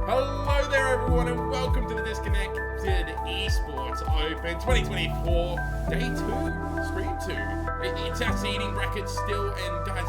Hello there everyone and welcome to the Disconnected Esports Open 2024 Day 2, Stream 2. It's our seeding bracket still, and guys,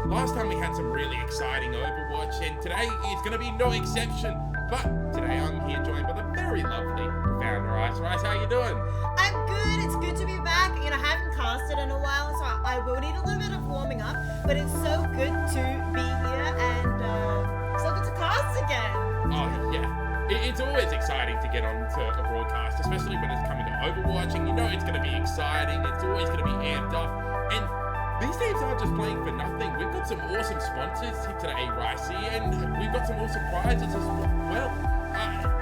last time we had some really exciting Overwatch, and today is going to be no exception. But today I'm here joined by the very lovely, profound Rice. Rice, how you doing? I'm good. It's good to be back. You know, I haven't casted in a while, so I will need a little bit of warming up. But it's so good to be here and so good to cast again. Oh yeah, it's always exciting to get onto a broadcast, especially when it's coming to Overwatch, and you know it's going to be exciting. It's always going to be amped up, and these teams aren't just playing for nothing. We've got some awesome sponsors today, Ricey, and we've got some awesome prizes as well.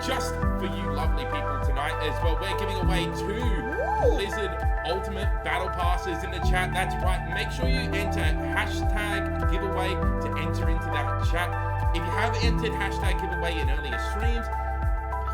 Just for you lovely people tonight as well, we're giving away 2 Blizzard Ultimate Battle Passes in the chat. That's right. Make sure you enter hashtag giveaway to enter into that chat. If you have entered hashtag giveaway in earlier streams,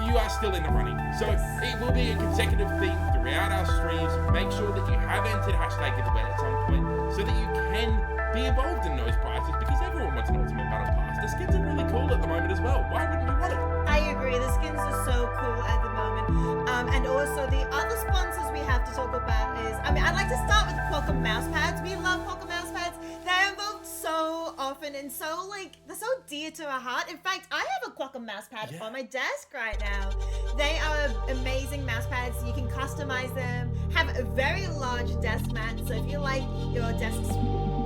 you are still in the running. So it will be a consecutive theme throughout our streams. Make sure that you have entered hashtag giveaway at some point so that you can be involved in those prizes, because everyone wants an Ultimate Battle Pass. The skins are really cool at the moment as well. Why wouldn't we want it? I agree. The skins are so cool at the moment. And also the other sponsors we have to talk about is, I'd like to start with Qualcomm mouse pads. We love Qualcomm mouse pads. They're involved so often and so they're so dear to our heart. In fact, I have a Qualcomm mouse pad on my desk right now. They are amazing mouse pads. You can customize them, have a very large desk mat. So if you like your desk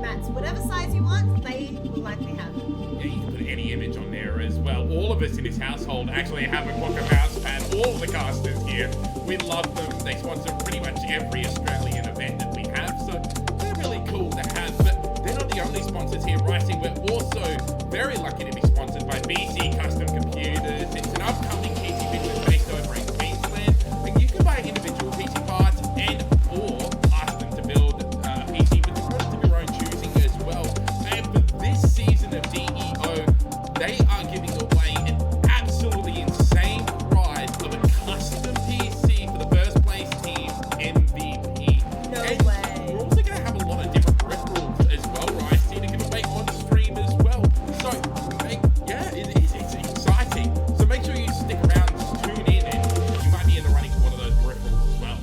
mats, whatever size you want, they will likely have it. Yeah, you can put any image on there as well. All of us in this household actually have a Qualcomm mouse pad. All of the casters here, we love them. They sponsor pretty much every Australian event that we have, so they're really cool to have. But they're not the only sponsors here, Ricey. We're also very lucky to be sponsored by BC Custom Computers. It's an upcoming PC business based over in Queensland, and you can buy individual PC parts and or ask them to build a PC with the product of your own choosing as well. And for this season of DEO, they are giving away an absolutely insane prize of a custom PC for the first place team MVP. No and way. We're also going to have a lot of different peripherals as well, right? To give away on stream as well. So, it's exciting. So make sure you stick around, tune in, and you might be in the running for one of those peripherals as well.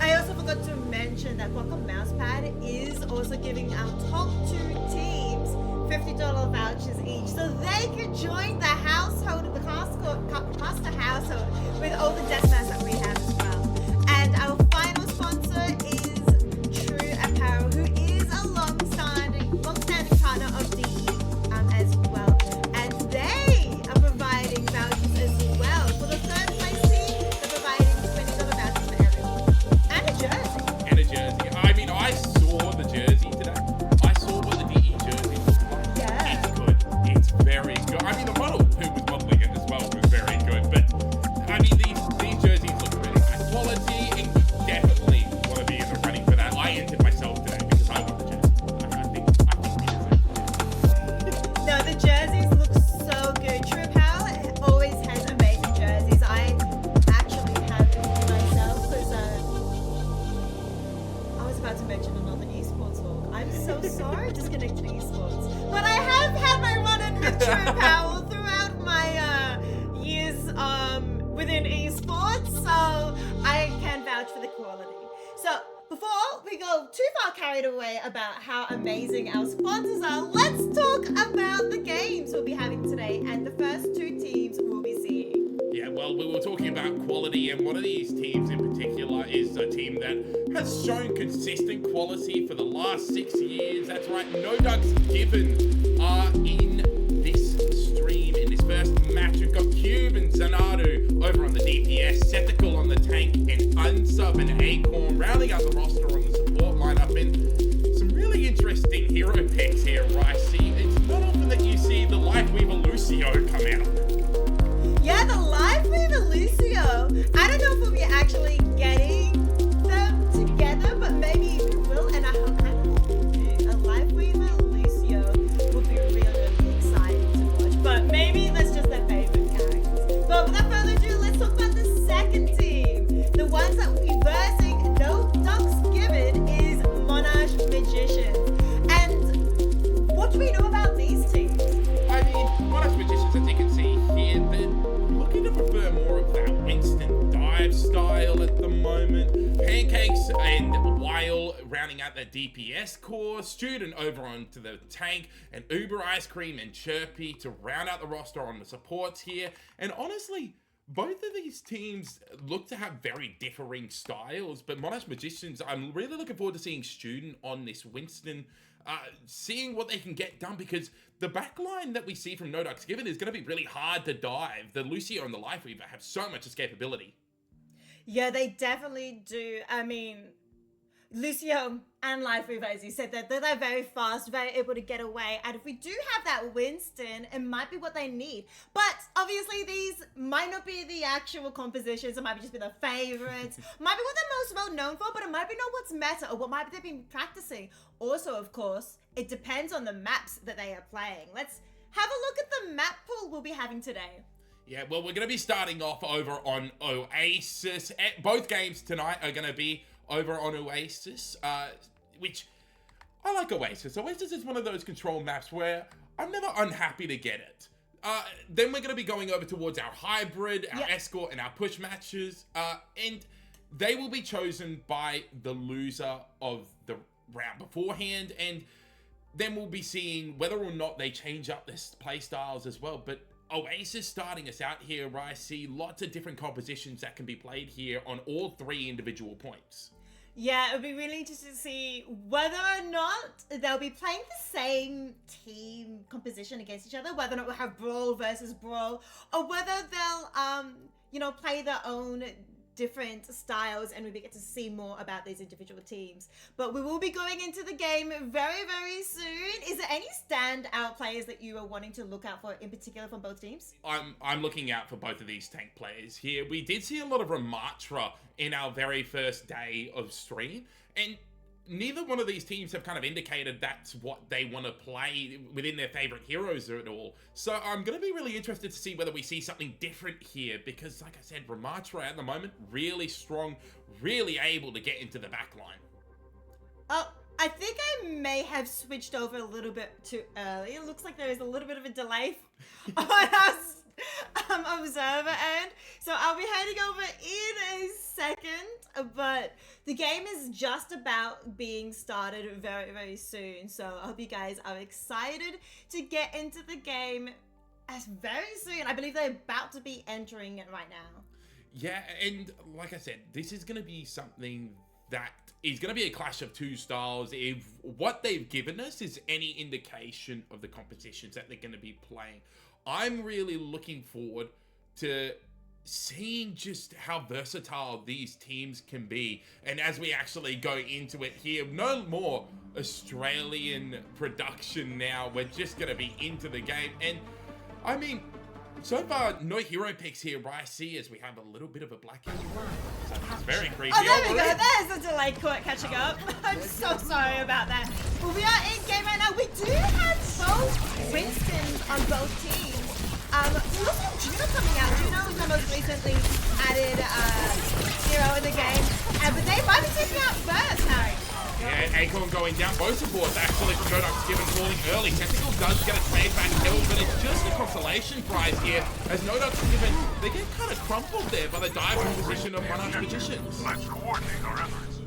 I also forgot to mention that Qualcomm mousepad is also giving our top 2 teams $50 vouchers each, so they can join the household, the caster household, with all the desk mats that we have as well. And our final sponsor is True Apparel, who is a long-standing partner of DE as well. And they are providing vouchers as well. For the third place team, they're providing $20 vouchers for everyone. And a jersey. And a jersey. I saw the jersey today. I saw what the DE jersey looked like. Yeah. It's good. It's very good. The model too far carried away about how amazing our sponsors are. Let's talk about the games we'll be having today and the first two teams we'll be seeing. Yeah, well, we were talking about quality, and one of these teams in particular is a team that has shown consistent quality for the last 6 years. That's right, No Ducks Given are in this stream. In this first match, we've got Cube and Zanadu over on the DPS, Sethical on the tank, and Unsub and Acorn rounding out the roster on the support lineup. And some really interesting hero picks here, Ricey. It's not often that you see the Lifeweaver Lucio come out. Yeah, the Lifeweaver Lucio. I don't know if we'll be actually getting them together, but maybe we will. And I hope a Lifeweaver Lucio will be really, really exciting to watch. But maybe that's just their favorite characters. But without further ado, let's talk about the second team. The ones that will be versing No Ducks Given is Monash Magicians. And what do we know about these teams? I mean, Monash Magicians, as you can see here, they're looking to prefer more of that instant dive style at the moment. Pancakes and Weil rounding out their DPS core, Student over onto the tank, and Uber Ice Cream and Chirpy to round out the roster on the supports here. And honestly, both of these teams look to have very differing styles, but Monash Magicians, I'm really looking forward to seeing Student on this Winston, seeing what they can get done, because the backline that we see from No Ducks Given is going to be really hard to dive. The Lucio and the Lifeweaver have so much escapability. Yeah, they definitely do. I mean, Lucio and Lifeweaver, as you said, they're very fast, very able to get away. And if we do have that Winston, it might be what they need. But obviously, these might not be the actual compositions. It might just be their favorites. Might be what they're most well known for, but it might be not what's meta or what might be they've been practicing. Also, of course, it depends on the maps that they are playing. Let's have a look at the map pool we'll be having today. Yeah, well, we're going to be starting off over on Oasis. Both games tonight are going to be over on Oasis, which I like Oasis. Oasis is one of those control maps where I'm never unhappy to get it. Then we're going to be going over towards our hybrid, our escort, and our push matches, and they will be chosen by the loser of the round beforehand, and then we'll be seeing whether or not they change up their play styles as well. But Oasis starting us out here, where I see lots of different compositions that can be played here on all three individual points. Yeah, it'll be really interesting to see whether or not they'll be playing the same team composition against each other, whether or not we'll have Brawl versus Brawl, or whether they'll, play their own different styles, and we get to see more about these individual teams. But we will be going into the game very, very soon. Is there any standout players that you are wanting to look out for in particular from both teams? I'm looking out for both of these tank players here. We did see a lot of Ramatra in our very first day of stream, and neither one of these teams have kind of indicated that's what they want to play within their favorite heroes at all. So I'm going to be really interested to see whether we see something different here, because like I said, Ramatra at the moment, really strong, really able to get into the back line. Oh, I think I may have switched over a little bit too early. It looks like there is a little bit of a delay on us. Observer end, so I'll be heading over in a second, but the game is just about being started very, very soon, so I hope you guys are excited to get into the game as very soon. I believe they're about to be entering it right now. Yeah, and like I said, this is going to be something that is going to be a clash of two styles. If what they've given us is any indication of the compositions that they're going to be playing, I'm really looking forward to seeing just how versatile these teams can be. And as we actually go into it here, no more Australian production now. We're just going to be into the game. And I mean, so far, no hero picks here, Ricey, as we have a little bit of a black and white. So it's very creepy. Oh, there we go. There's a delay catching up. I'm so sorry about that. Well, we are in game right now. We do have both Winstons on both teams. We also have Juno coming out. Juno is the most recently added hero in the game. But they might be taking out first, Harry. Yeah, Acorn going down. Both supports actually from No Ducks Given falling early. Tentacle does get a trade back kill, but it's just a consolation prize here. As No Ducks Given, they get kind of crumpled there by the diving position of Monash Magicians. Let's coordinate our efforts.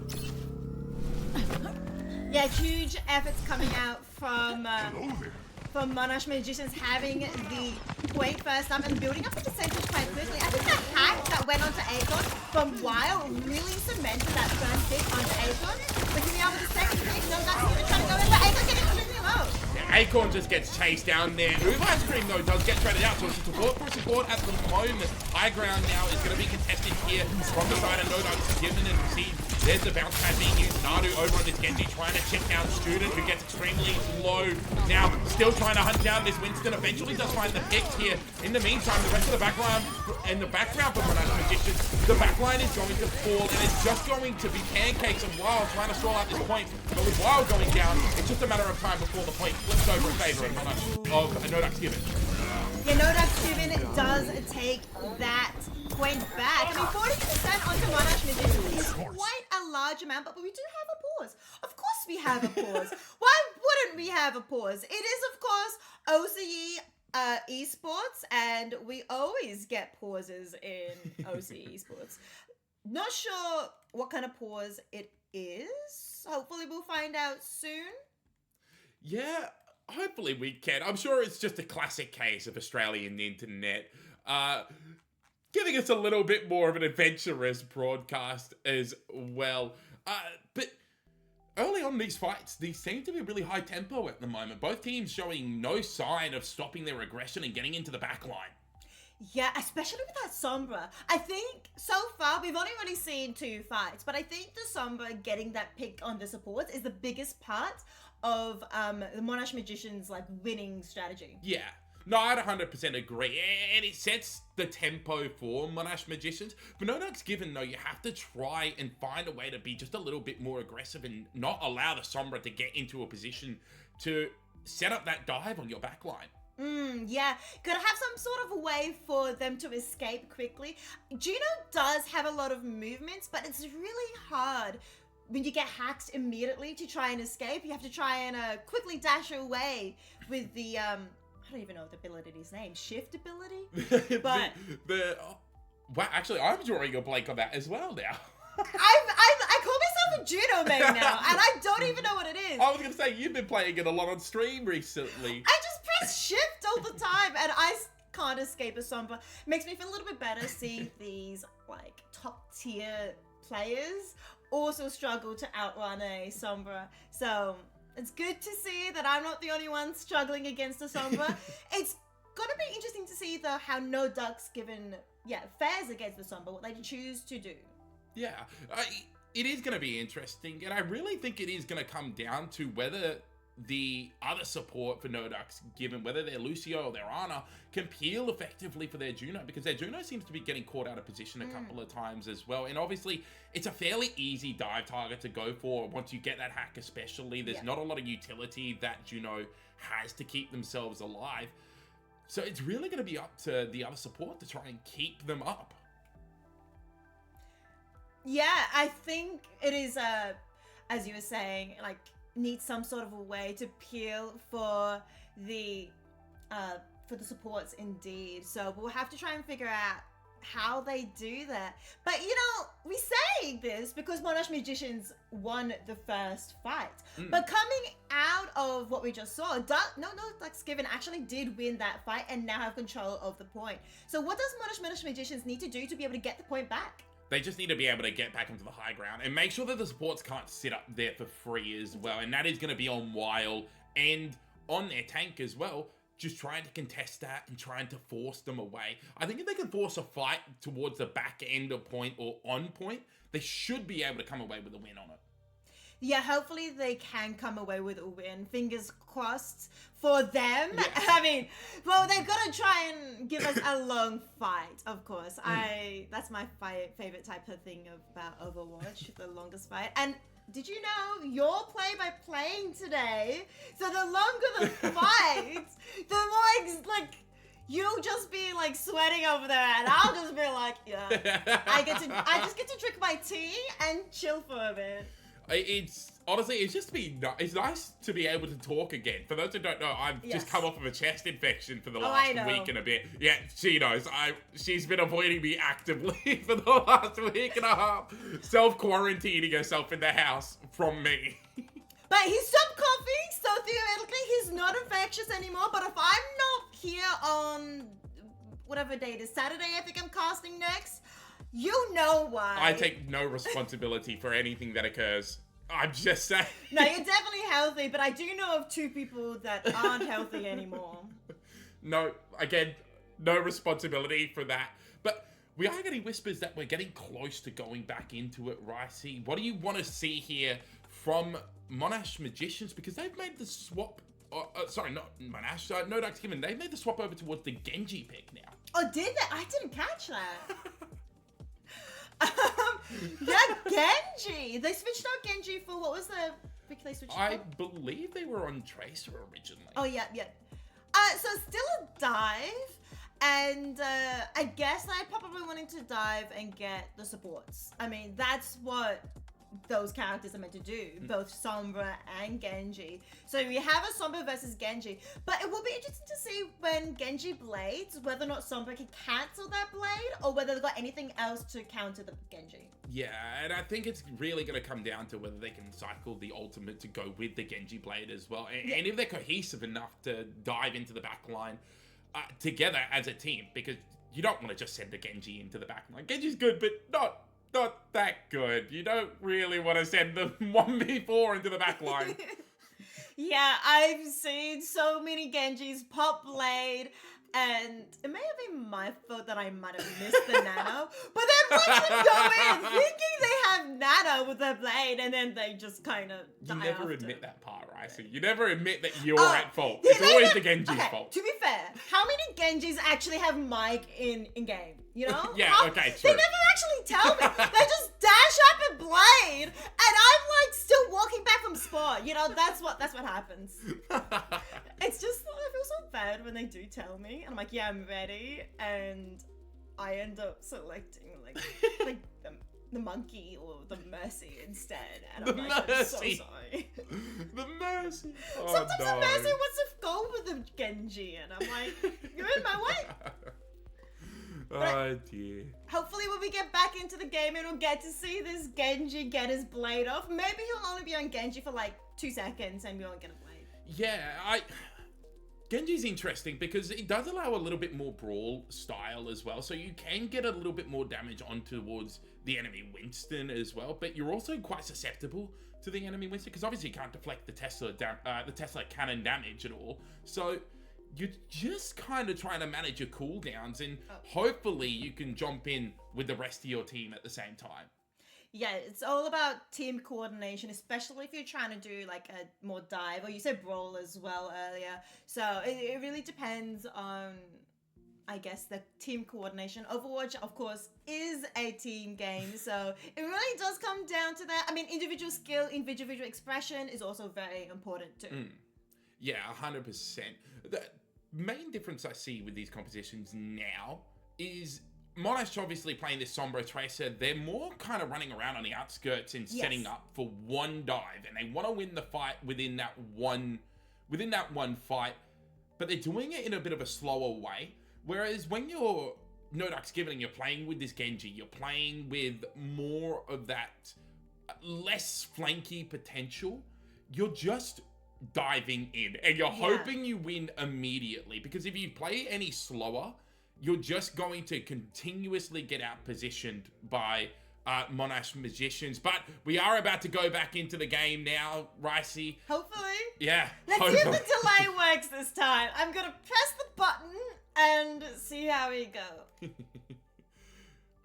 Yeah, huge efforts coming out from Monash Magicians having the point first up and building up the percentage quite quickly. I think the hack that went onto Acorn from Wild really cemented that first pick onto Acorn. But can we have the second pick? No, that's going to try to go in, but Acorn getting completely low. Yeah, Acorn just gets chased down there. Ice Cream, though, does get traded out, so it's a support for support at the moment. High ground now is going to be contested here from the side of NoDucks, given and received. There's the bounce pad being used. Nadu over on this Genji trying to chip down Student, who gets extremely low. Now, still trying to hunt down this Winston. Eventually does find the pick here. In the meantime, the rest of the background for Monash Magicians, the backline is going to fall, and it's just going to be Pancakes and Wild trying to stall out this point. But with Wild going down, it's just a matter of time before the point flips over in favor of NoDucks Given. Yeah, NoDucks Given does take that point back. I mean, 40% onto Monash Magicians is quite a large amount, but we do have a pause. Of course we have a pause. Why wouldn't we have a pause? It is, of course, OCE Esports, and we always get pauses in OCE Esports. Not sure what kind of pause it is. Hopefully we'll find out soon. Yeah, hopefully we can. I'm sure it's just a classic case of Australian internet. Giving us a little bit more of an adventurous broadcast as well. But early on in these fights, these seem to be really high tempo at the moment. Both teams showing no sign of stopping their aggression and getting into the back line. Yeah, especially with that Sombra. I think so far we've only really seen 2 fights, but I think the Sombra getting that pick on the supports is the biggest part of the Monash Magicians like winning strategy. Yeah. No, I'd 100% agree, and it sets the tempo for Monash Magicians. But NoDucks Given, though, you have to try and find a way to be just a little bit more aggressive and not allow the Sombra to get into a position to set up that dive on your backline. Yeah, gotta have some sort of a way for them to escape quickly. Juno does have a lot of movements, but it's really hard when you get hacked immediately to try and escape. You have to try and quickly dash away with the I don't even know the ability's name. Shift ability? But wow, actually, I'm drawing a blank on that as well now. I call myself a judo main now, and I don't even know what it is. I was gonna say you've been playing it a lot on stream recently. I just press shift all the time, and I can't escape a Sombra. Makes me feel a little bit better seeing these like top tier players also struggle to outrun a Sombra. So it's good to see that I'm not the only one struggling against a Sombra. It's gonna be interesting to see though how NoDucks Given fares against the Sombra, what they choose to do. Yeah, it is going to be interesting, and I really think it is going to come down to whether the other support for NoDucks Given, whether they're Lucio or their Ana, can peel effectively for their Juno, because their Juno seems to be getting caught out of position a couple of times as well. And obviously, it's a fairly easy dive target to go for once you get that hack especially. There's not a lot of utility that Juno has to keep themselves alive. So it's really going to be up to the other support to try and keep them up. Yeah, I think it is, as you were saying, like, needs some sort of a way to peel for the supports indeed. So we'll have to try and figure out how they do that. But, you know, we say this because Monash Magicians won the first fight. But coming out of what we just saw, NoDucks Given actually did win that fight and now have control of the point. So what does Monash Magicians need to do to be able to get the point back? They just need to be able to get back into the high ground and make sure that the supports can't sit up there for free as well. And that is going to be on Wild and on their tank as well, just trying to contest that and trying to force them away. I think if they can force a fight towards the back end of point or on point, they should be able to come away with a win on it. Yeah, hopefully they can come away with a win. Fingers crossed for them. Yes. I mean, well, they've got to try and give us a long fight, of course. That's my favorite type of thing about Overwatch, the longest fight. And did you know you're play-by-playing today? So the longer the fight, the more you'll just be like sweating over there, and I'll just be like, I just get to drink my tea and chill for a bit. It's honestly, it's just it's nice to be able to talk again. For those who don't know, I've just come off of a chest infection for the last week and a bit. Yeah, she knows. She's been avoiding me actively for the last week and a half, self-quarantining herself in the house from me. But he stopped coughing, so theoretically he's not infectious anymore. But if I'm not here on whatever day it is, Saturday, I think I'm casting next, you know why. I take no responsibility for anything that occurs. I'm just saying. No, you're definitely healthy, but I do know of 2 people that aren't healthy anymore. No, again, no responsibility for that. But we are getting whispers that we're getting close to going back into it, Ricey. What do you want to see here from Monash Magicians? Because they've made the swap. Sorry, not Monash. No Ducks Given. They've made the swap over towards the Genji pick now. Oh, did they? I didn't catch that. Yeah, Genji. They switched out Genji for what was the pick they switched? I believe they were on Tracer originally. Oh yeah. So still a dive, and I guess I probably wanting to dive and get the supports. I mean, that's what those characters are meant to do, both Sombra and Genji. So we have a Sombra versus Genji, but it will be interesting to see when Genji blades, whether or not Sombra can cancel that blade, or whether they've got anything else to counter the Genji. Yeah, and I think it's really going to come down to whether they can cycle the ultimate to go with the Genji blade as well, and if they're cohesive enough to dive into the backline together as a team, because you don't want to just send the Genji into the backline. Genji's good, but not that good. You don't really want to send the 1v4 into the backline. Yeah, I've seen so many Genjis pop blade, and it may have been my fault that I might have missed the nano, but then watch them go in thinking they have nano with their blade, and then they just kind of die. You never after. admit that part, right? So you never admit that you're at fault. It's always the Genji's fault. To be fair, how many Genjis actually have mic in game? You know? Yeah, okay, true. They never actually tell me. They just dash up a blade, and I'm like still walking back from spawn. You know, that's what happens. It's just, I feel so bad when they do tell me, and I'm like, yeah, I'm ready, and I end up selecting like the monkey or the mercy instead, and I'm like, I'm so sorry. The mercy. Oh, Sometimes no. the mercy wants to go with the Genji, and I'm like, you're in my way. Oh dear. Hopefully when we get back into the game and we'll get to see this Genji get his blade off. Maybe he'll only be on Genji for like 2 seconds and we won't get a blade. Yeah, Genji's interesting because it does allow a little bit more brawl style as well. So you can get a little bit more damage on towards the enemy Winston as well. But you're also quite susceptible to the enemy Winston because obviously you can't deflect the Tesla cannon damage at all. So you're just kind of trying to manage your cooldowns, and hopefully you can jump in with the rest of your team at the same time. Yeah, it's all about team coordination, especially if you're trying to do like a more dive, or you said brawl as well earlier. So it really depends on, I guess, the team coordination. Overwatch, of course, is a team game, so it really does come down to that. I mean, individual skill, individual expression is also very important too. Yeah, 100%. The main difference I see with these competitions now is Monash obviously playing this Sombra Tracer. They're more kind of running around on the outskirts and setting up for one dive, and they want to win the fight within that one fight, but they're doing it in a bit of a slower way. Whereas when you're No Ducks Given and you're playing with this Genji, you're playing with more of that less flanky potential. You're just diving in and you're hoping you win immediately, because if you play any slower, you're just going to continuously get out positioned by Monash Magicians. But we are about to go back into the game now, Ricey. Hopefully. Yeah. Let's see if the delay works this time. I'm gonna press the button and see how we go.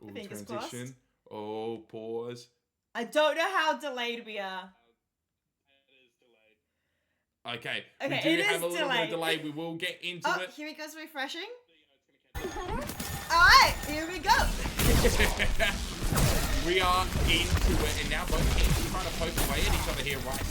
Ooh, Fingers transition. crossed. Oh, pause. I don't know how delayed we are. Okay, Okay, we do it have is a little bit of delayed. delay. We will get into it. Here it goes, refreshing. Alright, here we go. We are into it, and now both teams are trying to poke away at each other here, right?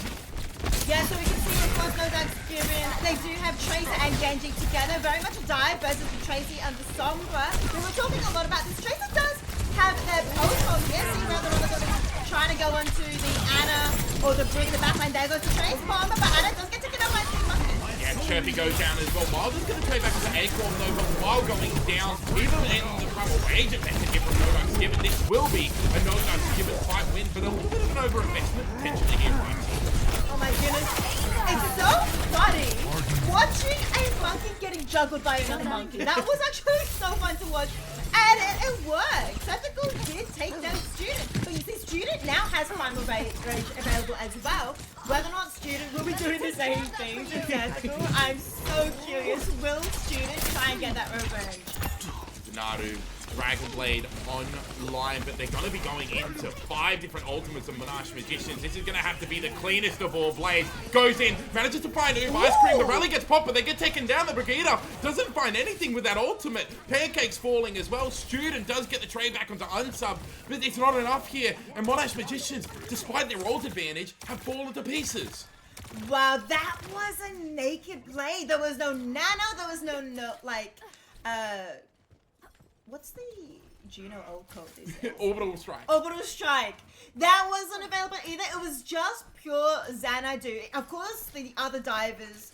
Yeah, so we can see, of course, No Ducks Given. They do have Tracer and Genji together. Very much a dive versus the Tracy and the Sombra. We were talking a lot about this. Tracer does have their post on here. See whether or not they're trying to go onto the Ana Also bring the backline. There goes the Trace Bomb, but Anna does get taken out by Team Monkey. Yeah, Chirpy goes down as well. Miles is going to trade back to Acorn though, but while going down, even in the primal rage effect to give from No Ducks Given, this will be a No Ducks Given fight win, but a little bit of an over-investment potentially here. Oh my goodness. It's so funny watching a monkey getting juggled by another monkey. That was actually so fun to watch. And it worked. Tactical did take down Student. But you see, Student now has Primal Rage available as well. Whether or not Student will be doing the same thing to Tactical, I'm so curious. Will Student try and get that revenge? Naru, Dragon Blade online, but they're going to be going into 5 different ultimates of Monash Magicians. This is going to have to be the cleanest of all blades. Goes in, manages to find Oob Ice Cream. The rally gets popped, but they get taken down. The Brigida doesn't find anything with that ultimate. Pancake's falling as well. Student does get the trade back onto unsub, but it's not enough here. And Monash Magicians, despite their ult advantage, have fallen to pieces. Wow, that was a naked blade. There was no nano, there was no what's the Juno ult code? Orbital Strike. Orbital Strike. That wasn't available either. It was just pure Xanadu. Of course, the other divers,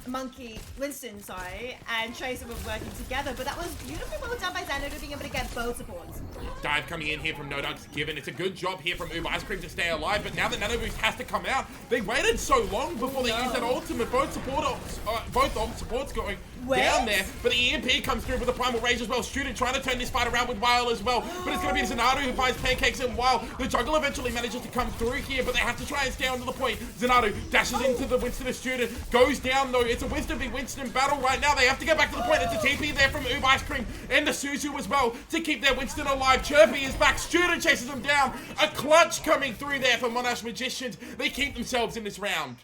Monkey, Winston, sorry, and Tracer were working together, but that was beautifully well done by Xanadu being able to get both supports. Dive coming in here from No Ducks Given. It's a good job here from Oob Ice Cream to stay alive, but now that Nano Boost has to come out, they waited so long before they used that ultimate. Both supports going down there, but the EMP comes through with the Primal Rage as well. Student trying to turn this fight around with Weil as well, but it's going to be Xanadu who finds Pancakes and Weil. The juggle eventually manages to come through here, but they have to try and stay onto the point. Xanadu dashes into the Winston of Student, goes down though. It's a Winston v Winston battle right now. They have to get back to the point. It's a TP there from Oob Ice Cream and the Suzu as well to keep their Winston alive. Chirpy is back. Student chases them down. A clutch coming through there for Monash Magicians. They keep themselves in this round.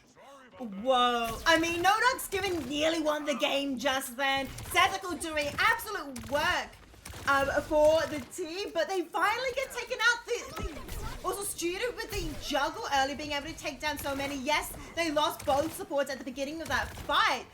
Whoa. I mean, No Ducks Given nearly won the game just then. Tactical doing absolute work for the team, but they finally get taken out. Also, Student with the juggle early, being able to take down so many. Yes, they lost both supports at the beginning of that fight,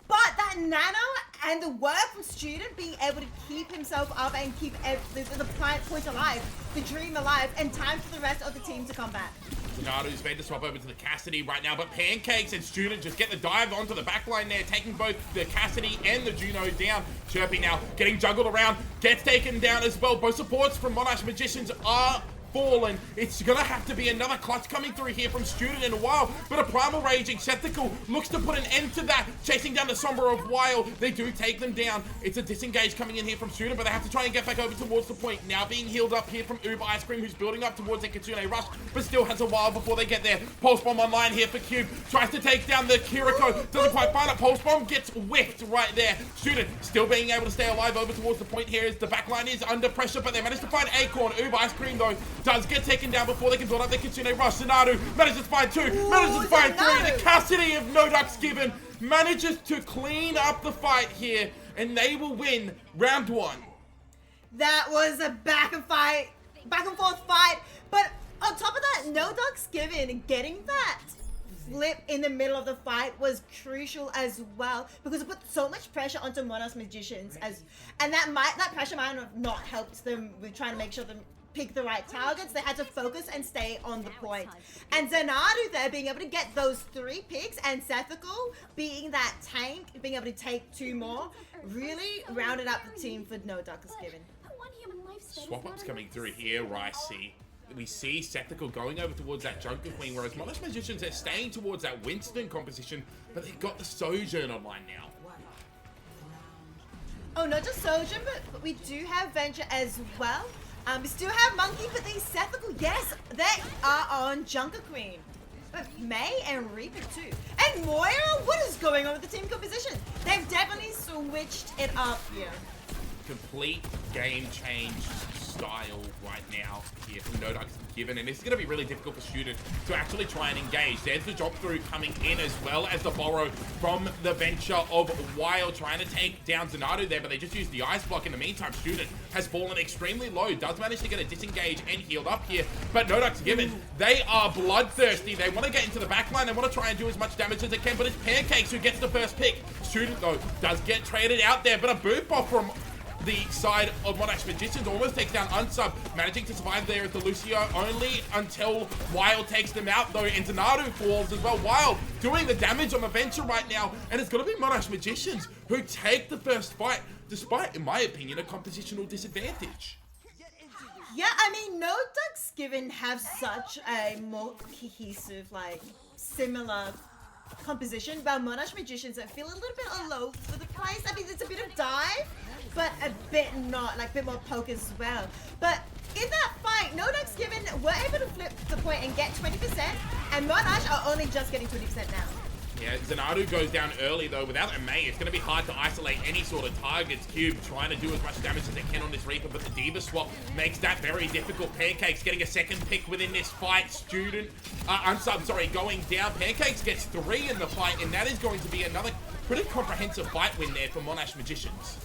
but that nano and the work from Student being able to keep himself up and keep the point alive, the dream alive, and time for the rest of the team to come back. Xanadu's made the swap over to the Cassidy right now, but Pancakes and Student just get the dive onto the backline there, taking both the Cassidy and the Juno down. Chirpy now getting juggled around, gets taken down as well. Both supports from Monash Magicians are fallen. It's gonna have to be another clutch coming through here from Student in a while, but a Primal Raging Sceptical looks to put an end to that, chasing down the Sombra of Wild. They do take them down. It's a disengage coming in here from Student, but they have to try and get back over towards the point. Now being healed up here from Oob Ice Cream, who's building up towards the Kitsune Rush, but still has a while before they get there. Pulse Bomb online here for Cube, tries to take down the Kiriko, doesn't quite find it. Pulse Bomb gets whipped right there. Student still being able to stay alive over towards the point here as the backline is under pressure, but they managed to find Acorn. Oob Ice Cream though does get taken down before they can build up their Kitsune Rush. Xanadu manages to find 2, manages to find 3. The Cassidy of No Ducks Given manages to clean up the fight here, and they will win round 1. That was a back and forth fight, but on top of that, No Ducks Given getting that flip in the middle of the fight was crucial as well, because it put so much pressure onto Monash Magicians, and that pressure might have not helped them with trying to make sure them pick the right targets. They had to focus and stay on the point. And Xanadu there being able to get those 3 picks, and Sethical being that tank, being able to take 2 more, really rounded up the team for No Ducks Given. Swap ups coming through here, Ricey. We see Sethical going over towards that Junker Queen, whereas Monash Magicians are staying towards that Winston composition, but they've got the Sojourn online now. Oh, not just Sojourn, but we do have Venture as well. We still have Monkey, but these Sethical, yes, they are on Junker Queen. But May and Reaper too. And Moira, what is going on with the team composition? They've definitely switched it up here. Complete game change style right now here from No Ducks Given, and it's going to be really difficult for Student to actually try and engage. There's the drop through coming in, as well as the borrow from the Venture of Wild, trying to take down Xanadu there, but they just used the ice block. In the meantime, Student has fallen extremely low, does manage to get a disengage and healed up here, but No Ducks Given, they are bloodthirsty. They want to get into the backline, they want to try and do as much damage as they can, but it's Pancakes who gets the first pick. Student though does get traded out there, but a boot bot from the side of Monash Magicians. Almost takes down Unsub, managing to survive there at the Lucio only until Wild takes them out though, and Zanadu falls as well. Wild doing the damage on the Venture right now, and it's going to be Monash Magicians who take the first fight, despite, in my opinion, a compositional disadvantage. Yeah, I mean, no Ducks Given have such a more cohesive, like, similar composition, but Monash Magicians, I feel a little bit all over the place. I mean, it's a bit of dive, but a bit not, like a bit more poke as well. But in that fight, No Ducks Given were able to flip the point and get 20%, and Monash are only just getting 20% now. Yeah, Zanadu goes down early though. Without a May, it's going to be hard to isolate any sort of targets. Cube trying to do as much damage as they can on this Reaper, but the Diva swap makes that very difficult. Pancakes getting a second pick within this fight. Student, Unsub, sorry, going down. Pancakes gets 3 in the fight, and that is going to be another pretty comprehensive fight win there for Monash Magicians.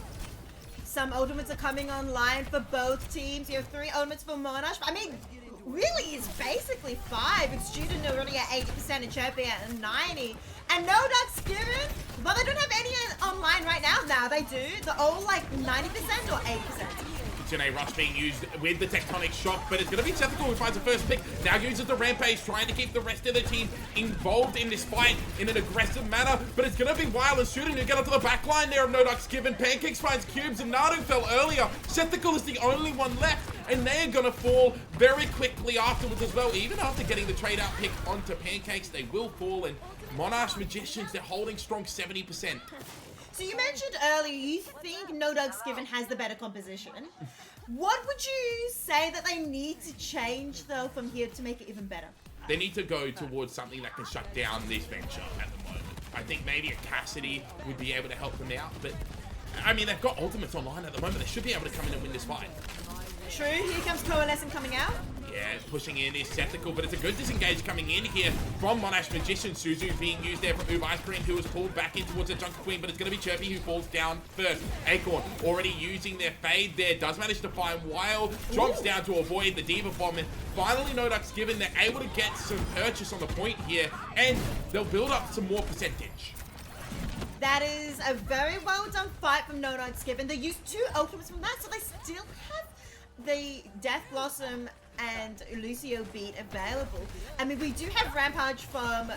Some ultimates are coming online for both teams. You have 3 ultimates for Monash. I mean, really, it's basically 5. It's Student already at 80% and Chirpy at 90%. And No Ducks Given, but they don't have any online right now. Now they do. They're all like 90% or 80%. Janae Rush being used with the Tectonic Shock, but it's going to be Sethical who finds the first pick. Now uses the Rampage, trying to keep the rest of the team involved in this fight in an aggressive manner, but it's going to be Wild and Student who get up to the back line there of No Ducks Given. Pancakes finds Cubes, and Nadu fell earlier. Sethical is the only one left, and they are going to fall very quickly afterwards as well. Even after getting the trade out pick onto Pancakes, they will fall, and Monash Magicians, they're holding strong 70%. So you mentioned earlier you think No Ducks Given has the better composition. What would you say that they need to change though from here to make it even better? They need to go towards something that can shut down this Venture at the moment. I think maybe a Cassidy would be able to help them out, but I mean, they've got ultimates online at the moment. They should be able to come in and win this fight. True, here comes Coalescent coming out. Yeah, pushing in is Sethical, but it's a good disengage coming in here from Monash Magician. Suzu being used there from Uber Ice Cream, who was pulled back in towards the Junker Queen, but it's going to be Chirpy who falls down first. Acorn already using their fade there, does manage to find Wild, drops down to avoid the Diva Bomb, and finally No Ducks Given, they're able to get some purchase on the point here, and they'll build up some more percentage. That is a very well done fight from No Ducks Given. They used 2 ultimates from that, so they still have the Death Blossom and Lucio beat available. I mean, we do have Rampage from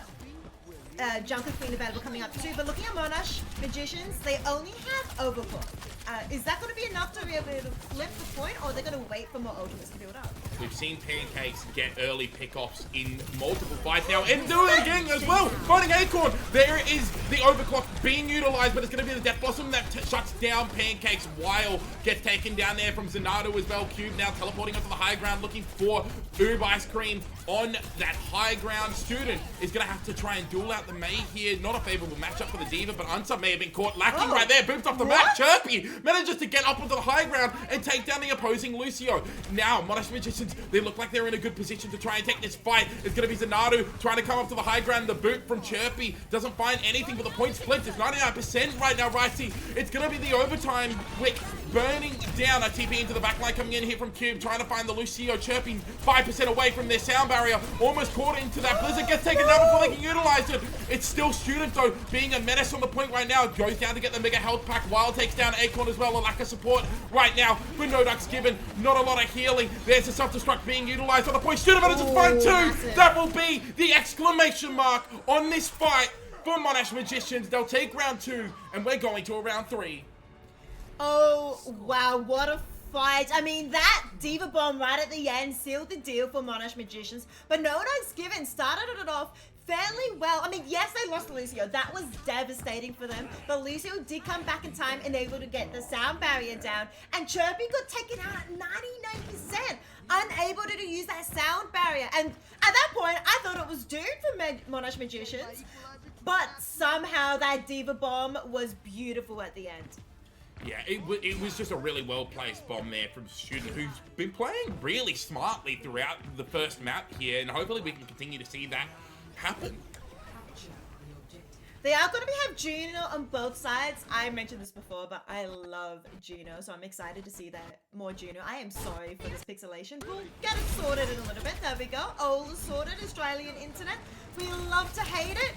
Junker Queen available coming up too, but looking at Monash Magicians, they only have Overclock. Is that going to be enough to be able to flip the point, or are they going to wait for more ultimates to build up? We've seen Pancakes get early pickoffs in multiple fights now, and do it again as well. Finding Acorn, there is the Overclock being utilized, but it's going to be the Death Blossom that shuts down Pancakes. Wild gets taken down there from Zanadu as well. Cube now teleporting onto the high ground, looking for Oob Ice Cream on that high ground. Student is going to have to try and duel out the May here. Not a favorable matchup for the Diva, but Unsub may have been caught lacking right there. Booms off the map. Chirpy manages to get up onto the high ground and take down the opposing Lucio. Now, Monash Magicians, they look like they're in a good position to try and take this fight. It's going to be Zanadu trying to come up to the high ground. The boot from Chirpy doesn't find anything, but the point split is 99% right now, Ricey. It's going to be the overtime wick burning down. A TP into the backline coming in here from Cube, trying to find the Lucio. Chirpy 5% away from their sound barrier. Almost caught into that Blizzard. Gets taken down before they can utilize it. It's still Student, though, being a menace on the point right now. Goes down to get the mega health pack. Wild takes down Acorn as well. A lack of support right now with No Ducks Given. Not a lot of healing. There's a self-destruct being utilized on the point. Student manages to find 2. That will be the exclamation mark on this fight for Monash Magicians. They'll take round 2, and we're going to a round 3. Oh, wow, what a fight. I mean, that Diva Bomb right at the end sealed the deal for Monash Magicians, but No Ducks Given started it off fairly well. I mean, yes, they lost Lucio. That was devastating for them, but Lucio did come back in time and able to get the sound barrier down, and Chirpy got taken out at 99%, unable to use that sound barrier. And at that point, I thought it was doomed for Monash Magicians, but somehow that Diva Bomb was beautiful at the end. Yeah, it was just a really well-placed bomb there from Student, who's been playing really smartly throughout the first map here, and hopefully we can continue to see that happen. They are going to have Juno on both sides. I mentioned this before, but I love Juno, so I'm excited to see that more Juno. I am sorry for this pixelation. We'll get it sorted in a little bit. There we go. All sorted, Australian internet. We love to hate it.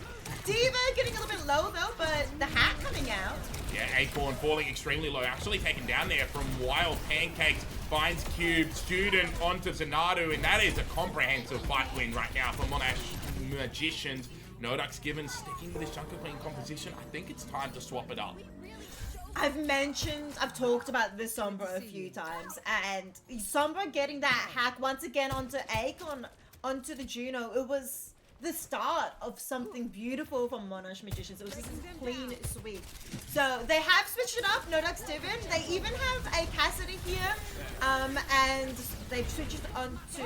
Diva getting a little bit low though, but the hat coming out. Yeah, Acorn falling extremely low, actually taken down there from Wild. Pancakes finds Cube, Student onto Zanadu, and that is a comprehensive fight win right now for Monash Magicians. Nodux Given sticking with his Jungle Queen composition. I think it's time to swap it up. I've talked about this Sombra a few times, and Sombra getting that hack once again onto Acorn, onto the Juno, it was the start of something beautiful from Monash Magicians. It was just a clean sweep. So they have switched it up, Nodux Divin. They even have a Cassidy here, and they've switched it onto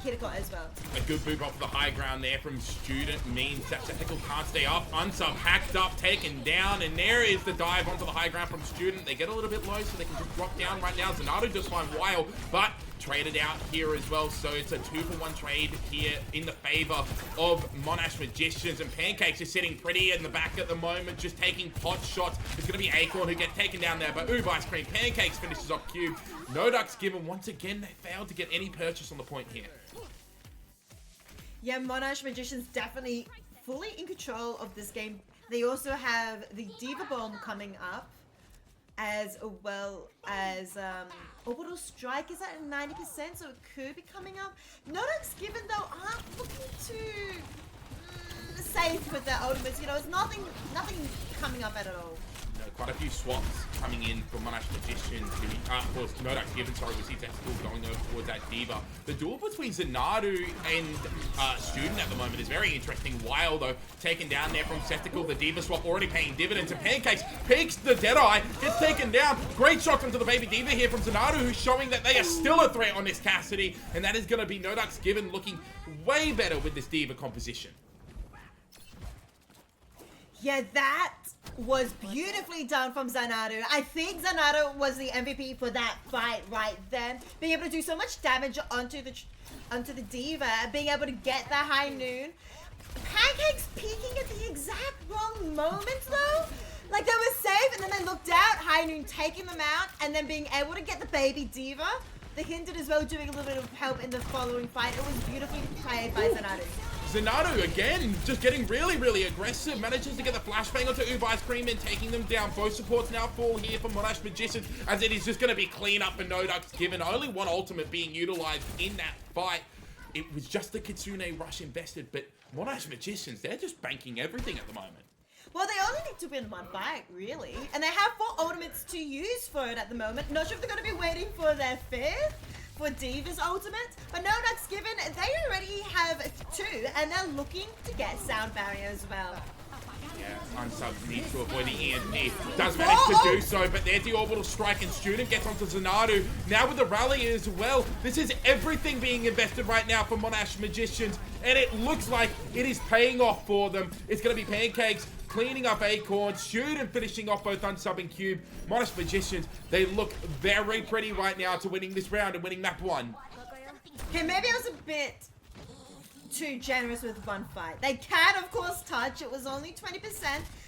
Kiriko as well. A good move off the high ground there from Student means that Technical can't stay up. Unsub hacked up, taken down, and there is the dive onto the high ground from Student. They get a little bit low, so they can just drop down right now. Zanadu just find Wild, but traded out here as well, so it's a 2-for-1 trade here in the favor of Monash Magicians, and Pancakes is sitting pretty in the back at the moment, just taking pot shots. It's going to be Acorn who gets taken down there, but Ice Cream. Pancakes finishes off Cube. Nodux Given, once again, they failed to get any purchase on the point here. Yeah, Monash Magicians definitely fully in control of this game. They also have the Diva Bomb coming up, as well as Orbital Strike is at 90%, so it could be coming up. Nodux Given though aren't looking too safe with their ultimates. You know, it's nothing coming up at all. Quite a few swaps coming in from Monash Magicians. Of course, Nodux Given, sorry, we see Testicle going over towards that Diva. The duel between Zanadu and Student at the moment is very interesting. Wild, though, taken down there from Testicle. The Diva swap already paying dividends. And Pancakes peeks the Deadeye, gets taken down. Great shot onto the Baby Diva here from Zanadu, who's showing that they are still a threat on this Cassidy. And that is going to be Nodux Given looking way better with this Diva composition. Yeah, that was beautifully done from Zanadu. I think Zanadu was the MVP for that fight right then. Being able to do so much damage onto the Diva, being able to get the high noon. Pancakes peeking at the exact wrong moment though. Like they were safe and then they looked out, high noon taking them out, and then being able to get the Baby Diva. They hinted as well doing a little bit of help in the following fight. It was beautifully played by Zanadu. Zanadu, again, just getting really aggressive. Manages to get the flashbang onto Ice Cream and taking them down. Both supports now fall here for Monash Magicians, as it is just going to be clean up and Nodux Given. Only one ultimate being utilized in that fight. It was just the Kitsune rush invested, but Monash Magicians, they're just banking everything at the moment. Well, they only need to win one fight, really. And they have 4 ultimates to use for it at the moment. Not sure if they're going to be waiting for their 5th for Diva's ultimate. But Nodux Given, they already have 2, and they're looking to get Sound Barrier as well. Yeah, Unsub needs to avoid the EMP. Does manage to do so, but there's the Orbital Strike, and Student gets onto Zanadu. Now with the rally as well, this is everything being invested right now for Monash Magicians, and it looks like it is paying off for them. It's going to be Pancakes cleaning up Acorn, Student finishing off both Unsub and Cube. Monash Magicians, they look very pretty right now to winning this round and winning map 1. Okay, maybe I was a bit too generous with one fight. They can, of course, touch. It was only 20%.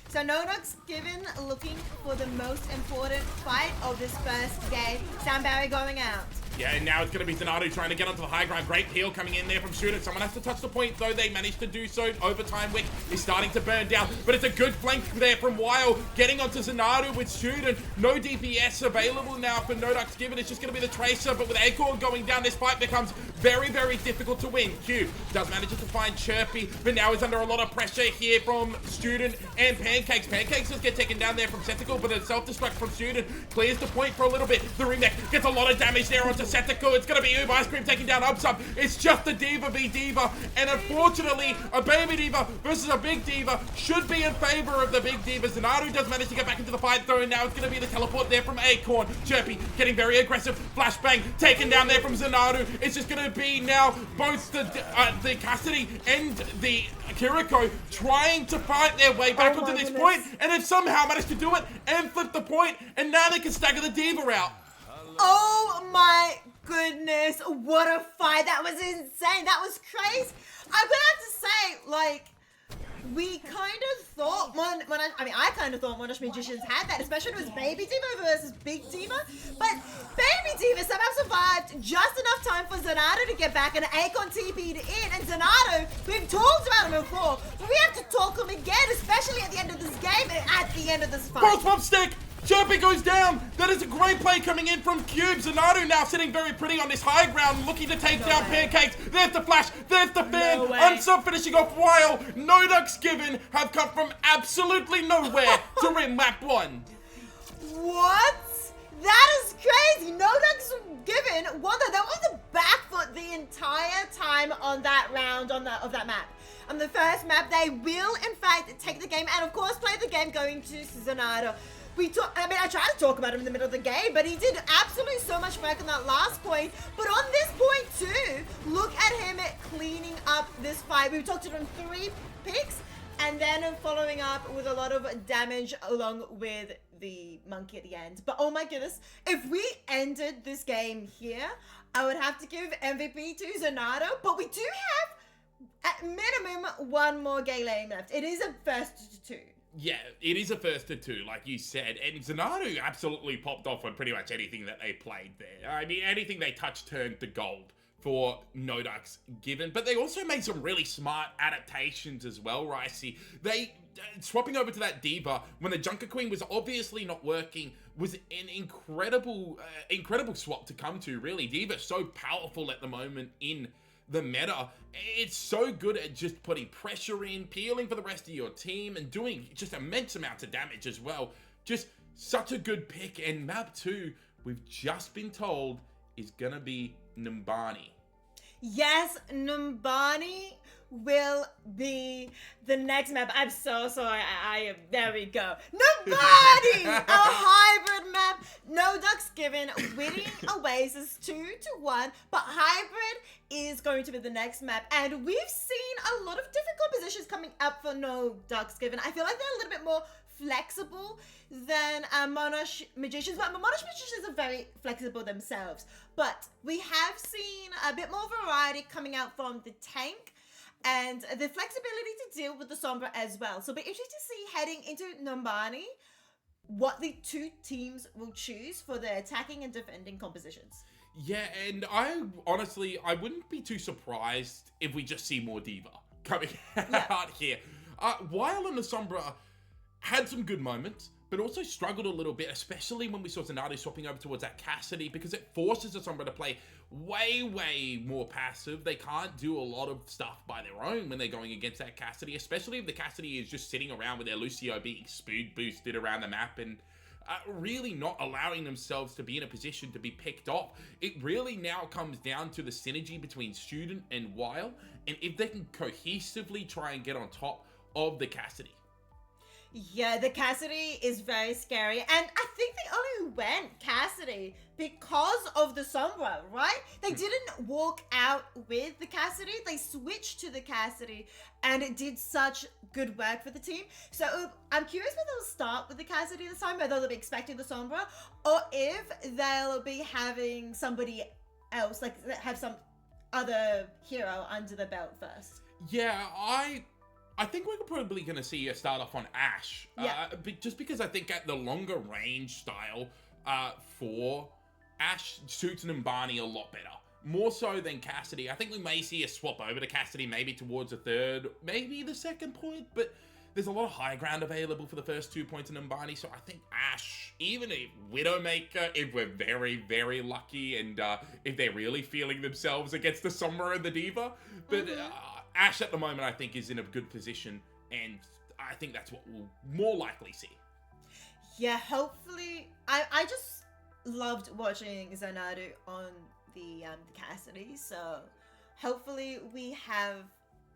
So Nodux Given looking for the most important fight of this first game. Sound Barrier going out. Yeah, and now it's going to be Zanadu trying to get onto the high ground. Great peel coming in there from Student. Someone has to touch the point, though. They managed to do so. Overtime Wick is starting to burn down, but it's a good flank there from Wild. Getting onto Zanadu with Student. No DPS available now for Nodux Given. It's just going to be the Tracer, but with Acorn going down, this fight becomes very difficult to win. Q does manage to find Chirpy, but now is under a lot of pressure here from Student and Pancakes. Pancakes does get taken down there from Sceptical, but a self-destruct from Student clears the point for a little bit. The remake gets a lot of damage there onto Sceptical. It's going to be Ice Cream taking down Upsub. It's just a Diva v Diva, and unfortunately, a Baby Diva versus a Big Diva should be in favor of the Big Diva. Zanadu does manage to get back into the fight, though, and now it's going to be the teleport there from Acorn. Chirpy getting very aggressive. Flashbang taken down there from Zanadu. It's just going to be now both the Cassidy and the Kiriko trying to fight their way back onto this point, and they've somehow managed to do it and flip the point, and now they can stagger the Diva out. Oh my goodness, what a fight. That was insane. That was crazy. I'm gonna have to say, like, we kind of thought, I kind of thought Monash Magicians had that, especially when it was Baby Diva versus Big Diva. But Baby Diva somehow survived just enough time for Zanardo to get back, and Akon TP'd in. And Zanardo, we've talked about him before, but we have to talk him again, especially at the end of this game and at the end of this fight. Cross pump stick! Chirpy goes down! That is a great play coming in from Cube. Zanardo now sitting very pretty on this high ground, looking to take down Pancakes. There's the flash, there's the fan. Unsub finishing off while No Ducks Given have come from absolutely nowhere to win lap 1. What? That is crazy. No Ducks Given won that. That was the back foot the entire time on that round of that map. On the first map, they will in fact take the game and of course play the game going to Zanardo. I tried to talk about him in the middle of the game, but he did absolutely so much work on that last point. But on this point too, look at him cleaning up this fight. We talked to him 3 picks, and then following up with a lot of damage along with the monkey at the end. But oh my goodness, if we ended this game here, I would have to give MVP to Zanardo, but we do have at minimum 1 more gay lane left. It is a first to 2. Yeah, it is a first to 2, like you said, and Zanardo absolutely popped off on pretty much anything that they played there. I mean, anything they touched turned to gold for No Ducks Given, but they also made some really smart adaptations as well, Ricey. They, swapping over to that Diva, when the Junker Queen was obviously not working, was an incredible swap to come to, really. Diva's so powerful at the moment in the meta. It's so good at just putting pressure in, peeling for the rest of your team, and doing just immense amounts of damage as well. Just such a good pick. And map 2, we've just been told, is gonna be Numbani. Yes, Numbani will be the next map. I'm so sorry. I am. There we go. Numbani! Our hybrid map. No Ducks Given winning Oasis 2-1, but hybrid is going to be the next map. And we've seen a lot of different compositions coming up for No Ducks Given. I feel like they're a little bit more flexible than Monash Magicians, but Monash Magicians are very flexible themselves. But we have seen a bit more variety coming out from the tank and the flexibility to deal with the Sombra as well. So it'll be interesting to see heading into Numbani what the 2 teams will choose for their attacking and defending compositions. Yeah, and I honestly wouldn't be too surprised if we just see more Diva coming out here. While in the Sombra had some good moments, but also struggled a little bit, especially when we saw Zanardo swapping over towards that Cassidy, because it forces the Sombra to play way more passive. They can't do a lot of stuff by their own when they're going against that Cassidy, especially if the Cassidy is just sitting around with their Lucio being speed boosted around the map and really not allowing themselves to be in a position to be picked off. It really now comes down to the synergy between Student and Weil, and if they can cohesively try and get on top of the Cassidy. Yeah, the Cassidy is very scary, and I think they only went Cassidy because of the Sombra, right? They didn't walk out with the Cassidy, they switched to the Cassidy, and it did such good work for the team. So I'm curious whether they'll start with the Cassidy this time, whether they'll be expecting the Sombra, or if they'll be having somebody else, like have some other hero under the belt first. Yeah, I think we're probably going to see a start off on Ashe, just because I think at the longer range style for Ashe suits Numbani a lot better. More so than Cassidy. I think we may see a swap over to Cassidy, maybe towards the 3rd, maybe the 2nd point, but there's a lot of high ground available for the first 2 points in Numbani, so I think Ashe, even a Widowmaker, if we're very lucky, and if they're really feeling themselves against the Sombra and the Diva, but Ashe at the moment, I think, is in a good position, and I think that's what we'll more likely see. Yeah, hopefully. I just loved watching Zanardo on the Cassidy, so hopefully we have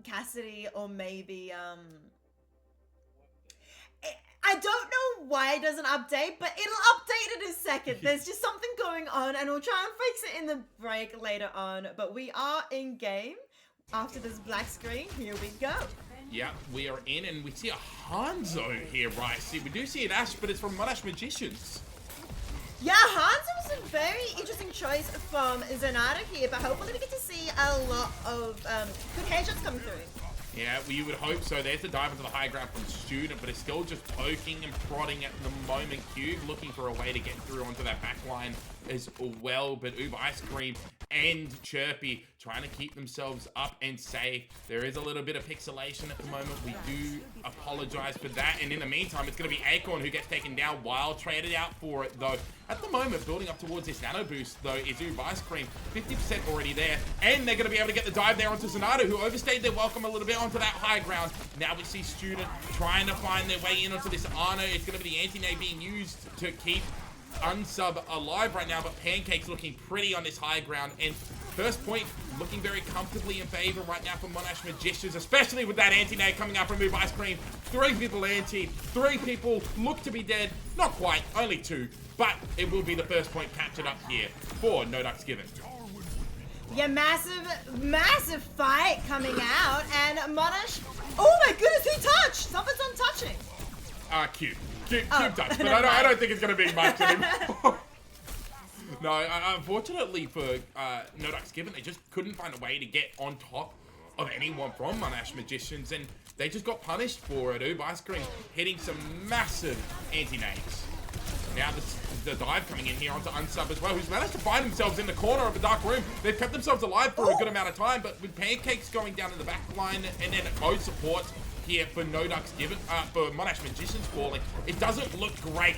Cassidy, or maybe I don't know why it doesn't update, but it'll update in a second. There's just something going on, and we'll try and fix it in the break later on, but we are in game. After this black screen, here we go. Yeah, we are in, and we see a Hanzo here, right? See, we do see an Ashe, but it's from Monash Magicians. Yeah, Hanzo was a very interesting choice from Zanardo here, but hopefully we get to see a lot of good headshots coming through. Yeah, we would hope so. There's the dive into the high ground from Student, but it's still just poking and prodding at the moment. Cube looking for a way to get through onto that back line as well, but Ice Cream and Chirpy trying to keep themselves up and safe. There is a little bit of pixelation at the moment. We do apologize for that, and in the meantime, it's going to be Acorn who gets taken down. Wild traded out for it, though. At the moment, building up towards this nano boost, though, is Ice Cream. 50% already there, and they're going to be able to get the dive there onto Zanardo, who overstayed their welcome a little bit onto that high ground. Now we see Student trying to find their way in onto this Arno. It's going to be the anti-nade being used to keep Unsub alive right now, but Pancake's looking pretty on this high ground, and first point looking very comfortably in favor right now for Monash Magicians, especially with that anti-nade coming out from Ice Cream. 3 people anti, 3 people look to be dead. Not quite, only 2, but it will be the first point captured up here for No Ducks Given. Yeah, massive fight coming out, and Monash, oh my goodness, who touched? Something's untouching. Cube touch, but I don't think it's going to be much anymore. No, unfortunately for No Ducks Given, they just couldn't find a way to get on top of anyone from Monash Magicians, and they just got punished for it. Ice Cream hitting some massive anti-nades. Now the dive coming in here onto Unsub as well, who's managed to find themselves in the corner of the dark room. They've kept themselves alive for a good amount of time, but with Pancakes going down in the back line and then both supports here for No Ducks Given, for Monash Magicians falling, it doesn't look great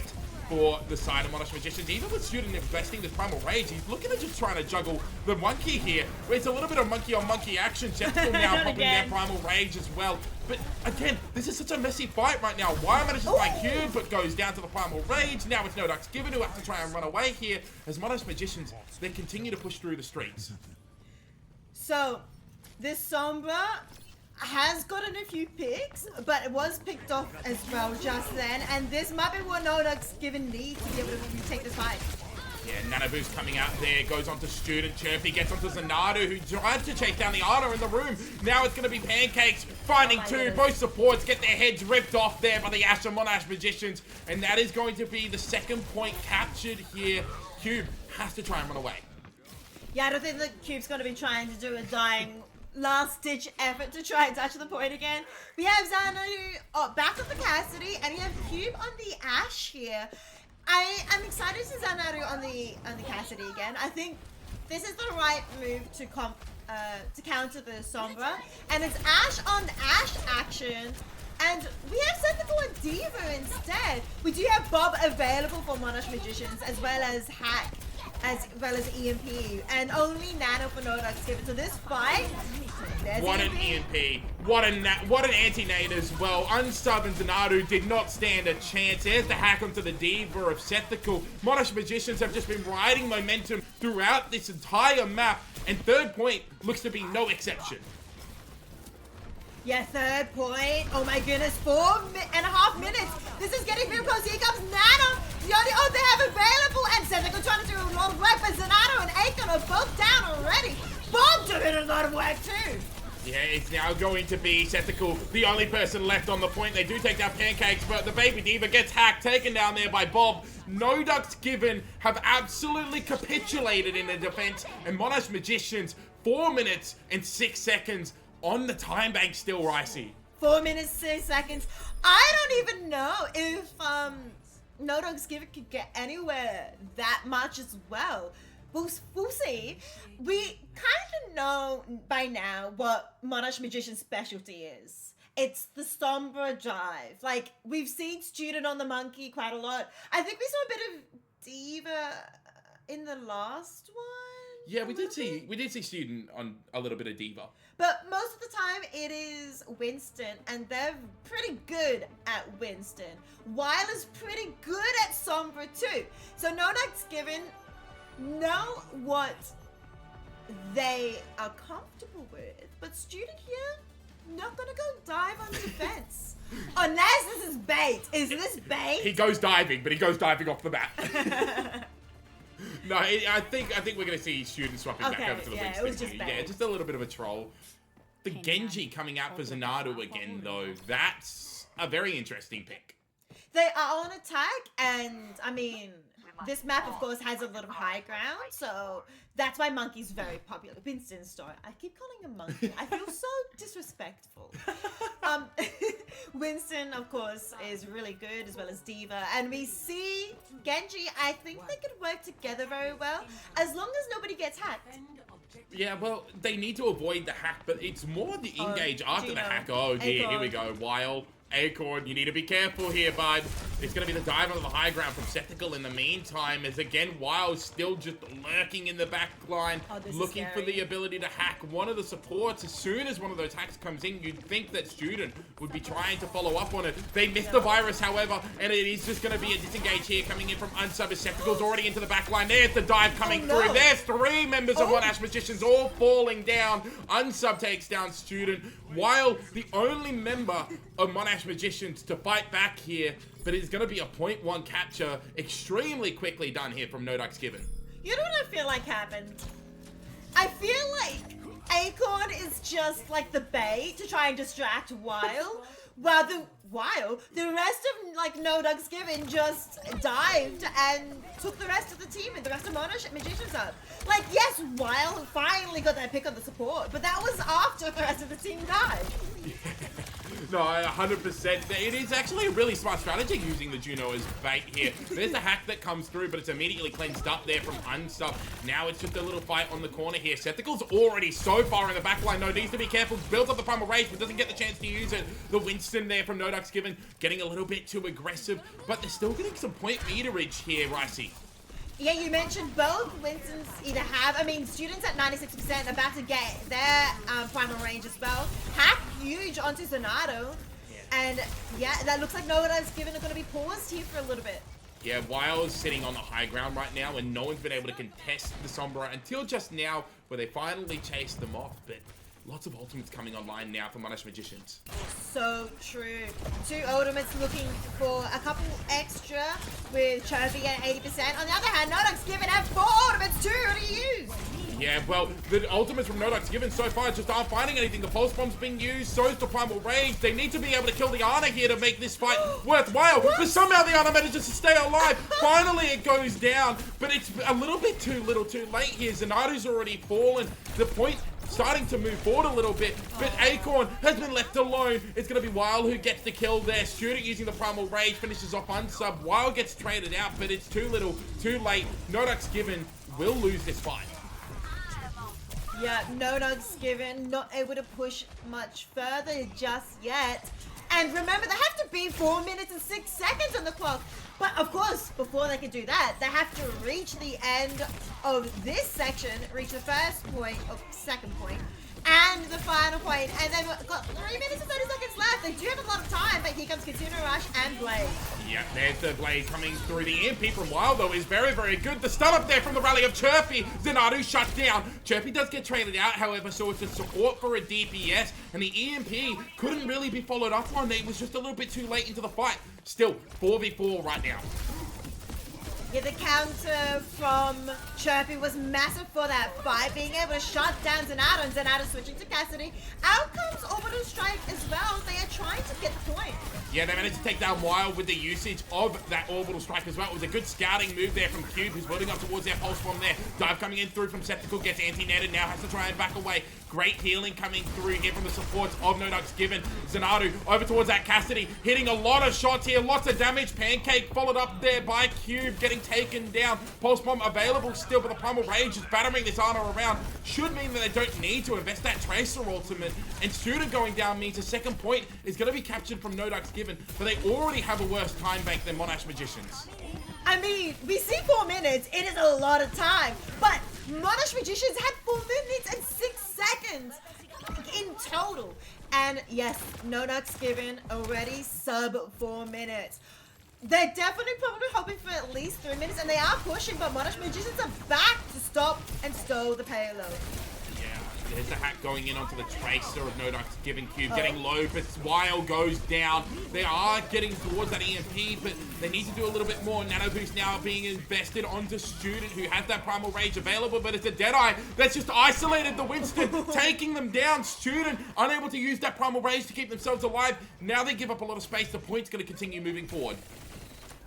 for the side of Monash Magicians. Even with Student investing this Primal Rage, he's looking at just trying to juggle the monkey here, where it's a little bit of monkey on monkey action. Sentinel now popping their Primal Rage as well. But again, this is such a messy fight right now. Wire manages by Cube, but goes down to the Primal Rage. Now it's No Ducks Given who have to try and run away here, as Monash Magicians, they continue to push through the streets. So, this Sombra has gotten a few picks, but it was picked off as well just then, and this might be what No Ducks Given need to be able to take this fight. Yeah, Nano Boost coming out there, goes onto Student. Chirpy gets onto Zanardo, who tries to chase down the Arno in the room. Now it's going to be Pancakes finding 2. Both supports get their heads ripped off there by the Asher Monash Magicians, and that is going to be the second point captured here. Cube has to try and run away. Yeah, I don't think that Cube's going to be trying to do a dying last-ditch effort to try and touch the point again. We have Xanadu back on the Cassidy, and we have Cube on the Ash here. I'm excited to see Xanadu on the Cassidy again. I think this is the right move to counter the Sombra, and it's Ash on Ash action. And we have Sentinel and Diva instead. We do have Bob available for Monash Magicians, as well as Hack, as well as EMP, and only Nano for No Ducks Given. So this fight, what an EMP, what an anti-nade as well. Unsub and Zanardo did not stand a chance. There's the hack onto the Diva of Sethical. Monash Magicians have just been riding momentum throughout this entire map, and third point looks to be no exception. Yeah, third point. Oh my goodness, 4.5 minutes. This is getting real close. Here comes Nano. The only they have available, and Sethical trying to do a lot of work, but Zanardo and Akon are both down already. Bob doing a lot of work too. Yeah, it's now going to be Sethical, the only person left on the point. They do take down Pancakes, but the Baby Diva gets hacked, taken down there by Bob. No Ducks Given have absolutely capitulated in their defense, and Monash Magicians, 4 minutes and 6 seconds on the time bank still, Ricey. 4 minutes, 6 seconds. I don't even know if No Ducks Given could get anywhere that much as well. We'll see. We kind of know by now what Monash Magician's specialty is. It's the Sombra dive. Like, we've seen Student on the monkey quite a lot. I think we saw a bit of Diva in the last one. Yeah, we did see Student on a little bit of Diva. But most of the time it is Winston, and they're pretty good at Winston. Weil is pretty good at Sombra too. So No Ducks Given know what they are comfortable with, but Student here, not gonna go dive on defense. Unless this is bait. Is this bait? He goes diving, but he goes diving off the map. No, I think we're gonna see Student swapping back over to the Winston. It was just bait. Yeah, just a little bit of a troll. The Genji coming out for Zanardo again, though, that's a very interesting pick. They are on attack, and I mean, this map, of course, has a lot of high ground, so that's why Monkey's very popular. Winston's story. I keep calling him Monkey. I feel so disrespectful. Winston, of course, is really good, as well as Diva. And we see Genji, I think they could work together very well, as long as nobody gets hacked. Yeah, well, they need to avoid the hack, but it's more the engage after the hack. Oh dear, here we go. Wild. Acorn, you need to be careful here, bud. It's going to be the dive onto the high ground from Sceptical in the meantime, as again, Wild still just lurking in the back line, looking for the ability to hack one of the supports. As soon as one of those hacks comes in, you'd think that Student would be trying to follow up on it. They missed the virus, however, and it is just going to be a disengage here coming in from Unsub. As Sceptical's already into the back line. There's the dive coming through. There's 3 members of Monash Magicians all falling down. Unsub takes down Student, while the only member of Monash Magicians to fight back here, but it's going to be a 0.1 capture extremely quickly done here from No Ducks Given. You know what I feel like happened? I feel like Acorn is just like the bait to try and distract Wild, while the rest of like No Ducks Given just dived and took the rest of the team and the rest of Monash Magicians up. Like, yes, Wild finally got that pick on the support, but that was after the rest of the team died. No, 100%. It is actually a really smart strategy using the Juno as bait here. There's a hack that comes through, but it's immediately cleansed up there from Unsub. Now it's just a little fight on the corner here. Sceptical's already so far in the back line. No, needs to be careful. Builds up the primal rage, but doesn't get the chance to use it. The Winston there from No Ducks Given getting a little bit too aggressive, but they're still getting some point meterage here, Ricey. Yeah, you mentioned both Winstons either have, Students at 96% about to get their primal range as well. Hack huge onto Zonato. And yeah, that looks like No Ducks Given are going to be paused here for a little bit. Yeah, Wild is sitting on the high ground right now, and no one's been able to contest the Sombra until just now, where they finally chased them off. But lots of ultimates coming online now for Monash Magicians. So true. 2 ultimates looking for a couple extra with Chirpy at 80%. On the other hand, No Ducks Given have 4 ultimates, 2 to use. Yeah, well, the ultimates from No Ducks Given so far just aren't finding anything. The pulse bomb's being used, so is the primal rage. They need to be able to kill the Ana here to make this fight worthwhile. But somehow the Ana manages to stay alive. Finally, it goes down, but it's a little bit too late here. Zanato's already fallen. The point starting to move forward a little bit, but Acorn has been left alone. It's going to be Wild who gets the kill there. Student using the primal rage finishes off Unsub. Wild gets traded out, but it's too little, too late. No Ducks Given will lose this fight. Yeah, No Ducks Given not able to push much further just yet. And remember, they have to be 4 minutes and 6 seconds on the clock. But of course, before they can do that, they have to reach the end of this section, reach the first point, or second point, and the final point. And they've got 3 minutes and 30 seconds left. They do have a lot of time, but here comes Casino Rush and Blade. Yeah, there's the Blade coming through. The EMP from Wild, though, is very, very good. The stun up there from the rally of Chirpy. Zanatu shut down. Chirpy does get traded out, however, so it's a support for a DPS, and the EMP couldn't really be followed up on. It was just a little bit too late into the fight. Still, 4v4 right now. Yeah, the counter from Chirpy was massive for that fight, being able to shut down Zonato, and Zonato switching to Cassidy. Out comes Orbital Strike as well. They are trying to get the point. Yeah, they managed to take down Wild with the usage of that Orbital Strike as well. It was a good scouting move there from Cube, who's building up towards their pulse bomb there. Dive coming in through from Sceptical, gets anti-netted, now has to try and back away. Great healing coming through here from the supports of No Ducks Given. Zanatu over towards that Cassidy, hitting a lot of shots here, lots of damage. Pancake followed up there by Cube, getting taken down. Pulse bomb available still, but the Primal Rage is battering this Ana around. Should mean that they don't need to invest that Tracer ultimate. And Student going down means the second point is going to be captured from No Ducks Given, but they already have a worse time bank than Monash Magicians. I mean, we see 4 minutes. It is a lot of time. But Monash Magicians had 4 minutes and 6 seconds in total. And yes, No Ducks Given already sub 4 minutes. They're definitely probably hoping for at least 3 minutes, and they are pushing, but Monash Magicians are back to stop and stow the payload. There's the hack going in onto the Tracer of No Ducks Given. Cube getting low, but Wild goes down. They are getting towards that EMP, but they need to do a little bit more. Nano Boost now being invested onto Student, who has that Primal Rage available, but it's a Deadeye that's just isolated the Winston, taking them down. Student unable to use that Primal Rage to keep themselves alive. Now they give up a lot of space. The point's going to continue moving forward.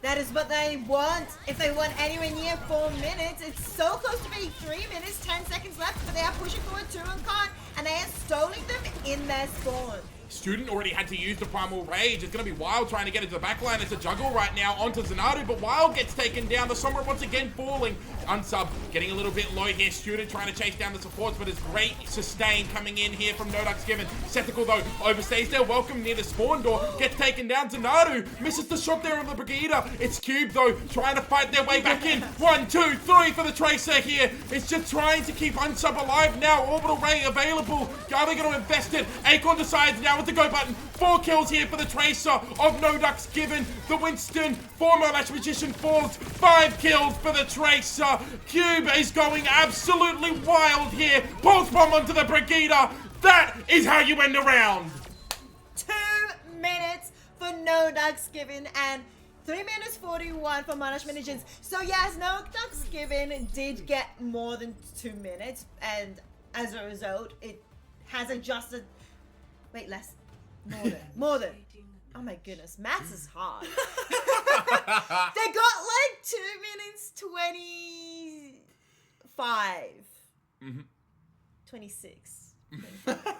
That is what they want. If they want anywhere near 4 minutes, it's so close to being 3 minutes, 10 seconds left, but they are pushing forward 2 on card, and they are stalling them in their spawn. Student already had to use the Primal Rage. It's going to be Wild trying to get into the backline. It's a juggle right now onto Zanadu, but Wild gets taken down. The Sombra once again falling. Unsub getting a little bit low here. Student trying to chase down the supports, but it's great sustain coming in here from Nodux Given. Sceptical though overstays their welcome near the spawn door. Gets taken down. Zanadu misses the shot there on the Brigida. It's Cube though trying to fight their way back in. 1, 2, 3 for the Tracer here. It's just trying to keep Unsub alive now. Orbital Ray available. Are they going to invest it? Acorn decides now with the go button. 4 kills here for the Tracer of Nodux Given. The Winston, former Lash Magician falls. 5 kills for the Tracer. Cube is going absolutely wild here. Pulse bomb onto the Brigida. That is how you end a round. 2 minutes for Nodux Given and 3 minutes 41 for Monash Magicians. So yes, Nodux Given did get more than 2 minutes, and as a result, it has adjusted. Wait, less. More than. Oh my goodness, maths is hard. They got like 2 minutes 25. 26.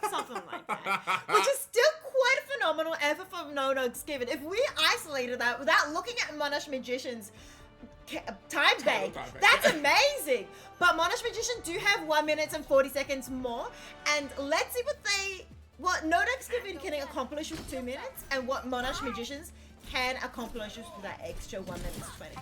Something like that. Which is still quite a phenomenal effort from Nodux Given. If we isolated that without looking at Monash Magicians' time bank, that's amazing. But Monash Magicians do have 1 minute and 40 seconds more. And let's see what Nodux Given can accomplish with 2 minutes and what Monash Magicians can accomplish with that extra 1 minute 20.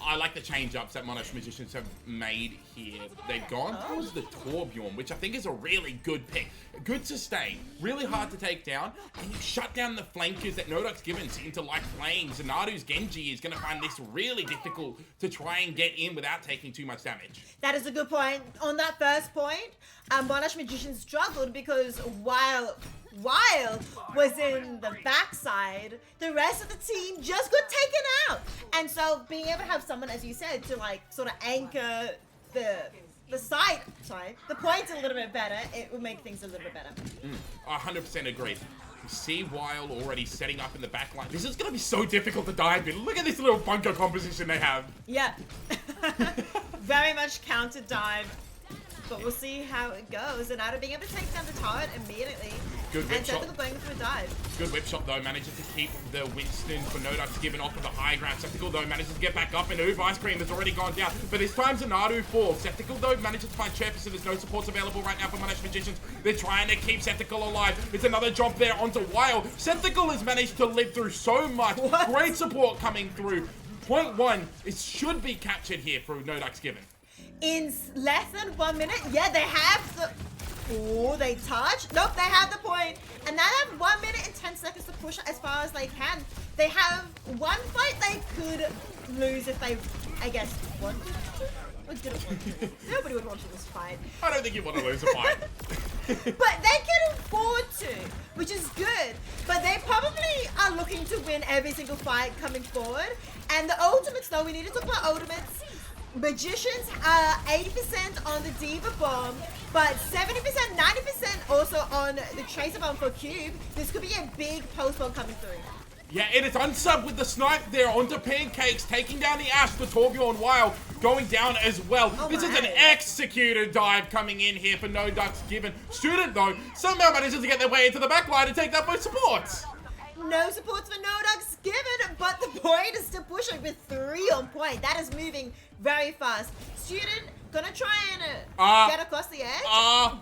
I like the change-ups that Monash Magicians have made here. They've gone towards the Torbjorn, which I think is a really good pick. Good sustain, really hard to take down, and you shut down the flankers that Nodux Given seem to like playing. Zanadu's Genji is going to find this really difficult to try and get in without taking too much damage. That is a good point. On that first point, Monash Magicians struggled because while Wild was in the backside, the rest of the team just got taken out. And so being able to have someone, as you said, to like sort of anchor the points a little bit better, it will make things a little bit better. 100% agreed. You see Wild already setting up in the back line. This is going to be so difficult to dive in. Look at this little bunker composition they have. Yeah. Very much counter dive. But we'll see how it goes. And out of being able to take down the turret immediately. Good whip shot. And going for a dive. Good whip shot though, manages to keep the Winston for Nodux Given off of the high ground. Sceptical though manages to get back up, and Oob Ice Cream has already gone down. But this time Zanadu falls. Sceptical though manages to find Chirpus, and there's no supports available right now for Monash Magicians. They're trying to keep Sceptical alive. It's another jump there onto Wild. Sceptical has managed to live through so much. What? Great support coming through. Point 1, it should be captured here for Nodux Given. In less than 1 minute, yeah, they have the... Oh, they touch? Nope, they have the point. And now they have 1 minute and 10 seconds to push as far as they can. They have one fight they could lose if they, I guess, wanted to. Or didn't want to. Nobody would want to this fight. I don't think you want to lose a fight. But they can afford to, which is good. But they probably are looking to win every single fight coming forward. And the ultimates, though, we need to talk about ultimates. Magicians are 80% on the Diva Bomb, but 70%, 90% also on the Tracer Bomb for Cube. This could be a big post bomb coming through. Yeah, and it's Unsub with the snipe there onto Pancakes, taking down the Ash, the Torbjorn Wild going down as well. Oh this is an executed dive coming in here for Nodux Given. Student, though, somehow manages to get their way into the backline and take that for supports. No supports for Nodux Given, but the point is still pushing with 3 on point. That is moving very fast. Student gonna try and get across the edge.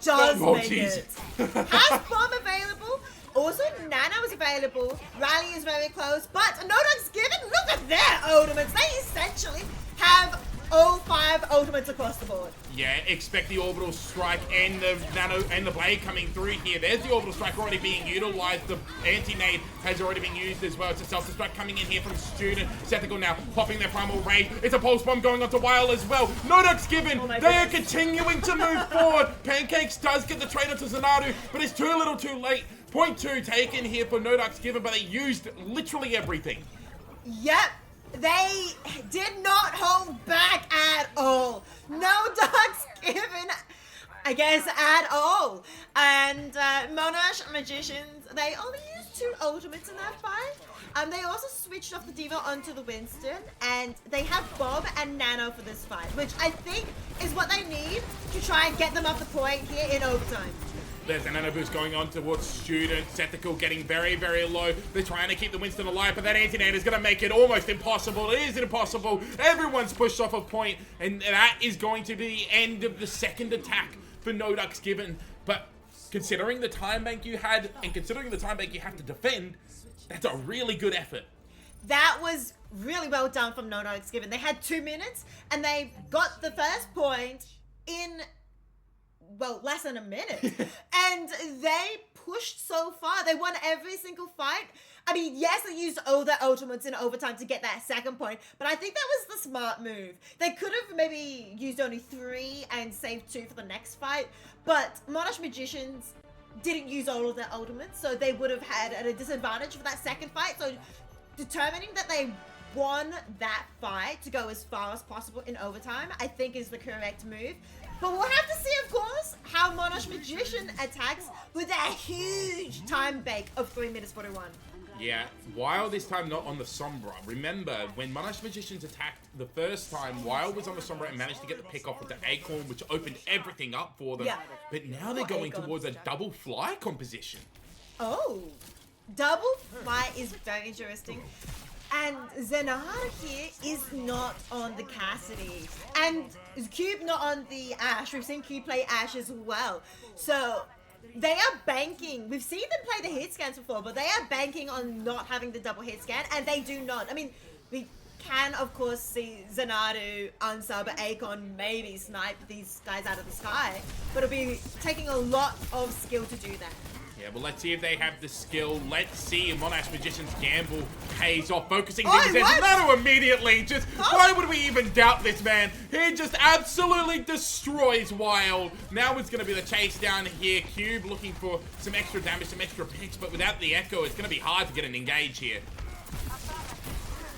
Does make it. Has bomb available. Also, Nana is available. Rally is very close, but Nodux Given, look at their ultimates. They essentially have all 5 ultimates across the board. Yeah, expect the Orbital Strike and the Nano and the Blade coming through here. There's the Orbital Strike already being utilized. The anti-nade has already been used as well. It's a self-destruct coming in here from Student. Sceptical now popping their Primal Rage. It's a Pulse Bomb going onto Wild as well. Nodux Given, they are continuing to move forward. Pancakes does get the trade onto Zanadu, but it's too little too late. Point 2 taken here for Nodux Given, but they used literally everything. Yep. They did not hold back at all. Nodux Given, I guess, at all. And Monash Magicians, they only used 2 ultimates in that fight. They also switched off the D.EO onto the Winston, and they have Bob and Nano for this fight, which I think is what they need to try and get them off the point here in overtime. There's a nano boost going on towards Student. Sethical getting very, very low. They're trying to keep the Winston alive, but that anti-nade is going to make it almost impossible. It is impossible. Everyone's pushed off a point, and that is going to be the end of the second attack for No Ducks Given. But considering the time bank you had, and considering the time bank you have to defend, that's a really good effort. That was really well done from No Ducks Given. They had 2 minutes, and they got the first point in, well, less than a minute. And they pushed so far. They won every single fight. I mean, yes, they used all their ultimates in overtime to get that second point, but I think that was the smart move. They could have maybe used only 3 and saved 2 for the next fight, but Monash Magicians didn't use all of their ultimates, so they would have had a disadvantage for that second fight. So determining that they won that fight to go as far as possible in overtime, I think is the correct move. But we'll have to see, of course, how Monash Magician attacks with that huge time bank of 3 minutes 41. Yeah, while this time not on the Sombra. Remember, when Monash Magicians attacked the first time, Wild was on the Sombra and managed to get the pick off with the Acorn, which opened everything up for them. Yeah. But now they're going towards a double fly composition. Oh, double fly is very interesting. And Zenara here is not on the Cassidy. And Cube not on the Ashe. We've seen Cube play Ashe as well. So they are banking. We've seen them play the hit scans before, but they are banking on not having the double hit scan, and they do not. I mean, we can, of course, see Zenadu, Unsub, Akon maybe snipe these guys out of the sky, but it'll be taking a lot of skill to do that. Yeah, well, let's see if they have the skill. Let's see if Monash Magician's gamble pays off. Focusing things in Nano immediately. Just, why would we even doubt this man? He just absolutely destroys Wild. Now it's going to be the chase down here. Cube looking for some extra damage, some extra picks, but without the Echo, it's going to be hard to get an engage here.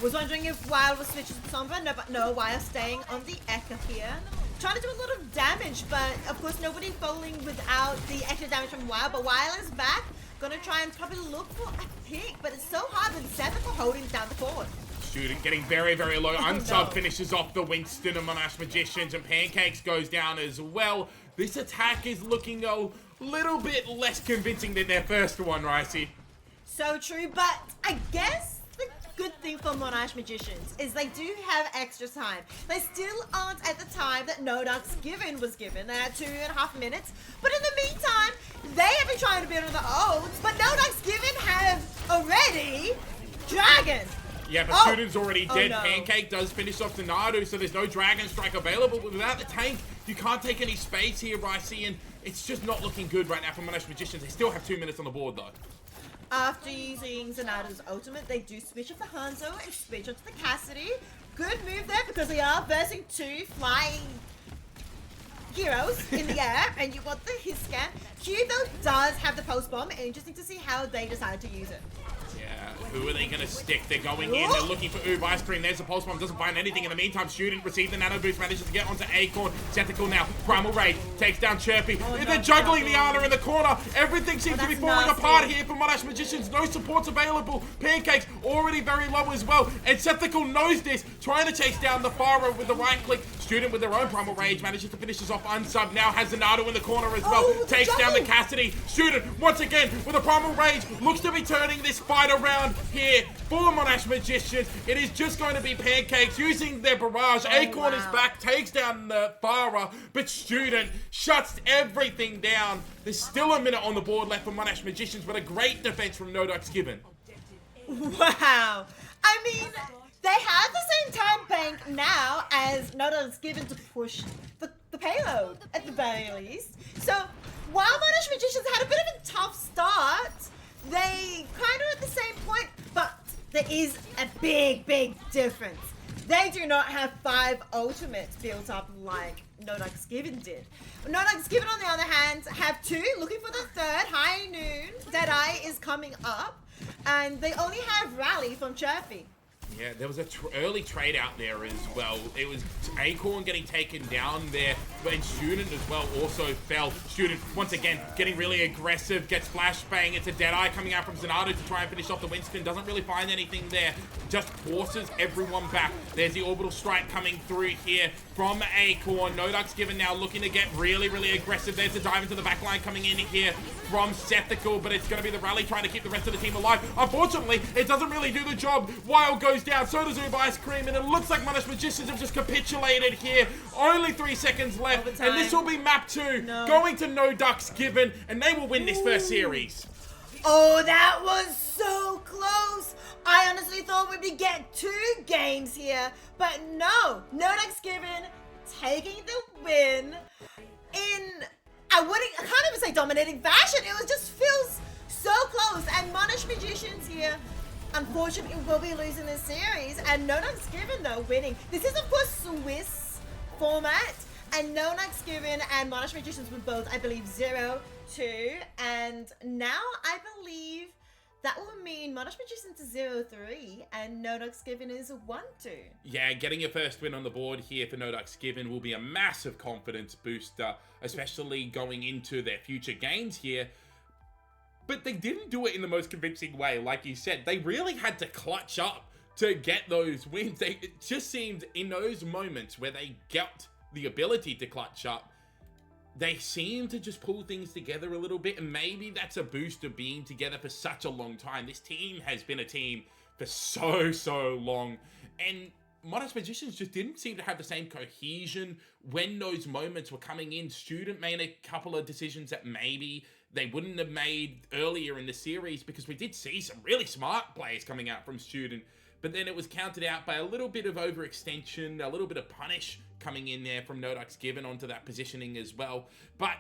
Was wondering if Wild was switching to Sombra. No, but no, Wild staying on the Echo here. Trying to do a lot of damage, but of course nobody falling without the extra damage from Wild. But Wild is back. Gonna try and probably look for a pick, but it's so hard with Seven for holding down the forward. Student getting very, very low. Unsub finishes off the Winston and Monash Magicians, and Pancakes goes down as well. This attack is looking a little bit less convincing than their first one, Ricey. So true, but I guess the good thing for Monash Magicians is they do have extra time. They still aren't at the time that No Ducks Given was given. They had 2.5 minutes. But in the meantime, they have been trying to build on the odds, but No Ducks Given have already Dragon. Yeah, but Student's already dead. No. Pancake does finish off the Nadu, so there's no Dragon Strike available. But without the tank, you can't take any space here, Ricey, and it's just not looking good right now for Monash Magicians. They still have 2 minutes on the board, though. After using Zenada's ultimate, they do switch off the Hanzo and switch onto the Cassidy. Good move there because they are versing 2 flying heroes in the air, and you got the hit scan. Q though does have the post bomb, and interesting to see how they decide to use it. Yeah, who are they going to stick? They're going in, they're looking for Oob Ice Cream. There's the pulse bomb, doesn't find anything. In the meantime, Student receives the nano boost, manages to get onto Acorn. Tentacle now, Primal Rage takes down Chirpy. They're juggling the Ana in the corner. Everything seems to be falling apart here for Monash Magicians. No supports available. Pancakes already very low as well. And Tentacle knows this, trying to chase down the Farah with the right click. Student with their own Primal Rage manages to finish this off Unsub. Now has the Nado in the corner as well. Takes down the Cassidy. Student once again with a Primal Rage. Looks to be turning this fight around here for Monash Magicians. It is just going to be Pancakes using their barrage. Acorn is back, takes down the Farah, but Student shuts everything down. There's still a minute on the board left for Monash Magicians, but a great defense from No Ducks Given. Wow. I mean, they have the same time bank now as No Ducks Given to push the payload at the very least. So while Monash Magicians had a bit of a tough start, they kind of at the same point, but there is a big, big difference. They do not have 5 ultimates built up like No Ducks Given did. No Ducks Given, on the other hand, have 2, looking for the 3rd. High Noon, Deadeye is coming up, and they only have Rally from Chirpy. Yeah, there was a early trade out there as well. It was Acorn getting taken down there, but Student as well also fell. Student, once again, getting really aggressive, gets flashbang. It's a Deadeye coming out from Zanardo to try and finish off the Winston. Doesn't really find anything there. Just forces everyone back. There's the Orbital Strike coming through here from Acorn. No Ducks Given now looking to get really, really aggressive. There's a dive into the back line coming in here from Sethical, but it's going to be the rally trying to keep the rest of the team alive. Unfortunately, it doesn't really do the job. Wild goes down, so does Uber Ice Cream, and it looks like Monash Magicians have just capitulated here. Only 3 seconds left, and this will be map 2, going to No Ducks Given, and they will win this first series. Oh, that was so close. I honestly thought we'd get 2 games here, but no. No Ducks Given taking the win in, I can't even say dominating fashion. It was just feels so close, and Monash Magicians here unfortunately will be losing this series, and No Ducks Given though winning. This is of course Swiss format, and No Ducks Given and Monash Magicians were both, I believe, 0-2, and now I believe that will mean Monash Magicians is 0-3 and No Ducks Given is 1-2. Yeah, getting your first win on the board here for No Ducks Given will be a massive confidence booster, especially going into their future games here. But they didn't do it in the most convincing way. Like you said, they really had to clutch up to get those wins. It just seemed in those moments where they got the ability to clutch up, they seem to just pull things together a little bit. And maybe that's a boost of being together for such a long time. This team has been a team for so long. And Monash Magicians just didn't seem to have the same cohesion when those moments were coming in. Student made a couple of decisions that maybe they wouldn't have made earlier in the series, because we did see some really smart plays coming out from Student, but then it was counted out by a little bit of overextension, a little bit of punish coming in there from No Ducks Given onto that positioning as well. But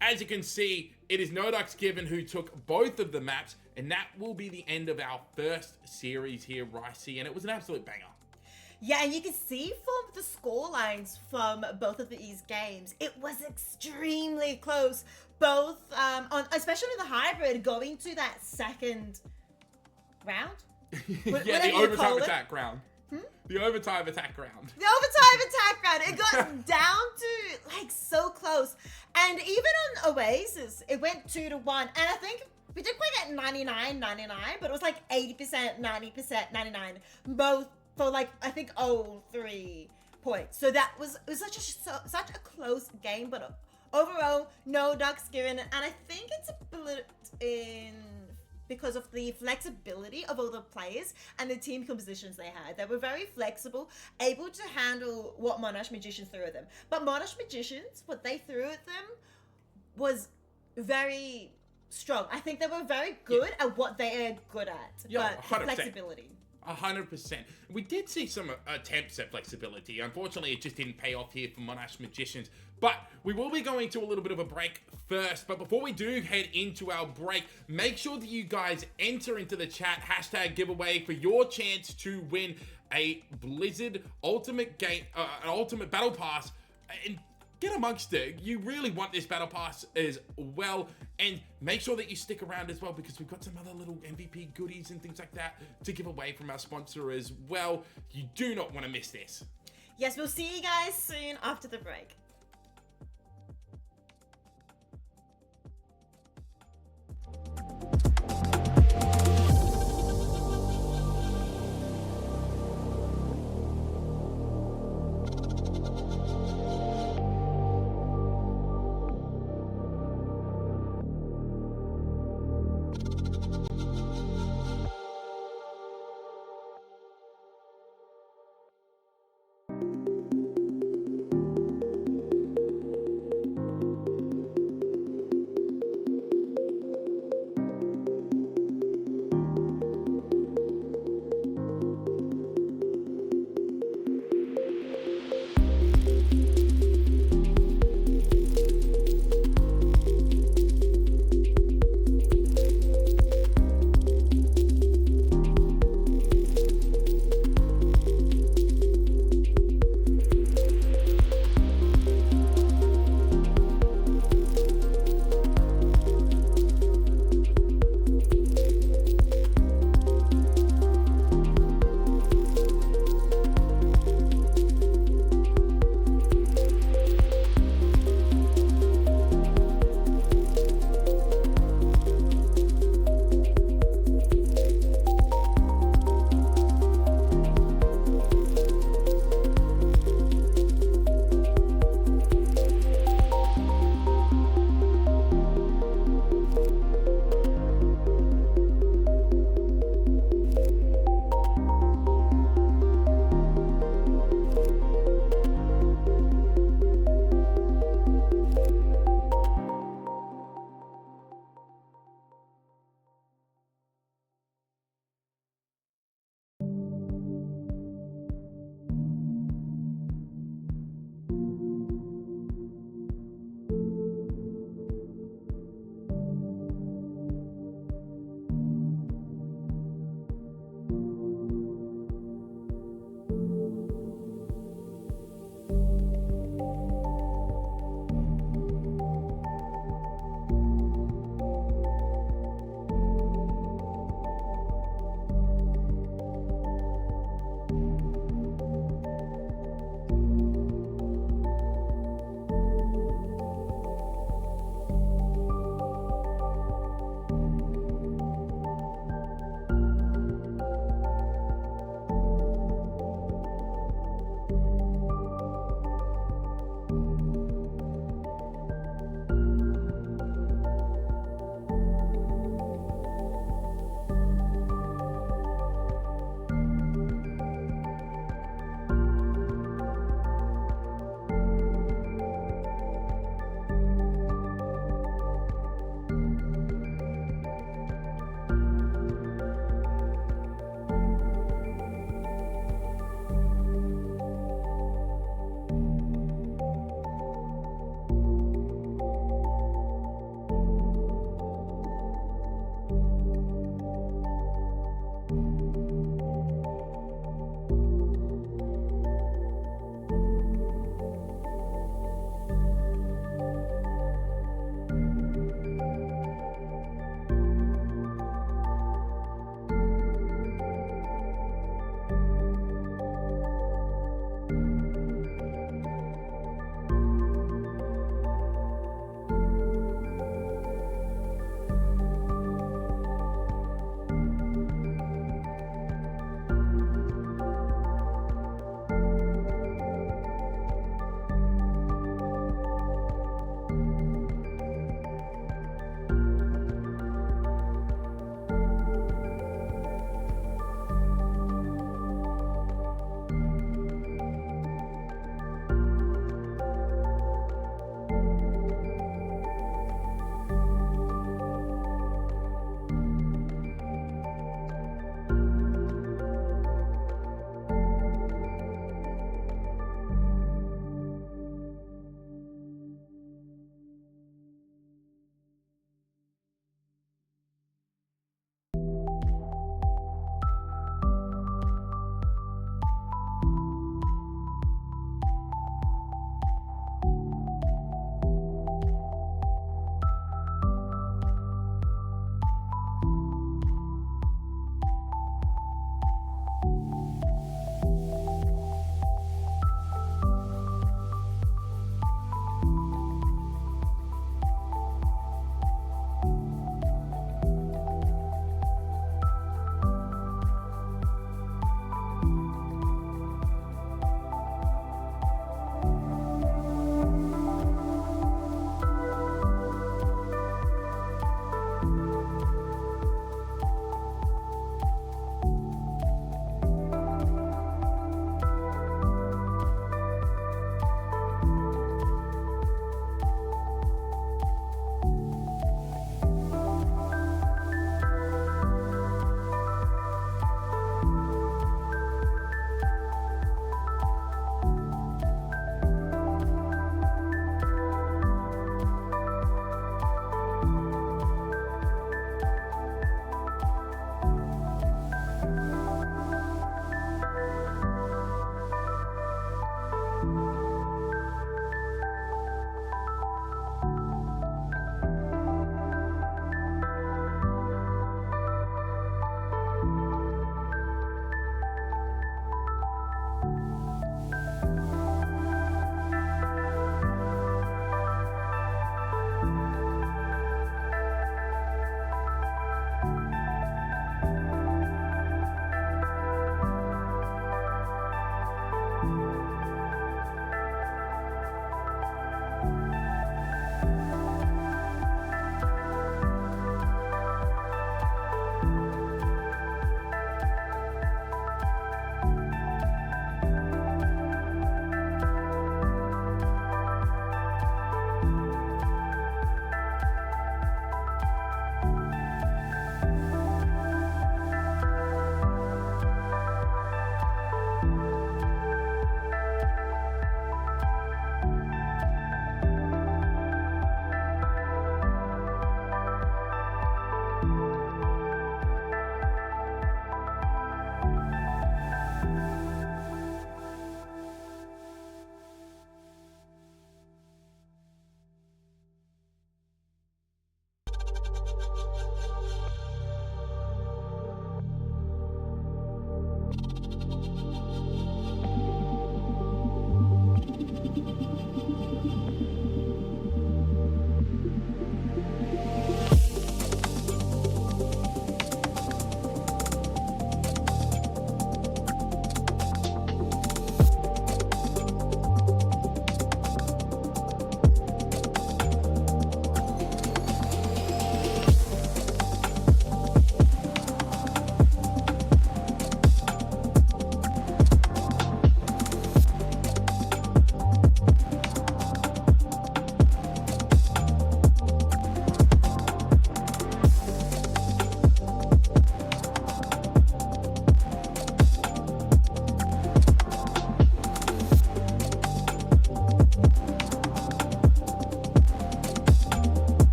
as you can see, it is No Ducks Given who took both of the maps, and that will be the end of our first series here, Ricey, and it was an absolute banger. Yeah, and you can see from the score lines from both of these games, it was extremely close. Both, especially the hybrid, going to that second round. Yeah, the overtime attack round. The overtime attack round. The overtime attack round. It got down to like so close, and even on Oasis, it went 2-1. And I think we did quite get 99, but it was like 80%, 90%, 99, both for like I think 3 points. So that was such a close game, but overall, No Ducks Given, and I think it's split in because of the flexibility of all the players and the team compositions they had. They were very flexible, able to handle what Monash Magicians threw at them. But Monash Magicians, what they threw at them was very strong. I think they were very good at what they are good at, but the flexibility. 100%. We did see some attempts at flexibility. Unfortunately, it just didn't pay off here for Monash Magicians. But we will be going to a little bit of a break first. But before we do head into our break, make sure that you guys enter into the chat hashtag giveaway for your chance to win a Blizzard Ultimate Ultimate Battle Pass. And get amongst it. You really want this Battle Pass as well. And make sure that you stick around as well, because we've got some other little MVP goodies and things like that to give away from our sponsor as well. You do not want to miss this. Yes, we'll see you guys soon after the break.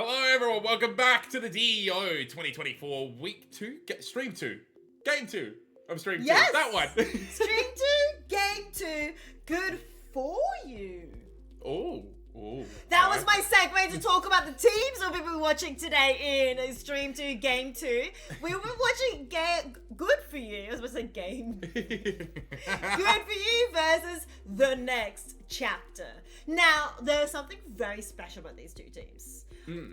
Hello everyone, welcome back to the DEO 2024 Week 2, Stream 2, Game 2 of Stream 2, that one. Stream 2, Game 2, good for you. Oh. That was my segue to talk about the teams we'll be watching today in Stream 2, Game 2. We will be watching Good For You. I was about to say game. Good For You versus The Next Chapter. Now, there's something very special about these two teams.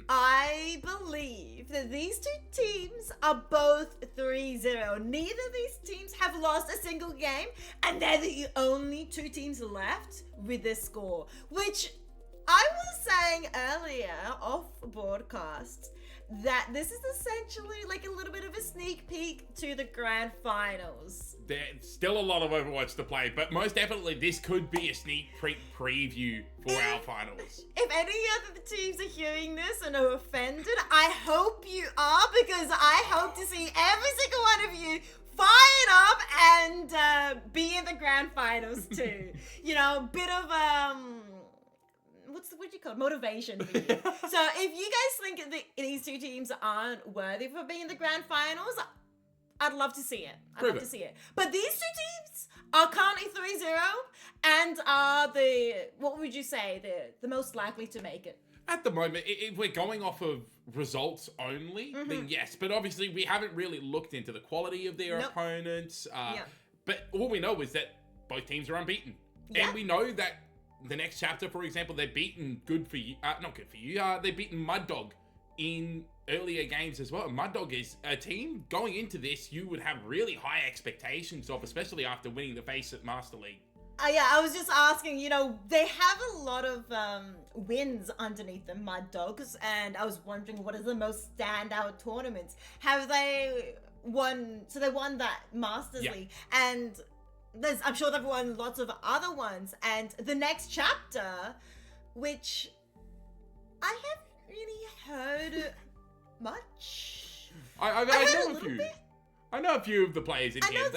I believe that these two teams are both 3-0. Neither of these teams have lost a single game, and they're the only two teams left with this score, which I was saying earlier off broadcast that this is essentially like a little bit of a sneak peek to the grand finals. There's still a lot of Overwatch to play, but most definitely this could be a sneak preview for our finals. If any other teams are hearing this and are offended, I hope you are, because I hope to see every single one of you fired up and be in the grand finals too. You know, bit of what do you call it? Motivation. So if you guys think that these two teams aren't worthy for being in the grand finals, I'd love to see it. But these two teams are currently 3-0 and are what would you say, the most likely to make it? At the moment, if we're going off of results only, then yes. But obviously, we haven't really looked into the quality of their opponents. But all we know is that both teams are unbeaten. And we know that the next chapter, for example, they've beaten they've beaten Mud Dog in earlier games as well. Mud Dog is a team going into this you would have really high expectations of, especially after winning the face at Master League. Yeah, I was just asking, they have a lot of wins underneath them, Mud Dogs, and I was wondering what are the most standout tournaments. Have they won? So they won that Masters League, and I'm sure they've won lots of other ones, and the next chapter, which I haven't really heard much. I know a few. I know a few of the players in here.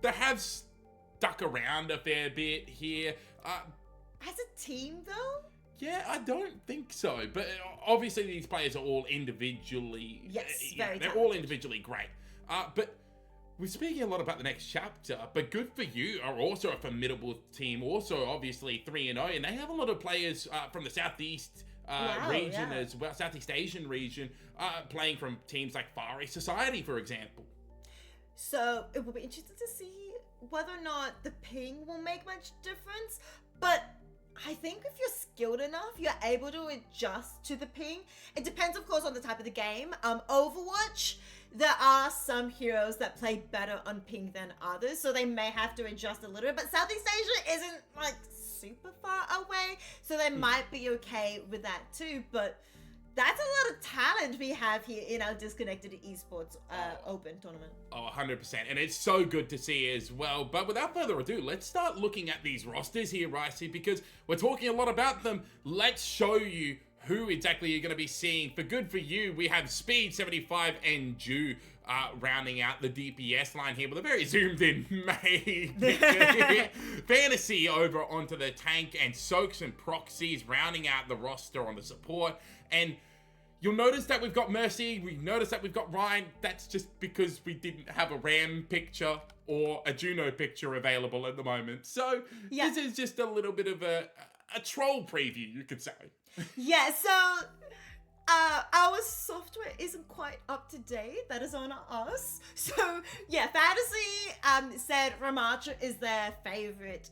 They have stuck around a fair bit here. As a team, though? Yeah, I don't think so. But obviously, these players are all individually. Yes, they're all individually great. But we're speaking a lot about the next chapter, but Good For You are also a formidable team, also obviously 3-0, and they have a lot of players from the Southeast region as well, Southeast Asian region, playing from teams like Far East Society, for example. So it will be interesting to see whether or not the ping will make much difference, but I think if you're skilled enough, you're able to adjust to the ping. It depends, of course, on the type of the game. Overwatch, there are some heroes that play better on ping than others, so they may have to adjust a little bit. But Southeast Asia isn't like super far away, so they might be okay with that too. But that's a lot of talent we have here in our Disconnected Esports Open tournament. Oh, 100%. And it's so good to see as well. But without further ado, let's start looking at these rosters here, Ricey, because we're talking a lot about them. Let's show you who exactly you're going to be seeing. For Good For You, we have Speed 75 and Ju rounding out the DPS line here with a very zoomed in Fantasy over onto the tank, and Soaks and Proxies rounding out the roster on the support. And you'll notice that we've got Mercy, we notice that we've got Ryan. That's just because we didn't have a Ram picture or a Juno picture available at the moment. So this is just a little bit of a troll preview, you could say. Yeah, so our software isn't quite up to date. That is on us. So yeah, Fantasy said Ramacha is their favorite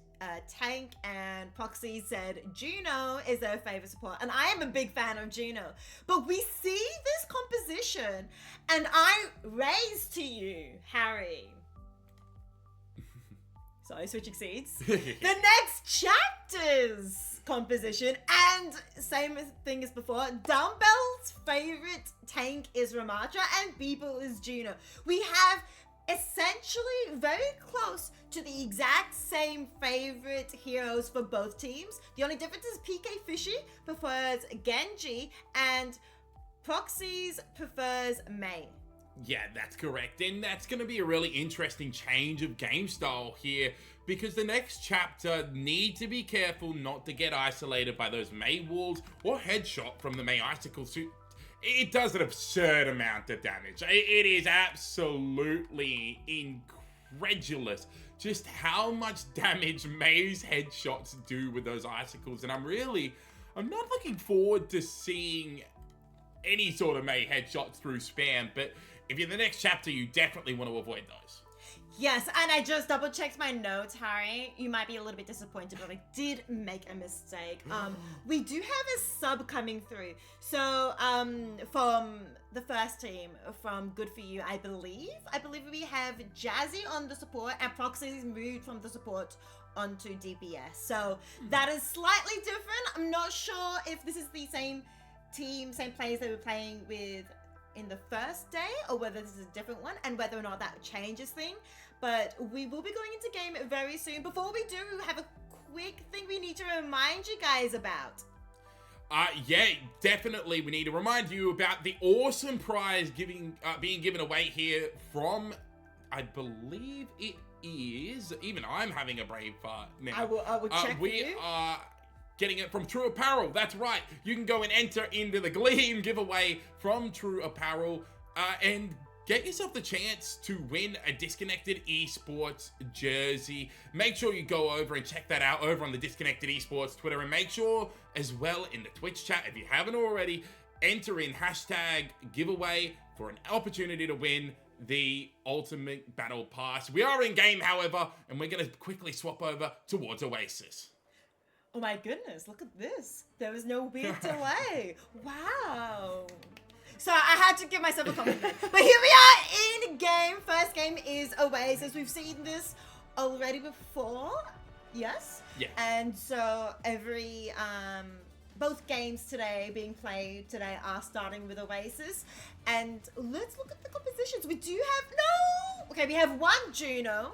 tank, and Proxy said Juno is their favorite support, and I am a big fan of Juno. But we see this composition, and I raise to you, Harry. Sorry, switching seats. The next chapter's composition, and same thing as before. Dumbbell's favorite tank is Ramacha, and People is Juno. We have essentially very close to the exact same favorite heroes for both teams. The only difference is PK Fishy prefers Genji and Proxies prefers Mei. Yeah, that's correct. And that's going to be a really interesting change of game style here, because the next chapter need to be careful not to get isolated by those Mei walls or headshot from the Mei icicle suit. It does an absurd amount of damage. It is absolutely incredulous just how much damage Mei's headshots do with those icicles. And I'm not looking forward to seeing any sort of Mei headshots through spam, but if you're in the next chapter, you definitely want to avoid those. Yes, and I just double checked my notes, Harry. You might be a little bit disappointed, but I did make a mistake. We do have a sub coming through. So, from the first team, from Good For You, I believe we have Jazzy on the support, and Proxy's moved from the support onto DPS. So that is slightly different. I'm not sure if this is the same team, same players they were playing with in the first day, or whether this is a different one, and whether or not that changes thing. But we will be going into game very soon. Before we do, we have a quick thing we need to remind you guys about. Yeah, definitely. We need to remind you about the awesome prize being given away here from, I believe it is, even I'm having a brave fart now. I will check for you. We are getting it from True Apparel. That's right. You can go and enter into the Gleam giveaway from True Apparel and get yourself the chance to win a Disconnected Esports jersey. Make sure you go over and check that out over on the Disconnected Esports Twitter, and make sure as well in the Twitch chat, if you haven't already, enter in hashtag giveaway for an opportunity to win the Ultimate Battle Pass. We are in game, however, and we're going to quickly swap over towards Oasis. Oh my goodness, look at this. There was no weird delay. Wow. So I had to give myself a compliment. But here we are in game. First game is Oasis. We've seen this already before. Yes? Yeah. And so both games today being played today are starting with Oasis. And let's look at the compositions. We do have, we have one Juno.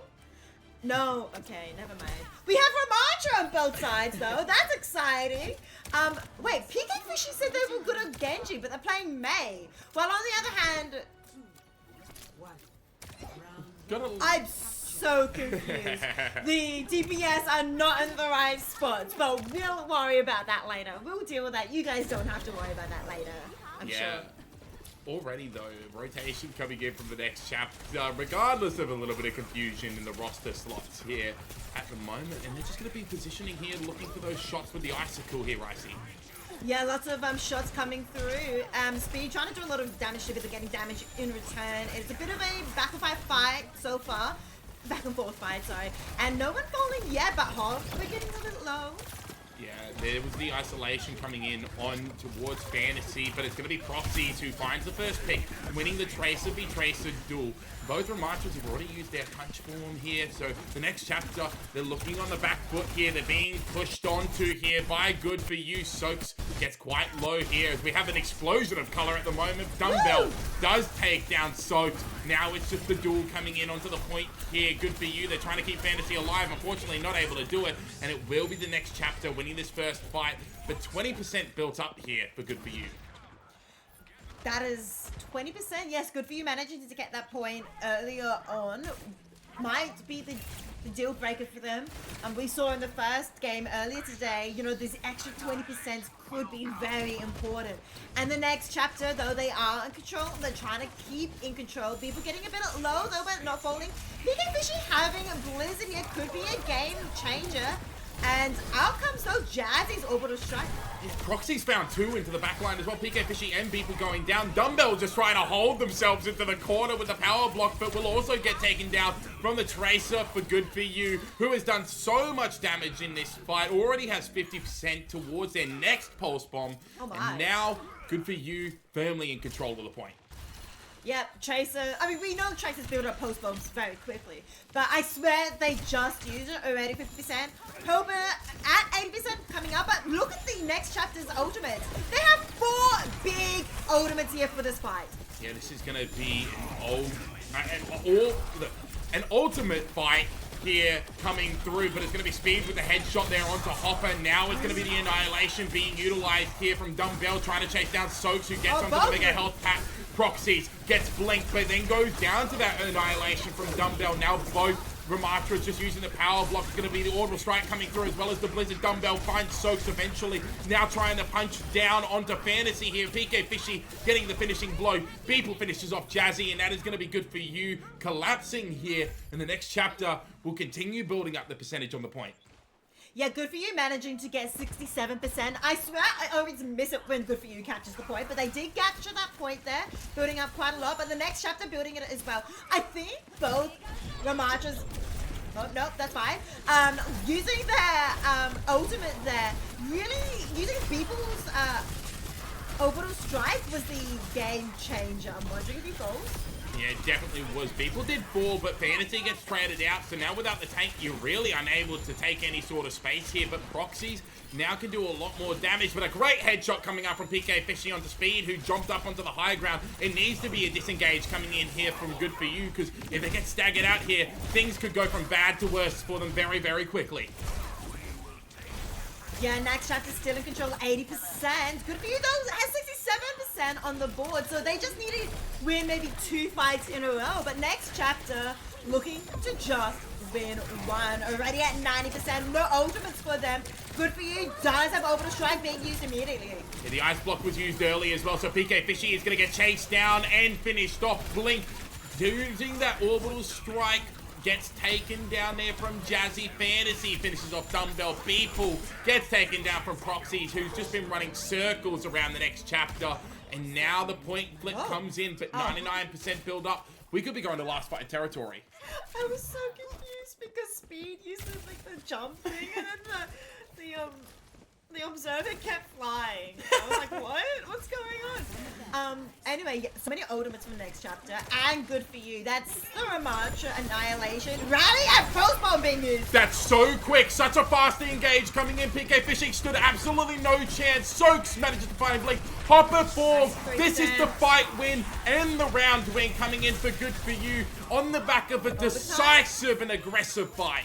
No, okay, never mind. We have Ramattra on both sides, though. That's exciting. Wait, PK Fishy said they were good at Genji, but they're playing Mei. While on the other hand, I'm so confused. The DPS are not in the right spots, but we'll worry about that later. We'll deal with that. You guys don't have to worry about that later, I'm sure. Already though, rotation coming in from the next chapter, regardless of a little bit of confusion in the roster slots here at the moment, and they're just going to be positioning here, looking for those shots with the icicle here, I see. Yeah, lots of shots coming through. Speed trying to do a lot of damage, but they're getting damage in return. It's a bit of a back and forth fight so far. Back and forth fight, sorry. And no one falling yet, but Hog, we're getting a bit low. Yeah, there was the isolation coming in on towards Fantasy, but it's going to be Proxies who finds the first pick, winning the Tracer v Tracer duel. Both Ramattras have already used their punch form here, so the next chapter, they're looking on the back foot here. They're being pushed onto here by Good For You. Soaks gets quite low here as we have an explosion of color at the moment. Dumbbell does take down Soaks. Now it's just the duel coming in onto the point here. Good For You. They're trying to keep Fantasy alive. Unfortunately, not able to do it, and it will be the next chapter winning this first fight, but 20% built up here for Good For You. That is 20%. Yes, Good For You managing to get that point earlier on. Might be the deal breaker for them. We saw in the first game earlier today, you know, this extra 20% could be very important. And the next chapter, though, they are in control. They're trying to keep in control. People getting a bit low, though, but not falling. PK Fishy having a Blizzard here could be a game changer. And out comes though Jazzy's orbital strike. Yeah, Proxy's found two into the backline as well. PK Fishy and Beeple going down. Dumbbell just trying to hold themselves into the corner with the power block, but will also get taken down from the Tracer for Good For You, who has done so much damage in this fight. Already has 50% towards their next pulse bomb. Oh my. And now Good For You firmly in control of the point. Yep, Tracer. I mean, we know Tracer's build up post bombs very quickly, but I swear they just used it already. 50%. Hober at 80% coming up, but look at the next chapter's ultimates. They have 4 big ultimates here for this fight. Yeah, this is going to be an ultimate fight here coming through, but it's going to be Speed with the headshot there onto Hopper. Now it's going to be the Annihilation being utilized here from Dumbbell, trying to chase down Soaks, who gets onto the bigger health pack Proxies gets blinked, but then goes down to that annihilation from Dumbbell. Now both Ramatra is just using the power block. It's going to be the orbital strike coming through as well as the Blizzard. Dumbbell finds Soaks eventually. Now trying to punch down onto Fantasy here. PK Fishy getting the finishing blow. Beeple finishes off Jazzy, and that is going to be good for you. Collapsing here in the next chapter will continue building up the percentage on the point. Yeah, good for you managing to get 67%. I swear I always miss it when good for you catches the point, but they did capture that point there, building up quite a lot. But the next chapter, building it as well. I think both Ramatra's... Oh, no, that's fine. Using their ultimate there, really using people's orbital strike was the game changer. I'm wondering if he falls. Yeah, it definitely was. People did fall, but Fantasy gets traded out. So now without the tank, you're really unable to take any sort of space here. But Proxies now can do a lot more damage. But a great headshot coming up from PK Fishy onto Speed, who jumped up onto the high ground. It needs to be a disengage coming in here from Good For You, because if they get staggered out here, things could go from bad to worse for them very, very quickly. Yeah, next chapter still in control, 80%. Good for you, though, has 67% on the board. So they just need to win maybe 2 fights in a row. But next chapter, looking to just win 1. Already at 90%, no ultimates for them. Good for you, does have orbital strike being used immediately. Yeah, the ice block was used early as well, so PK Fishy is going to get chased down and finished off. Blink using that orbital strike. Gets taken down there from Jazzy. Fantasy finishes off Dumbbell. Beeple gets taken down from Proxies, who's just been running circles around the next chapter. And now the point flip comes in, but 99% build up. We could be going to last fight territory. I was so confused because Speed uses like the jump thing, and then the observer kept flying. I was like, what? What's going on? Anyway, yeah, so many ultimates for the next chapter, and good for you. That's the Ramatra Annihilation. Rally and Pulse Bomb being used. That's so quick. Such a fast engage coming in. PK Fishing stood absolutely no chance. Soaks manages to find Blink. Hopper form. This is the fight win and the round win coming in for Good For You on the back of a decisive and aggressive fight.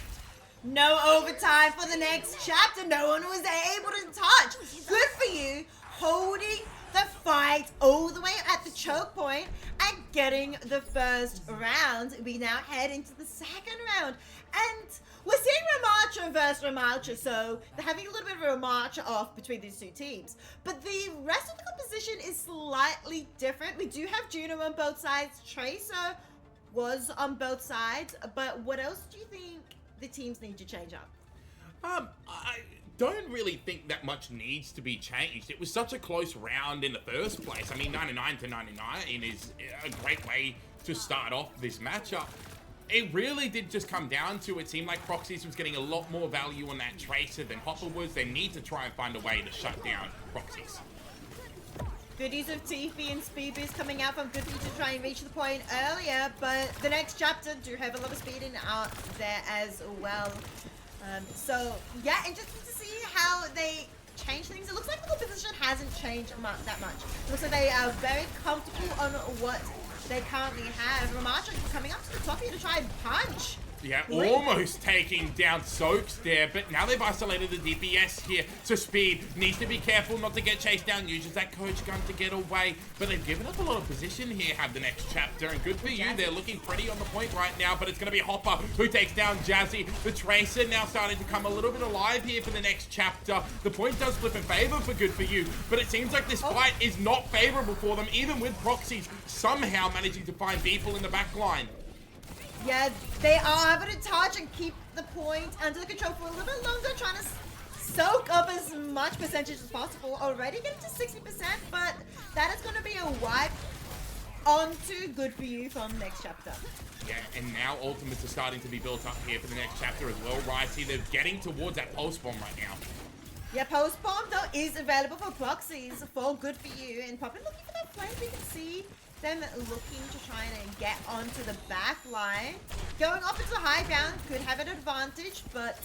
No overtime for the next chapter. No one was able to touch. Good for you, holding the fight all the way at the choke point and getting the first round. We now head into the second round. And we're seeing Ramatra versus Ramatra, so they're having a little bit of a Ramatra off between these two teams. But the rest of the composition is slightly different. We do have Juno on both sides. Tracer was on both sides. But what else do you think the teams need to change up? I don't really think that much needs to be changed. It was such a close round in the first place. I mean, 99 to 99 is a great way to start off this matchup. It really did just come down to, it seemed like Proxies was getting a lot more value on that Tracer than Hopper was. They need to try and find a way to shut down Proxies. Good use of TP and speed boost coming out from Good For You to try and reach the point earlier, but the next chapter do have a lot of speed in out there as well. So yeah, interesting to see how they change things. It looks like the composition hasn't changed that much. It looks like they are very comfortable on what they currently have. Ramatra coming up to the top here to try and punch. Yeah, almost taking down Soaks there, but now they've isolated the DPS here. So Speed needs to be careful not to get chased down, uses that coach gun to get away, but they've given up a lot of position here, have the next chapter, and Good For You, they're looking pretty on the point right now, but it's going to be Hopper who takes down Jazzy. The Tracer now starting to come a little bit alive here for the next chapter. The point does flip in favor for Good For You, but it seems like this fight is not favorable for them, even with Proxies somehow managing to find Beeple in the back line. Yeah, they are able to touch and keep the point under the control for a little bit longer, trying to soak up as much percentage as possible. Already getting to 60%, but that is going to be a wipe onto Good For You from next chapter. Yeah, and now ultimates are starting to be built up here for the next chapter as well, right? See, they're getting towards that pulse bomb right now. Yeah, Pulse Bomb, though, is available for Proxies for Good For You, and probably looking for that flame. We can see them looking to try and get onto the back line. Going off into the high ground could have an advantage, but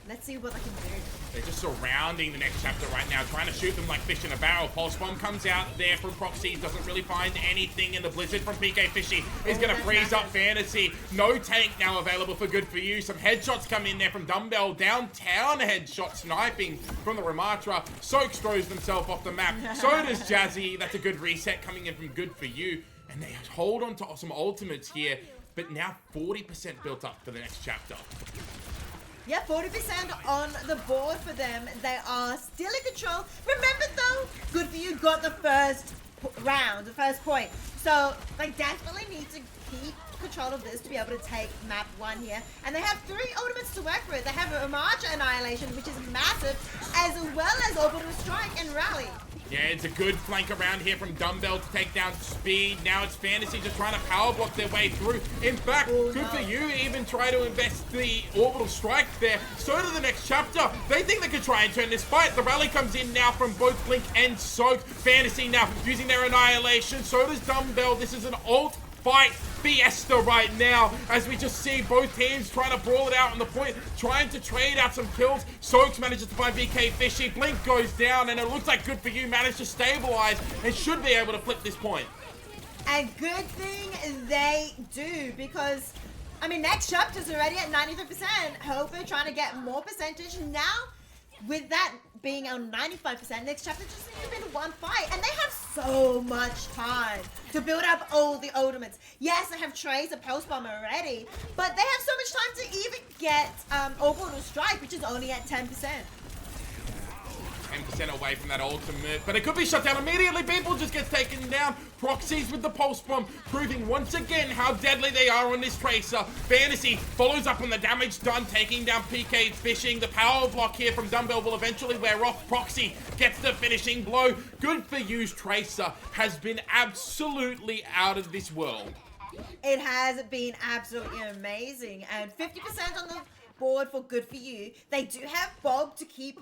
Let's see what they can do. They're just surrounding the next chapter right now, trying to shoot them like fish in a barrel. Pulse Bomb comes out there from Proxy, doesn't really find anything, and the Blizzard from PK Fishy is going to freeze up Fantasy. No tank now available for Good For You. Some headshots come in there from Dumbbell. Downtown headshot sniping from the Ramatra. Soaks throws themselves off the map. So does Jazzy. That's a good reset coming in from Good For You. And they hold on to some ultimates here, but now 40% built up for the next chapter. Yeah, 40% on the board for them. They are still in control. Remember though, Good For You got the first round, the first point. So they definitely need to keep control of this to be able to take map 1 here. And they have 3 ultimates to work with. They have a Marcha Annihilation, which is massive, as well as Orbital Strike and Rally. Yeah, it's a good flank around here from Dumbbell to take down Speed. Now it's Fantasy just trying to power block their way through. In fact, Good For You even try to invest the Orbital Strike there. So to the next chapter. They think they could try and turn this fight. The rally comes in now from both Blink and Soak. Fantasy now using their Annihilation. So does Dumbbell. This is an ult fight fiesta right now, as we just see both teams trying to brawl it out on the point, trying to trade out some kills. Soaks manages to find BK Fishy. Blink goes down, and it looks like Good For You managed to stabilize and should be able to flip this point. A good thing they do, because I mean, next chapter's already at 93%. Hope they're trying to get more percentage now. With that being on 95%, next chapter just needs been 1 fight, and they have so much time to build up all the ultimates. Yes, they have Trace and Pulse Bomb already, but they have so much time to even get Orbital Strike, which is only at 10%. 10% away from that ultimate, but it could be shut down immediately. People just gets taken down. Proxies with the Pulse Bomb, proving once again how deadly they are on this Tracer. Fantasy follows up on the damage done, taking down PK Fishing. The power block here from Dumbbell will eventually wear off. Proxy gets the finishing blow. Good For You's Tracer has been absolutely out of this world. It has been absolutely amazing, and 50% on the board for Good For You. They do have Bob to keep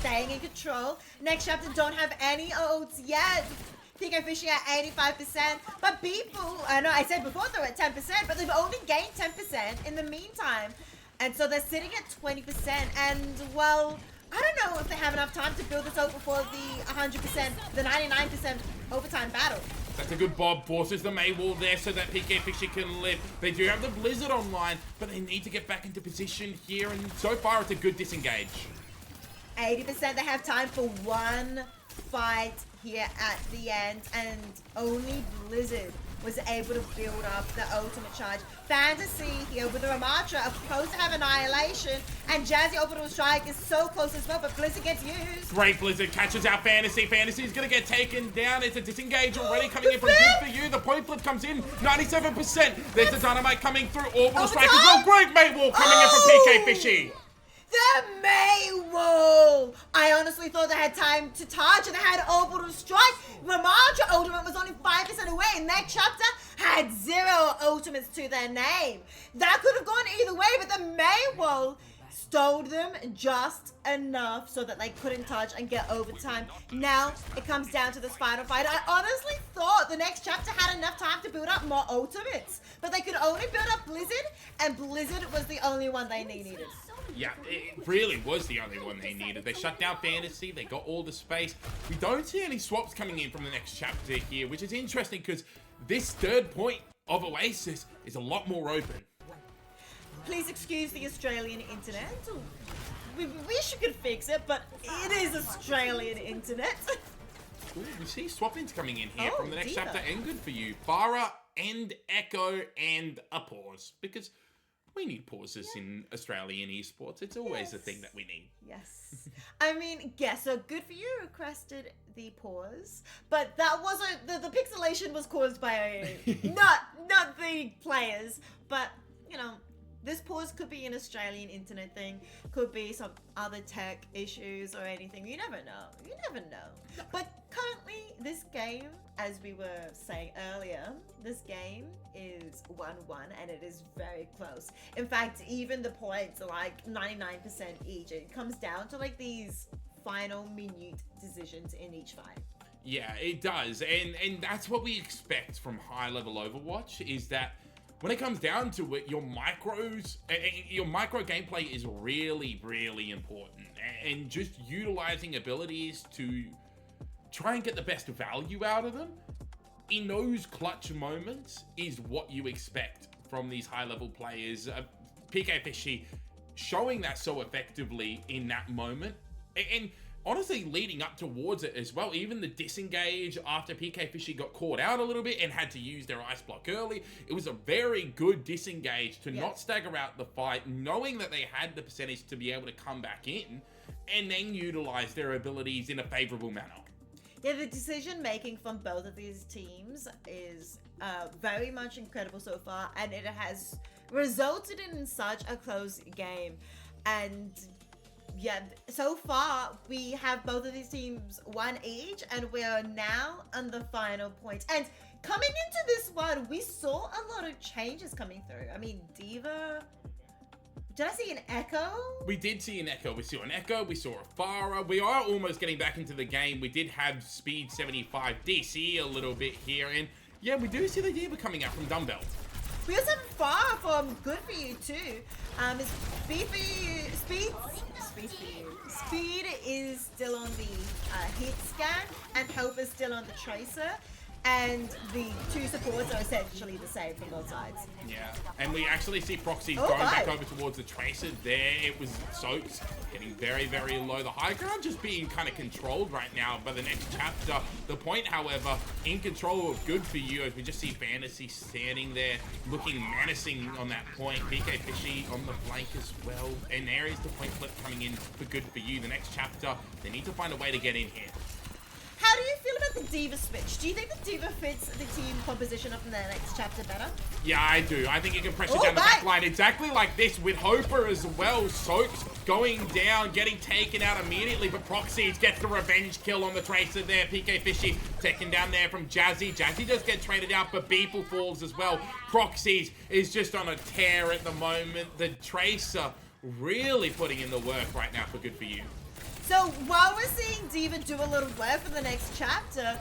staying in control. Next chapter don't have any ults yet. PK Fishy at 85%, but people, I know I said before they were at 10%, but they've only gained 10% in the meantime. And so they're sitting at 20%, and well, I don't know if they have enough time to build this out before the 100%, the 99% overtime battle. That's a good Bob. Forces the May wall there so that PK Fishy can live. They do have the Blizzard online, but they need to get back into position here, and so far it's a good disengage. 80%, they have time for 1 fight here at the end, and only Blizzard was able to build up the ultimate charge. Fantasy here with the Ramatra are supposed to have Annihilation, and Jazzy Orbital Strike is so close as well, but Blizzard gets used. Great Blizzard catches out Fantasy. Fantasy's gonna get taken down. It's a disengage already coming in from Good For You. The point flip comes in, 97%. There's the dynamite coming through. Orbital Strike as well. Great Mate Wall coming in from PK Fishy. The May Wall! I honestly thought they had time to touch, and they had Orbital Strike. Ramatra ultimate was only 5% away, and that chapter had 0 ultimates to their name. That could have gone either way, but the May Wall stole them just enough so that they couldn't touch and get overtime. Now it comes down to this final fight. I honestly thought the next chapter had enough time to build up more ultimates, but they could only build up Blizzard, and Blizzard was the only one they needed. Yeah, it really was the only one they needed. They shut down Fantasy, they got all the space. We don't see any swaps coming in from the next chapter here, which is interesting because this third point of Oasis is a lot more open. Please excuse the Australian internet. We wish you could fix it, but it is Australian internet. Ooh, we see swap-ins coming in here from the next dear. chapter, and Good For You. Farah and Echo and a pause, because we need pauses in Australian esports. It's always a thing that we need. Yes. I mean, yes, so Good For You requested the pause, but that wasn't, the pixelation was caused by not the players, but, you know, this pause could be an Australian internet thing, could be some other tech issues or anything. You never know. You never know. But currently, this game, as we were saying earlier, this game is 1-1 and it is very close. In fact, even the points are like 99% each. It comes down to like these final minute decisions in each fight. Yeah, it does. And that's what we expect from high-level Overwatch, is that when it comes down to it, your micro gameplay is really, really important. And just utilizing abilities to try and get the best value out of them in those clutch moments is what you expect from these high-level players. PK Fishy showing that so effectively in that moment. And honestly, leading up towards it as well, even the disengage after PK Fishy got caught out a little bit and had to use their ice block early, it was a very good disengage to not stagger out the fight, knowing that they had the percentage to be able to come back in and then utilize their abilities in a favorable manner. Yeah, the decision making from both of these teams is very much incredible so far, and it has resulted in such a close game. And yeah, so far we have both of these teams one each, and we are now on the final point. And coming into this one, we saw a lot of changes coming through. I mean, D.EO. Did I see an Echo? We did see an Echo. We saw an Echo. We saw a Farah. We are almost getting back into the game. We did have Speed 75 DC a little bit here. And yeah, we do see the D.EO coming out from Dumbbell. We also have Farah from Good For You too. Speed For You, Speed is still on the hit scan, and Hope is still on the tracer. And the two supports are essentially the same from both sides. Yeah, and we actually see Proxy going back over towards the tracer there. It was Soaks getting very, very low. The high ground just being kind of controlled right now by the next chapter. The point, however, in control of Good For You, as we just see Fantasy standing there looking menacing on that point. PK Fishy on the flank as well. And there is the point flip coming in for Good For You. The next chapter, they need to find a way to get in here. How do you feel about the D.EO switch? Do you think the D.EO fits the team composition of the next chapter better? Yeah, I do. I think you can pressure down the back line exactly like this with Hoper as well. Soaks going down, getting taken out immediately, but Proxies gets the revenge kill on the tracer there. PK Fishy taken down there from Jazzy. Jazzy does get traded out, but Beeple falls as well. Proxies is just on a tear at the moment. The tracer really putting in the work right now for Good For You. So while we're seeing D.EO do a little work for the next chapter,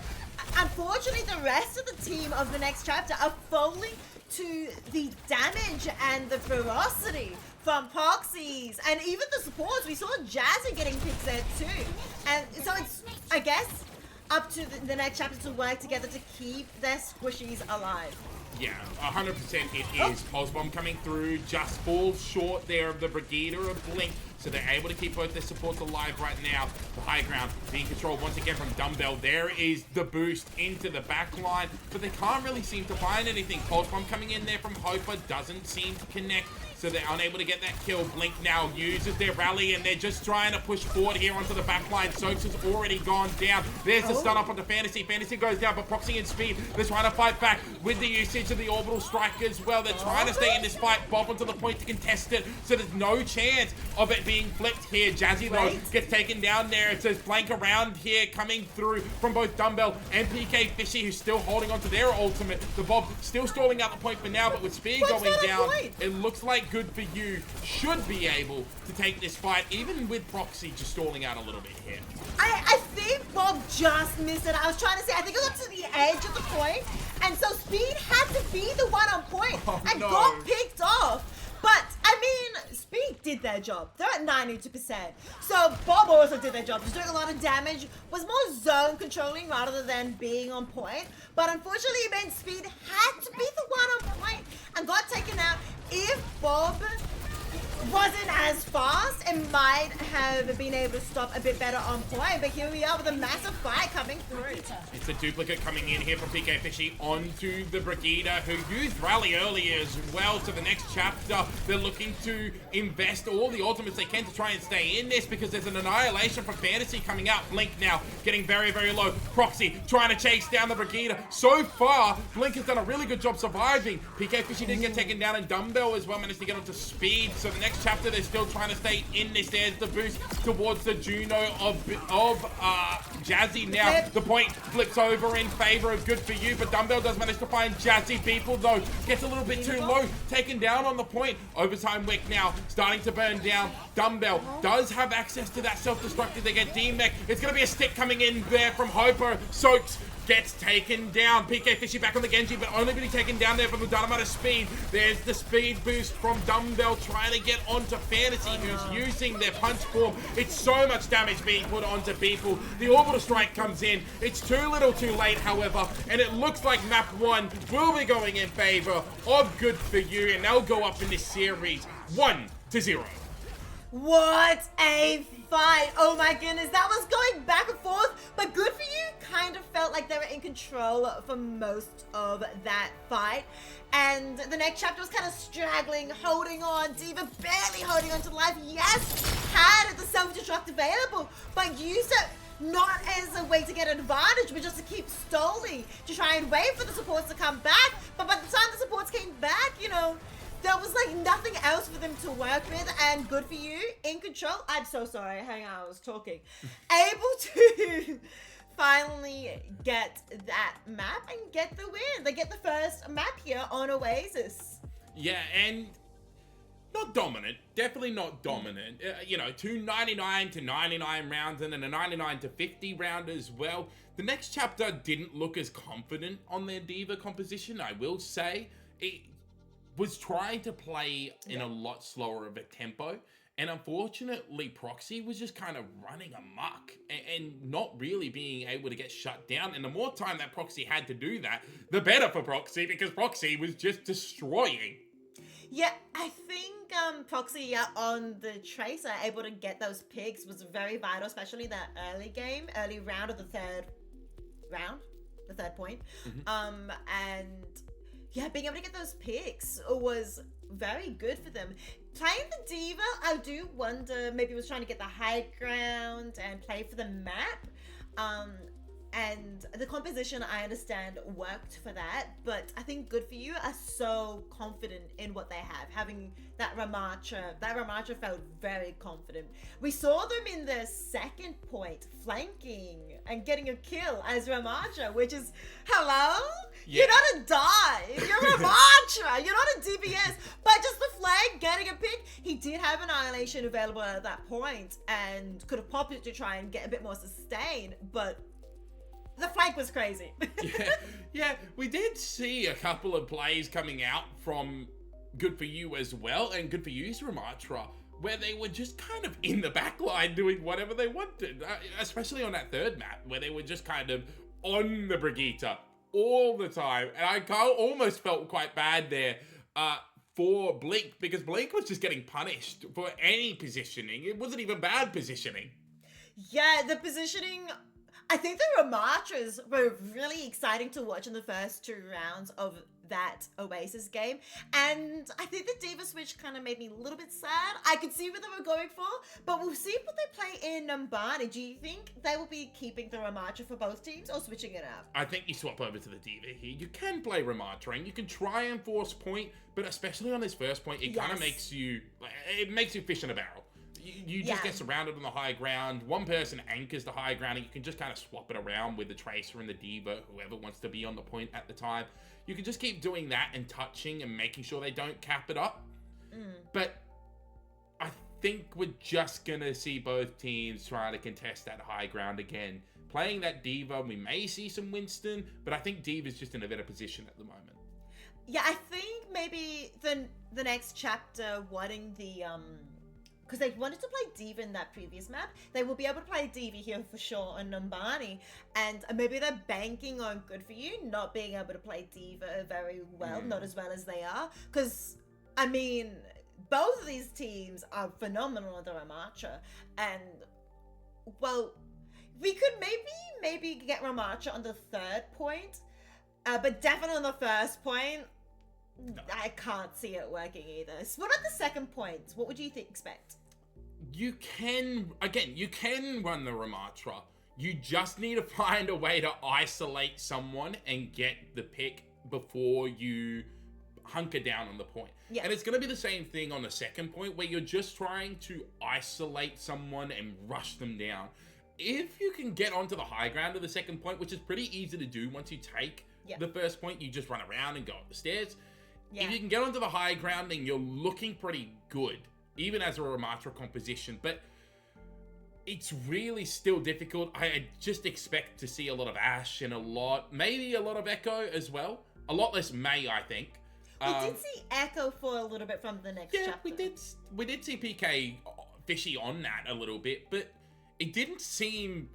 unfortunately the rest of the team of the next chapter are falling to the damage and the ferocity from Proxies and even the supports. We saw Jazzy getting picks there too. And so it's, I guess, up to the next chapter to work together to keep their squishies alive. Yeah, 100% it is. Pulse Bomb coming through, just falls short there of the Brigida of Blink. So they're able to keep both their supports alive right now. The high ground being controlled once again from Dumbbell. There is the boost into the back line, but they can't really seem to find anything. Pulse Bomb coming in there from Hoper doesn't seem to connect. So they're unable to get that kill. Blink now uses their rally, and they're just trying to push forward here onto the back line. Soaks has already gone down. There's the stun up onto Fantasy. Fantasy goes down, but Proxy and Speed, they're trying to fight back with the usage of the orbital strike as well. They're trying to stay in this fight. Bob onto the point to contest it, so there's no chance of it being flipped here. Jazzy, though, gets taken down there. It says flank around here coming through from both Dumbbell and PK Fishy, who's still holding onto their ultimate. The Bob still stalling out the point for now, but with Speed going down, it looks like Good For You should be able to take this fight, even with Proxy just stalling out a little bit here. I think Bob just missed it. I was trying to say, I think it got to the edge of the point, and so Speed had to be the one on point and got picked off. But, I mean, Speed did their job. They're at 92%. So Bob also did their job. Just doing a lot of damage, was more zone controlling rather than being on point. But unfortunately, it meant Speed had to be the one on point and got taken out. If Bob wasn't as fast and might have been able to stop a bit better on point, but here we are with a massive fight coming through. It's a duplicate coming in here from PK Fishy onto the Brigida, who used Rally earlier as well. To the next chapter, they're looking to invest all the ultimates they can to try and stay in this, because there's an annihilation from Fantasy coming out. Blink now getting very, very low. Proxy trying to chase down the Brigida. So far, Blink has done a really good job surviving. PK Fishy didn't get taken down, and Dumbbell as well managed to get onto Speed. So the next chapter, they're still trying to stay in this. There's the boost towards the Juno of Jazzy now. The point flips over in favor of Good For You, but Dumbbell does manage to find Jazzy. People, though, gets a little bit too low, taken down on the point. Overtime Wick now starting to burn down. Dumbbell does have access to that self-destructive. They get D-Mech. It's going to be a stick coming in there from Hoper. Soaks gets taken down. PK Fishy back on the Genji, but only being taken down there from the Dynamite of Speed. There's the speed boost from Dumbbell trying to get onto Fantasy, who's using their punch form. It's so much damage being put onto people. The Orbital Strike comes in. It's too little too late, however, and it looks like map 1 will be going in favor of Good For You, and they'll go up in this series 1-0. What a fight. Oh my goodness, that was going back and forth, but Good For You kind of felt like they were in control for most of that fight. And the next chapter was kind of straggling, holding on, D.Va barely holding on to life. Yes, had the self-destruct available, but used it not as a way to get an advantage, but just to keep stalling, to try and wait for the supports to come back. But by the time the supports came back, you know, there was like nothing else for them to work with, and Good For You in control. I'm so sorry, hang on, I was talking. Able to finally get that map and get the win. They get the first map here on Oasis. Yeah, and not dominant, definitely not dominant. You know, 299 to 99 rounds and then a 99 to 50 round as well. The next chapter didn't look as confident on their D.Va composition, I will say. It was trying to play in a lot slower of a tempo, and unfortunately Proxy was just kind of running amok and not really being able to get shut down. And the more time that Proxy had to do that, the better for Proxy, because Proxy was just destroying. Yeah, I think Proxy on the Tracer able to get those picks was very vital, especially that early round of the third point. And yeah, being able to get those picks was very good for them. Playing the D.Va, I do wonder, maybe was trying to get the high ground and play for the map. And the composition, I understand, worked for that, but I think Good For You are so confident in what they have. Having that Ramattra felt very confident. We saw them in the second point, flanking and getting a kill as Ramattra, which is, hello? Yeah. You're not a die. You're Ramattra. You're not a DPS. But just the flank, getting a pick. He did have Annihilation available at that point and could have popped it to try and get a bit more sustain, but the flank was crazy. yeah, we did see a couple of plays coming out from Good For You as well, and Good For You's Ramattra, where they were just kind of in the back line doing whatever they wanted, especially on that third map, where they were just kind of on the Brigitte all the time. And I almost felt quite bad there for Blink, because Blink was just getting punished for any positioning. It wasn't even bad positioning. Yeah, the positioning, I think the Ramattras were really exciting to watch in the first 2 rounds of that Oasis game. And I think the D.Va switch kind of made me a little bit sad. I could see what they were going for, but we'll see what they play in Numbani. Do you think they will be keeping the Ramattra for both teams or switching it out? I think you swap over to the D.Va here. You can play Ramattra and you can try and force point, but especially on this first point, it kind of makes you fish in a barrel. You just get surrounded on the high ground. One person anchors the high ground and you can just kind of swap it around with the Tracer and the D.Va, whoever wants to be on the point at the time. You can just keep doing that and touching and making sure they don't cap it up. But I think we're just going to see both teams trying to contest that high ground again. Playing that D.Va, we may see some Winston, but I think D.Va's just in a better position at the moment. Yeah, I think maybe the next chapter wanting the because they wanted to play D.Va in that previous map. They will be able to play D.Va here for sure on Numbani. And maybe they're banking on Good For You not being able to play D.Va very well, not as well as they are. Because, I mean, both of these teams are phenomenal on the Ramattra. And, well, we could maybe get Ramattra on the third point. But definitely on the first point, no. I can't see it working either. So what about the second point? What would you expect? You can run the Ramattra. You just need to find a way to isolate someone and get the pick before you hunker down on the point. Yeah. And it's going to be the same thing on the second point, where you're just trying to isolate someone and rush them down. If you can get onto the high ground of the second point, which is pretty easy to do once you take the first point, you just run around and go up the stairs. Yeah. If you can get onto the high ground, then you're looking pretty good, even as a Ramattra composition. But It's really still difficult. I just expect to see a lot of Ashe and maybe a lot of Echo as well. A lot less May, I think. We did see Echo for a little bit from the next chapter. We did see PK Fishy on that a little bit, but it didn't seem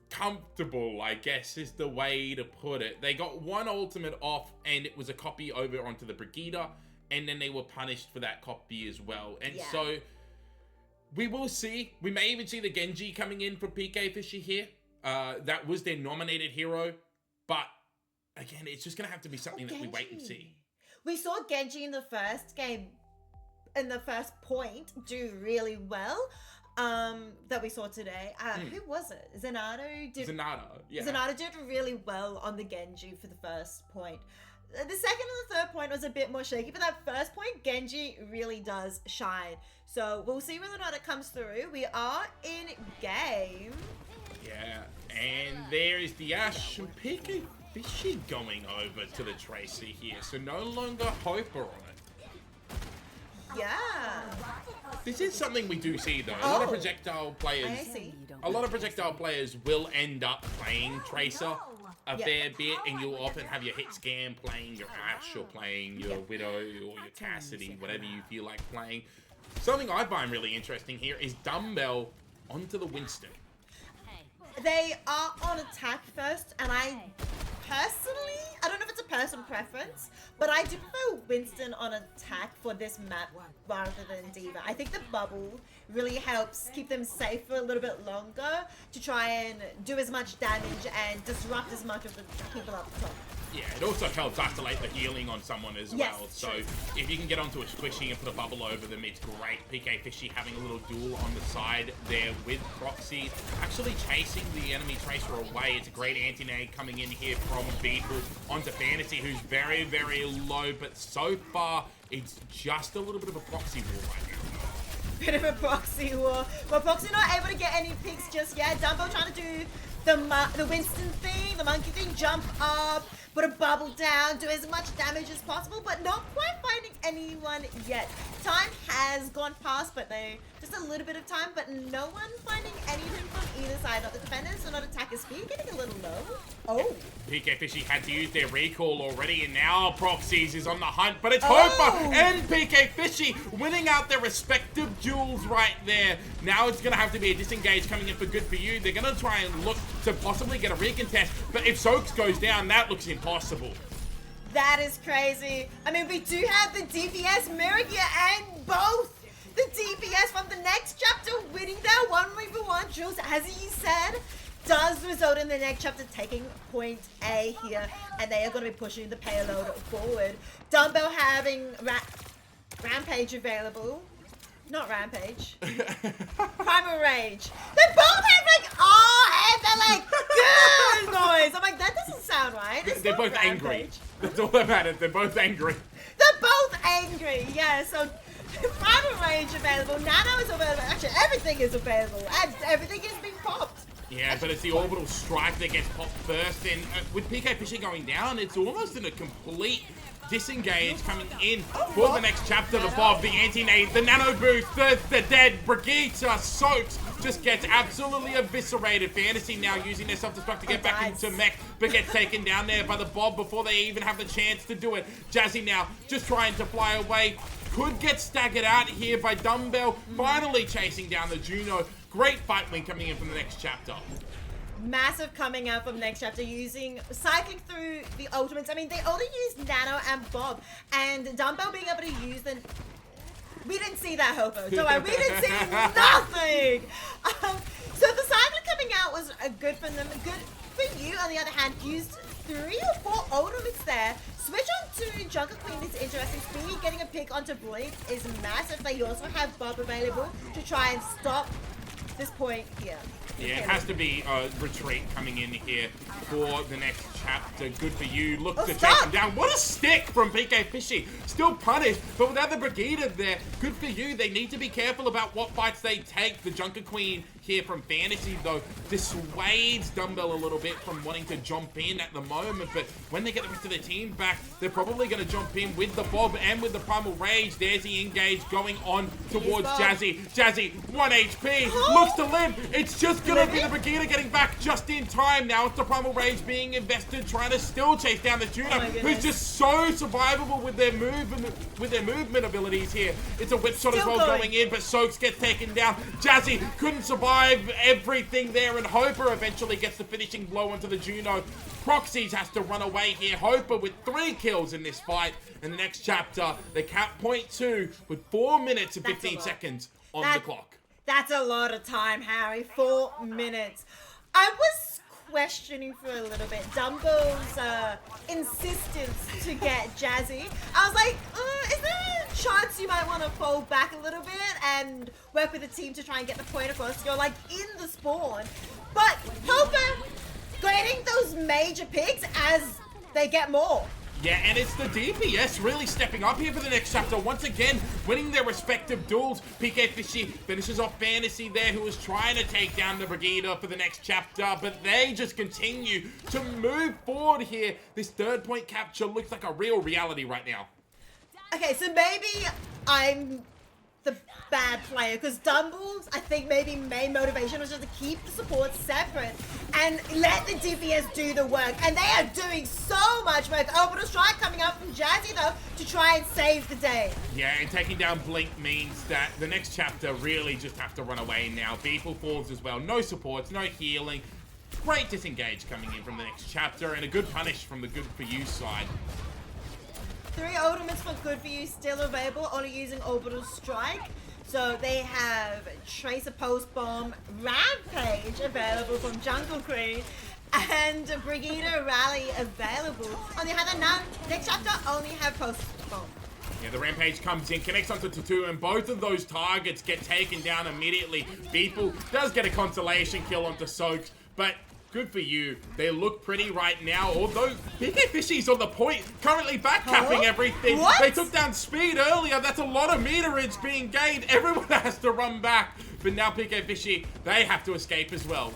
comfortable, I guess is the way to put it. They got one ultimate off, and it was a copy over onto the Brigida, and then they were punished for that copy as well. And so we will see. We may even see the Genji coming in for PK Fishy here. That was their nominated hero. But, again, it's just going to have to be something that we wait and see. We saw Genji in the first game, in the first point, do really well. That we saw today. Who was it? Zenyatta did really well on the Genji for the first point. The second and the third point was a bit more shaky, but that first point, Genji really does shine. So we'll see whether or not it comes through. We are in game. Yeah, and there is the Ashe and PK Fishy going over to the Tracer here. So no longer Hoper on it. Yeah. This is something we do see though. A lot of projectile players will end up playing Tracer a fair bit, and you'll often have your hit scan playing your Ashe or playing your Widow or your Cassidy, whatever you feel like playing. Something I find really interesting here is Dumbbell onto the Winston. They are on attack first, and I don't know if it's a personal preference, but I do prefer Winston on attack for this map rather than D.Va. I think the bubble really helps keep them safe for a little bit longer to try and do as much damage and disrupt as much of the people up top. Yeah, it also helps isolate the healing on someone as well. So if you can get onto a squishy and put a bubble over them, it's great. PK Fishy having a little duel on the side there with Proxy. Actually chasing the enemy Tracer away. It's a great anti-nade coming in here from Beetle onto Fantasy, who's very, very low. But so far, it's just a little bit of a Proxy war right now. Bit of a Proxy war. Well, Proxy not able to get any picks just yet. Dumbo trying to do the Winston thing, the monkey thing, jump up, put a bubble down, do as much damage as possible, but not quite finding anyone yet. Time has gone past, but just a little bit of time, but no one finding anything from either side. Not the defenders, or not attacker speed, getting a little low. Oh. PK Fishy had to use their recall already, and now Proxies is on the hunt, but it's Hoper and PK Fishy winning out their respective duels right there. Now it's going to have to be a disengage coming in for Good For You. They're going to try and look to possibly get a recontest, but if Soaks goes down, that looks impossible. That is crazy. I mean, we do have the DPS mirror here, and both the DPS from the next chapter winning their 1v1 duels, as he said, does result in the next chapter taking point A here, and they are going to be pushing the payload forward. Dumbbell having Rampage available. Not Rampage. Primal Rage. They both have like, and they're like, good noise. I'm like, that doesn't sound right. They're both angry. That's all that matters. They're both angry. They're both angry, yeah. So, Primal Rage available. Nano is available. Actually, everything is available. And everything is being popped. Yeah, but it's the orbital strike that gets popped first. And with PK Fishy going down, it's almost in a complete disengage coming in for the next chapter. The Bob, the anti-nade, the nano boost, the dead Brigitte. Soaks just gets absolutely eviscerated. Fantasy now using their self-destruct to get back into mech, but gets taken down there by the Bob before they even have the chance to do it. Jazzy now just trying to fly away. Could get staggered out here by Dumbbell, finally chasing down the Juno. Great fight win coming in from the next chapter. Massive coming out from next chapter, cycling through the ultimates. I mean, they only used Nano and Bob, and Dumbbell being able to use the... We didn't see that, Hopo. So we didn't see nothing. So the cycling coming out was good for them. Good for you, on the other hand, used 3 or 4 ultimates there. Switch on to Junker Queen is interesting. Speedy getting a pick onto Blink is massive. They also have Bob available to try and stop this point here. Yeah, it has to be a retreat coming in here for the next chapter. Good for you. Look to chase him down. What a stick from PK Fishy. Still punished, but without the Brigida there, good for you. They need to be careful about what fights they take. The Junker Queen here from Fantasy, though, dissuades Dumbbell a little bit from wanting to jump in at the moment. But when they get the rest of their team back, they're probably going to jump in with the Bob and with the Primal Rage. There's the engage going on towards Jazzy. Jazzy, 1 HP, looks to live. It's just going to be the Brigida getting back just in time. Now it's the Primal Rage being invested, trying to still chase down the Juno, who's just so survivable with their movement abilities here. It's a whip shot as well going in, but Soaks gets taken down. Jazzy couldn't survive everything there, and Hoper eventually gets the finishing blow onto the Juno. Proxies has to run away here. Hoper with 3 kills in this fight. In the next chapter, they cap point 2 with 4 minutes and 15 seconds on the clock. That's a lot of time, Harry. 4 minutes. I was questioning for a little bit Dumbo's insistence to get Jazzy. I was like, is there a chance you might want to fall back a little bit and work with the team to try and get the point across? You're like in the spawn. But Hoper getting those major picks as they get more. Yeah, and it's the DPS really stepping up here for the next chapter. Once again, winning their respective duels. PK Fishy finishes off Fantasy there, who was trying to take down the Brigida for the next chapter, but they just continue to move forward here. This 3rd point capture looks like a real reality right now. Okay, so maybe I'm the bad player, because Dumble's, I think, maybe main motivation was just to keep the supports separate and let the DPS do the work. And they are doing so much work. Orbital Strike coming up from Jazzy, though, to try and save the day. Yeah, and taking down Blink means that the next chapter really just have to run away now. Beeple falls as well. No supports, no healing. Great disengage coming in from the next chapter, and a good punish from the Good For You side. 3 ultimates for Good For You still available, only using Orbital Strike. So they have Tracer Post Bomb, Rampage available from Jungle Queen, and Brigida Rally available. On the other hand, next chapter only have Post Bomb. Yeah, the Rampage comes in, connects onto Tutu, and both of those targets get taken down immediately. Beeple does get a consolation kill onto Soaks, but Good For You. They look pretty right now, although PK Fishy's on the point, currently backcapping everything. What? They took down Speed earlier. That's a lot of meterage being gained. Everyone has to run back. But now PK Fishy, they have to escape as well.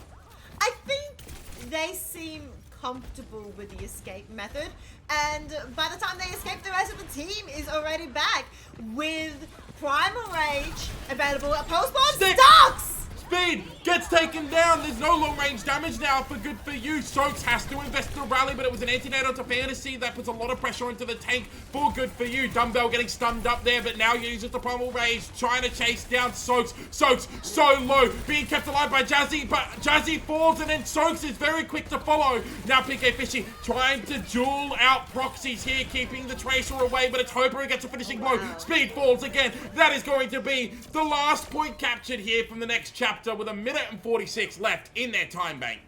I think they seem comfortable with the escape method, and by the time they escape, the rest of the team is already back with Primal Rage available at Post Bomb. Stocks! Speed gets taken down. There's no long range damage now for Good For You. Soaks has to invest the rally, but it was an antidote to Fantasy. That puts a lot of pressure into the tank for Good For You. Dumbbell getting stunned up there, but now uses the Primal Rage, trying to chase down Soaks. Soaks so low, being kept alive by Jazzy, but Jazzy falls, and then Soaks is very quick to follow. Now PK Fishy trying to duel out Proxies here, keeping the Tracer away, but it's Hoper who gets a finishing blow. Speed falls again. That is going to be the last point captured here from the next chapter, with 1 minute and 46 left in their time bank.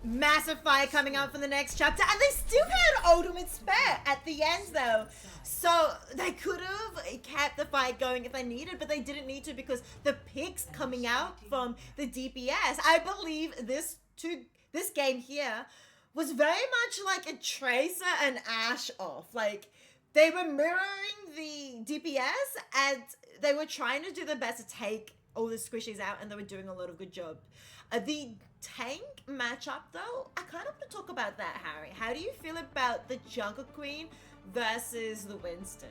Massive fight coming up for the next chapter, and they still had ultimate spare at the end though. So they could have kept the fight going if they needed, but they didn't need to because the picks coming out from the DPS, I believe this game here was very much like a Tracer and Ashe off. Like, they were mirroring the DPS and they were trying to do their best to take all the squishies out, and they were doing a lot of good job. The tank matchup though, I kind of want to talk about that, Harry. How do you feel about the Jungle Queen versus the Winston?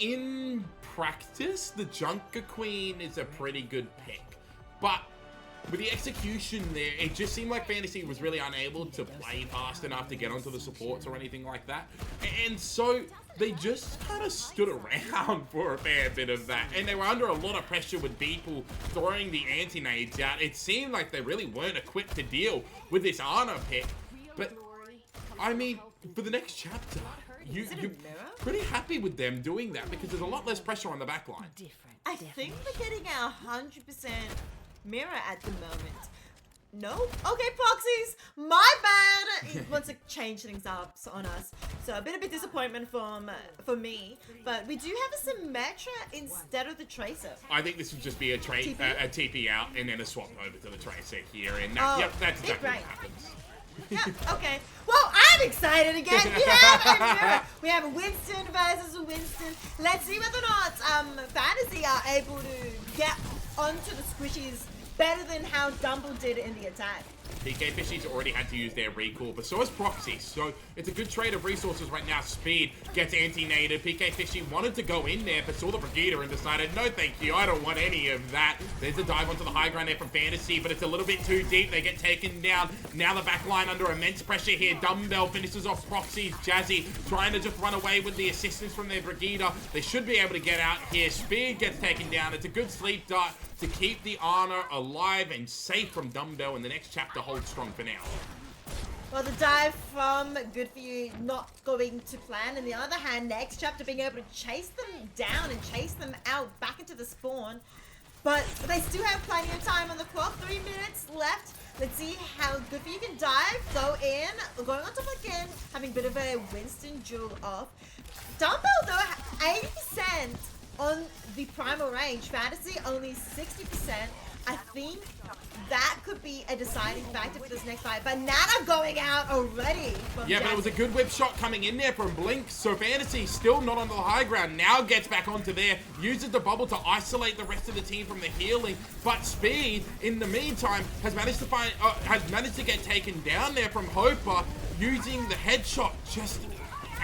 In practice, the Junker Queen is a pretty good pick, but with the execution there, it just seemed like Fantasy was really unable to play fast enough to get onto the supports or anything like that. And so they just kind of stood around for a fair bit of that. And they were under a lot of pressure with people throwing the anti-nades out. It seemed like they really weren't equipped to deal with this Ana pick. But, I mean, for the next chapter, you're pretty happy with them doing that because there's a lot less pressure on the backline. I think they're getting a 100% mirror at the moment. No? Okay, Proxies, my bad. He wants to change things up on us. So a bit of a disappointment for me. But we do have a Symmetra instead of the Tracer. I think this would just be a TP out and then a swap over to the Tracer here. And yep, that's exactly what happens. Yeah, okay. Well, I'm excited again. We have a mirror. We have a Winston versus a Winston. Let's see whether or not Fantasy are able to get onto the squishies better than how Dumble did in the attack. PK Fishy's already had to use their recall, but so has Proxy. So it's a good trade of resources right now. Speed gets anti-nated. PK Fishy wanted to go in there, but saw the Brigida and decided, no thank you, I don't want any of that. There's a dive onto the high ground there from Fantasy, but it's a little bit too deep. They get taken down. Now the back line under immense pressure here. Dumbbell finishes off Proxy's. Jazzy trying to just run away with the assistance from their Brigida. They should be able to get out here. Speed gets taken down. It's a good sleep dart to keep the honor alive and safe from Dumbbell, and the next chapter holds strong for now. Well, the dive from Good For You not going to plan. On the other hand, next chapter being able to chase them down and chase them out back into the spawn. But they still have plenty of time on the clock. 3 minutes left. Let's see how Good For You can dive, go in, going on top again, having a bit of a Winston duel off. Dumbbell though, 80% on the primal range. Fantasy only 60%. I think that could be a deciding factor for this next fight. But Nana going out already. Yeah, but it was a good whip shot coming in there from Blink. So Fantasy still not onto the high ground. Now gets back onto there. Uses the bubble to isolate the rest of the team from the healing. But Speed, in the meantime, has managed to get taken down there from Hopper using the headshot. Just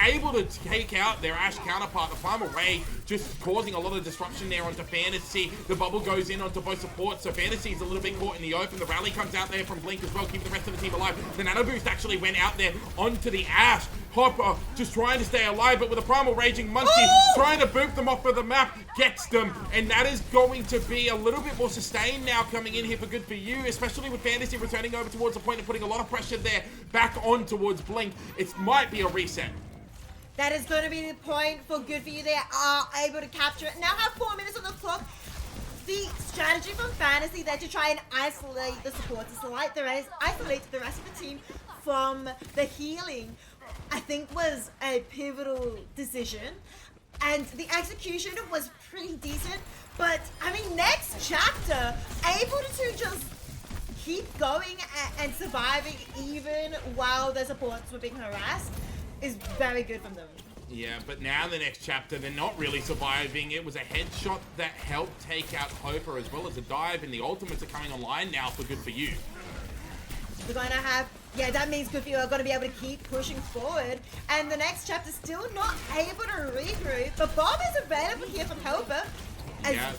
able to take out their Ash counterpart, the Primal Ray, just causing a lot of disruption there onto Fantasy. The bubble goes in onto both supports, so Fantasy's a little bit caught in the open. The rally comes out there from Blink as well, keeping the rest of the team alive. The Nano Boost actually went out there onto the Ash. Hopper just trying to stay alive, but with a Primal Raging Monkey, trying to boot them off of the map, gets them, and that is going to be a little bit more sustained now coming in here for Good For You, especially with Fantasy returning over towards the point and putting a lot of pressure there back on towards Blink. It might be a reset. That is going to be the point for Good For You. They are able to capture it. Now have 4 minutes on the clock. The strategy from Fantasy there to try and isolate the supporters, isolate the rest of the team from the healing, I think was a pivotal decision. And the execution was pretty decent. But, I mean, next chapter, able to just keep going and surviving even while the supports were being harassed is very good from them. Yeah, but now the next chapter, they're not really surviving. It was a headshot that helped take out Hopper as well as a dive, and the ultimates are coming online now for Good For You. We're going to have, yeah, that means Good For You are going to be able to keep pushing forward, and the next chapter still not able to regroup, but Bob is available here from Hopper.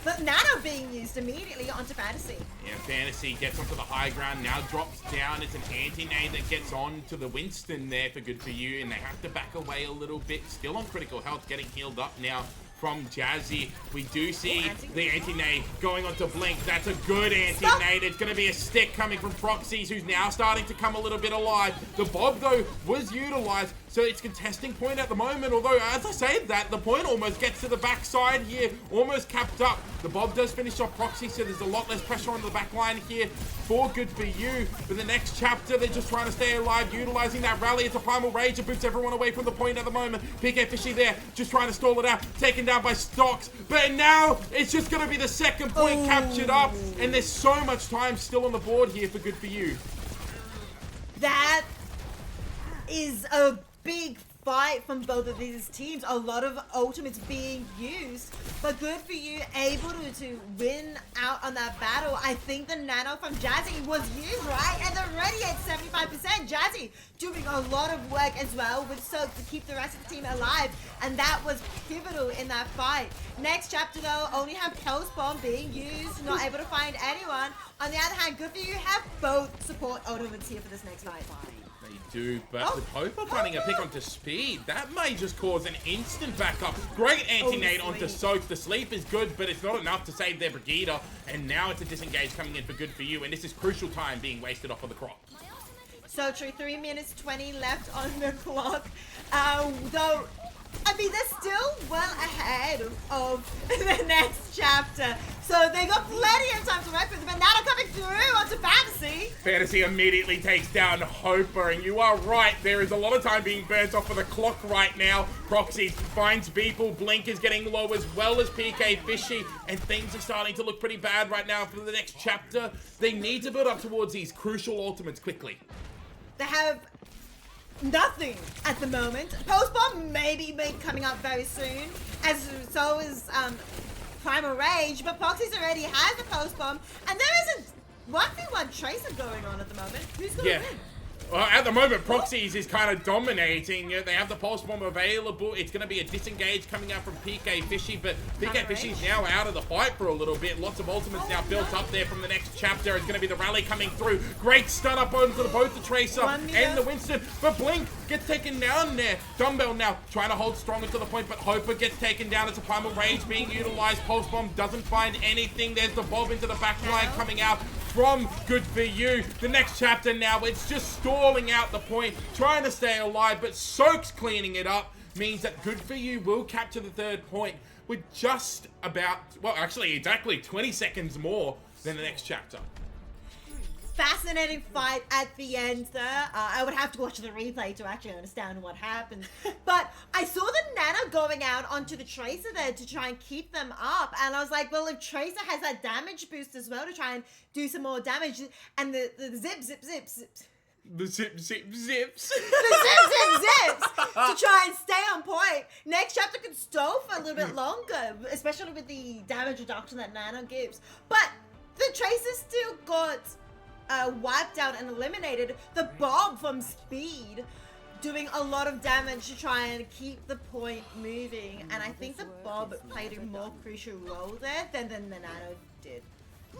But Nano being used immediately onto Fantasy. Yeah, Fantasy gets onto the high ground, now drops down. It's an anti-nade that gets on to the Winston there for Good For You, and they have to back away a little bit. Still on critical health, getting healed up now from Jazzy. We do see the anti-nade going onto Blink. That's a good anti-nade. It's going to be a stick coming from Proxies, who's now starting to come a little bit alive. The Bob, though, was utilized, so it's contesting point at the moment. Although, as I say that, the point almost gets to the backside here, almost capped up. The Bob does finish off Proxy, so there's a lot less pressure on the back line here for Good For You. For the next chapter, they're just trying to stay alive, utilizing that rally. It's a Primal Rage. It boots everyone away from the point at the moment. PK Fishy there, just trying to stall it out, taken down by Stocks. But now, it's just going to be the second point captured up, and there's so much time still on the board here for Good For You. That is a big fight from both of these teams. A lot of ultimates being used, but Good For You able to win out on that battle. I think the Nano from Jazzy was used, right? And they're already at 75%. Jazzy doing a lot of work as well with Soap to keep the rest of the team alive, and that was pivotal in that fight. Next chapter though, only have Pulse Bomb being used, not able to find anyone. On the other hand, Good For You have both support ultimates here for this next fight. Do, but with Hopper finding a pick onto Speed, that may just cause an instant backup. Great anti-nade onto Soak. The sleep is good, but it's not enough to save their Brigida, and now it's a disengage coming in for Good For You, and this is crucial time being wasted off of the crop. So true, 3 minutes 20 left on the clock. Though, I mean, they're still well ahead of the next chapter. So they got plenty of time to work with, but now they're coming through onto Fantasy. Fantasy immediately takes down Hopper, and you are right. There is a lot of time being burnt off of the clock right now. Proxy finds people. Blink is getting low as well as PK Fishy, and things are starting to look pretty bad right now for the next chapter. They need to build up towards these crucial ultimates quickly. They have nothing at the moment. Post Bomb may be coming up very soon, as so is Primal Rage, but Proxies already has the Post Bomb, and there is 1v1 Tracer going on at the moment. Who's gonna win? Well, at the moment, Proxies is kind of dominating. They have the Pulse Bomb available. It's going to be a disengage coming out from PK Fishy, but PK Fishy's now out of the fight for a little bit. Lots of ultimates now built up there from the next chapter. It's going to be the rally coming through. Great stun up onto both the Tracer and the Winston, but Blink gets taken down there. Dumbbell now trying to hold stronger to the point, but Hoper gets taken down. It's a Primal Rage being utilized. Pulse Bomb doesn't find anything. There's the Bob into the back line coming out from Good For You. The next chapter now, it's just stalling out the point, trying to stay alive, but Soak's cleaning it up, means that Good For You will capture the third point with just about, well, actually exactly 20 seconds more than the next chapter. Fascinating fight at the end there. I would have to watch the replay to actually understand what happened. But I saw the Nano going out onto the Tracer there to try and keep them up. And I was like, well, if Tracer has that damage boost as well to try and do some more damage, and the zip, zip, zip, zip. The zip, zip, zips. The zip, zip, zips to try and stay on point. Next chapter could stall for a little bit longer, especially with the damage reduction that Nano gives. But the Tracer still got wiped out and eliminated. The Bob from Speed doing a lot of damage to try and keep the point moving, and I think the Bob played a more crucial role there than the Nano did.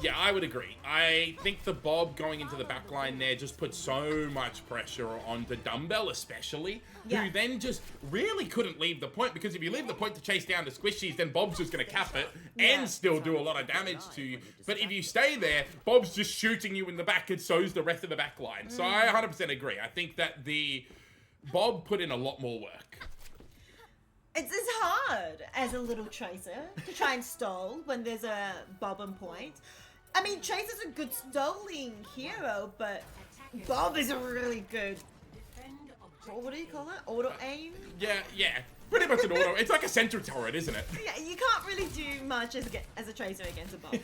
Yeah, I would agree. I think the Bob going into the back line there just put so much pressure on the Dumbbell especially, who then just really couldn't leave the point, because if you leave the point to chase down the squishies, then Bob's just going to cap it and still do a lot of damage to you. But if you stay there, Bob's just shooting you in the back, and so's the rest of the back line. So I 100% agree. I think that the Bob put in a lot more work. It's hard as a little Tracer to try and stall when there's a Bob on point. I mean, Tracer's a good stalling hero, but Bob is a really good, what do you call it? Auto aim? Yeah. Pretty much an auto. It's like a center turret, isn't it? Yeah, you can't really do much as a Tracer against a Bob.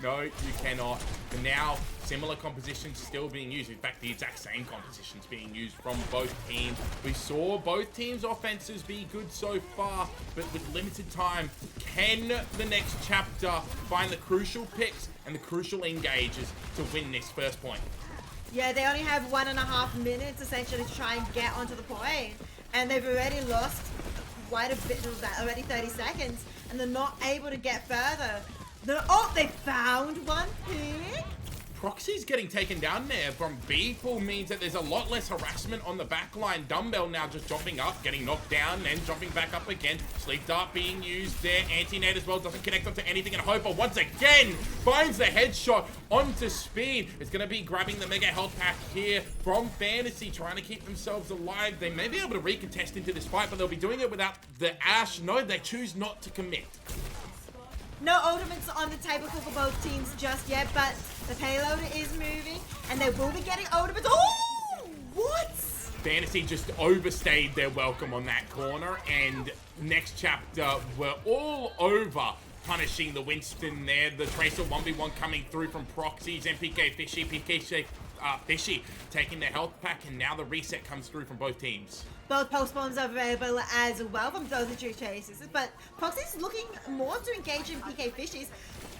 No, you cannot. But now, similar compositions still being used. In fact, the exact same compositions being used from both teams. We saw both teams' offenses be good so far, but with limited time, can the next chapter find the crucial picks and the crucial engages to win this first point? Yeah, they only have 1.5 minutes essentially to try and get onto the point, and they've already lost quite a bit of that, already 30 seconds, and they're not able to get further. They found one pick. Proxy's getting taken down there from B-Pool means that there's a lot less harassment on the backline. Dumbbell now just jumping up, getting knocked down, then jumping back up again. Sleep Dart being used there. Anti-Nade as well, doesn't connect onto anything. And Hoper once again finds the headshot onto Speed. It's going to be grabbing the Mega Health Pack here from Fantasy, trying to keep themselves alive. They may be able to recontest into this fight, but they'll be doing it without the Ash. No, they choose not to commit. No ultimates on the table for both teams just yet, but the payload is moving, and they will be getting ultimates. Oh, what? Fantasy just overstayed their welcome on that corner, and next chapter we're all over punishing the Winston there. The Tracer 1v1 coming through from Proxies, MPK Fishy, Fishy taking the health pack, and now the reset comes through from both teams. Both Pulse Bombs are available as well from those two chasers, but Proxy's looking more to engage in PK Fishies.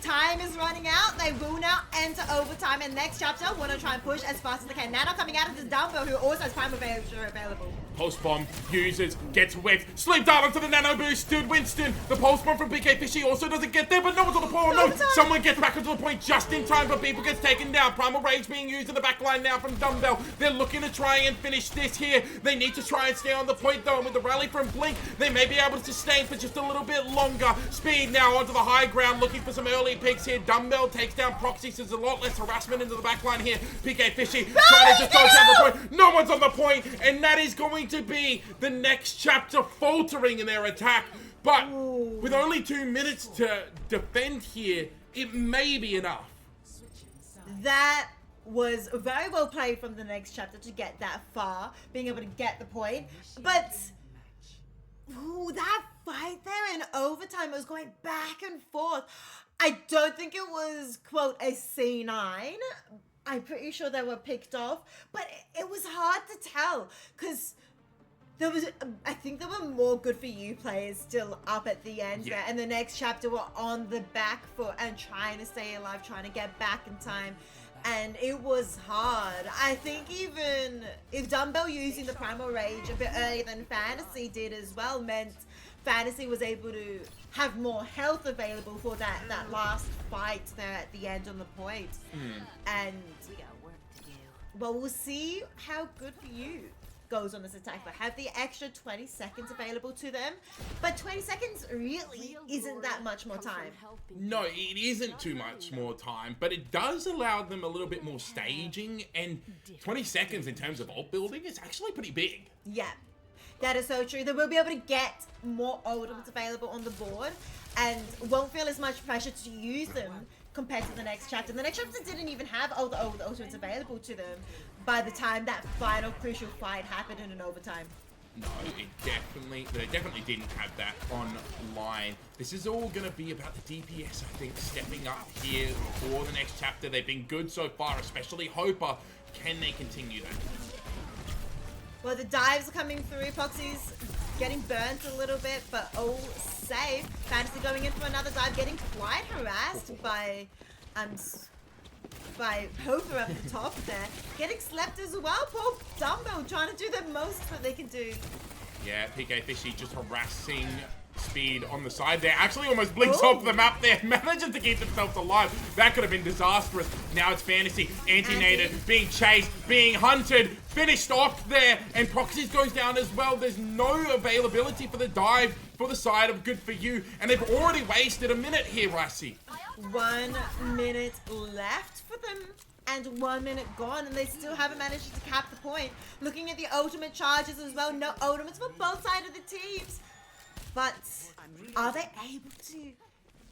Time is running out. They will now enter overtime, and next chapter want to try and push as fast as they can. Nano coming out of the Dumbbell, who also has Prime available. Pulse Bomb uses, gets whiffed. Sleep Dart onto the Nano boosted Winston. The Pulse Bomb from PK Fishy also doesn't get there, but no one's on the point. No, someone gets back onto the point just in time, but people gets taken down. Primal Rage being used in the back line now from Dumbbell. They're looking to try and finish this here. They need to try and stay on the point though, and with the rally from Blink, they may be able to sustain for just a little bit longer. Speed now onto the high ground, looking for some early picks here. Dumbbell takes down Proxy, so there's a lot less harassment into the back line here. PK Fishy trying to just dodge down the point. No one's on the point, and that is going to be the next chapter faltering in their attack. But with only 2 minutes to defend here, it may be enough. That was very well played from the next chapter to get that far, being able to get the point. But that fight there in overtime was going back and forth. I don't think it was, quote, a C9. I'm pretty sure they were picked off, but it was hard to tell because I think there were more good for you players still up at the end there, and the next chapter were on the back foot and trying to stay alive, trying to get back in time, and it was hard. I think even if Dumbbell using the Primal Rage a bit earlier than Fantasy did as well meant Fantasy was able to have more health available for that last fight there at the end on the point. And We got work to do. well, we'll see how good for you goes on this attack. They have the extra 20 seconds available to them, but 20 seconds really isn't that much more time. No, it isn't too much more time, but it does allow them a little bit more staging, and 20 seconds in terms of ult building is actually pretty big. Yeah, that is so true. They will be able to get more ultimates available on the board and won't feel as much pressure to use them compared to the next chapter. The next chapter didn't even have all the ultimates available to them by the time that final crucial fight happened in an overtime. No, they definitely didn't have that online. This is all going to be about the DPS, I think, stepping up here for the next chapter. They've been good so far, especially Hopper. Can they continue that? Well, the dives are coming through. Epoxy's getting burnt a little bit, but all safe. Fantasy going in for another dive, getting quite harassed by Hopper up the top there. Getting slept as well. Poor Dumbbell trying to do the most that they can do. Yeah, PK Fishy just harassing Speed on the side there. Actually almost blinks off the map there. Manages to keep themselves alive. That could have been disastrous. Now it's Fantasy. Anti-Nated being chased, being hunted. Finished off there. And Proxies goes down as well. There's no availability for the dive for the side of Good For You. And they've already wasted a minute here, Ricey. 1 minute left for them. And 1 minute gone, and they still haven't managed to cap the point. Looking at the ultimate charges as well. No ultimates for both sides of the teams. But are they able to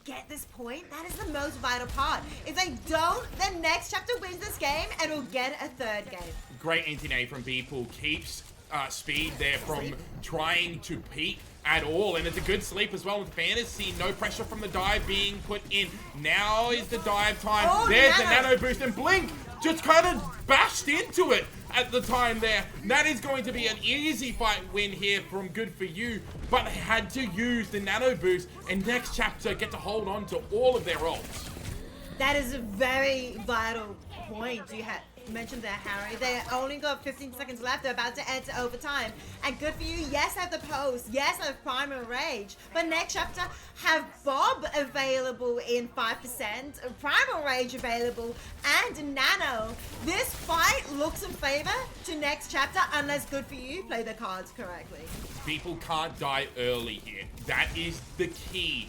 get this point? That is the most vital part. If they don't, then next chapter wins this game and we'll get a third game. Great anti-nade from Beeple. Keeps Speed there from trying to peek at all. And it's a good sleep as well with Fantasy. No pressure from the dive being put in. Now is the dive time. Oh, There's Nano. the Nano boost, and Blink just kind of bashed into it at the time there. That is going to be an easy fight win here from Good For You, but they had to use the Nano boost, and next chapter get to hold on to all of their ults. That is a very vital point you had mentioned there, Harry. They only got 15 seconds left. They're about to enter overtime. And Good For You, yes, have the post. Yes, have Primal Rage. But next chapter, have Bob available in 5%, Primal Rage available, and Nano. This fight looks in favor to next chapter unless Good For You play the cards correctly. People can't die early here. That is the key.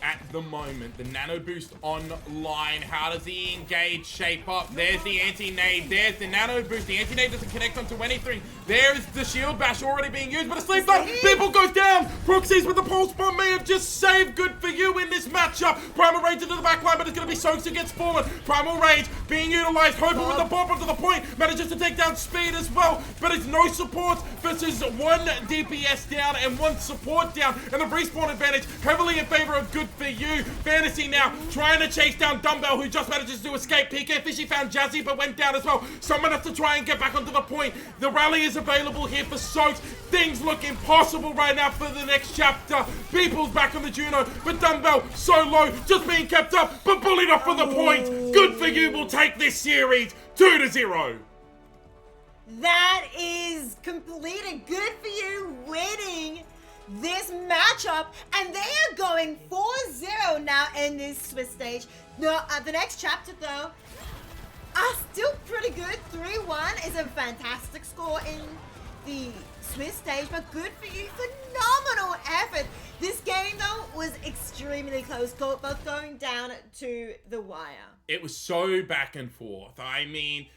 At the moment, the Nano boost online. How does the engage shape up? There's the anti-nade. There's the Nano boost. The anti-nade doesn't connect onto anything. There's the shield bash already being used, but a sleep dart. People goes down. Proxies with the pulse bomb may have just saved Good For You in this matchup. Primal Rage into the back line, but it's going to be Soaks who gets fallen. Primal Rage being utilized. Hopper with the bomb onto the point. Manages to take down Speed as well, but it's no support versus one DPS down and one support down. And the respawn advantage heavily in favor of Good For You. Fantasy now trying to chase down Dumbbell, who just manages to escape. PK Fishy found Jazzy, but went down as well. Someone has to try and get back onto the point. The rally is available here for Soaks. Things look impossible right now for the next chapter. People's back on the Juno, but Dumbbell so low, just being kept up, but bullied off for the point. Good For You will take this series 2-0. That is completed. Good For You winning this matchup, and they are going 4-0 now in this Swiss stage. The next chapter, though, are still pretty good. 3-1 is a fantastic score in the Swiss stage, but Good For You, phenomenal effort. This game, though, was extremely close, both going down to the wire. It was so back and forth. I mean,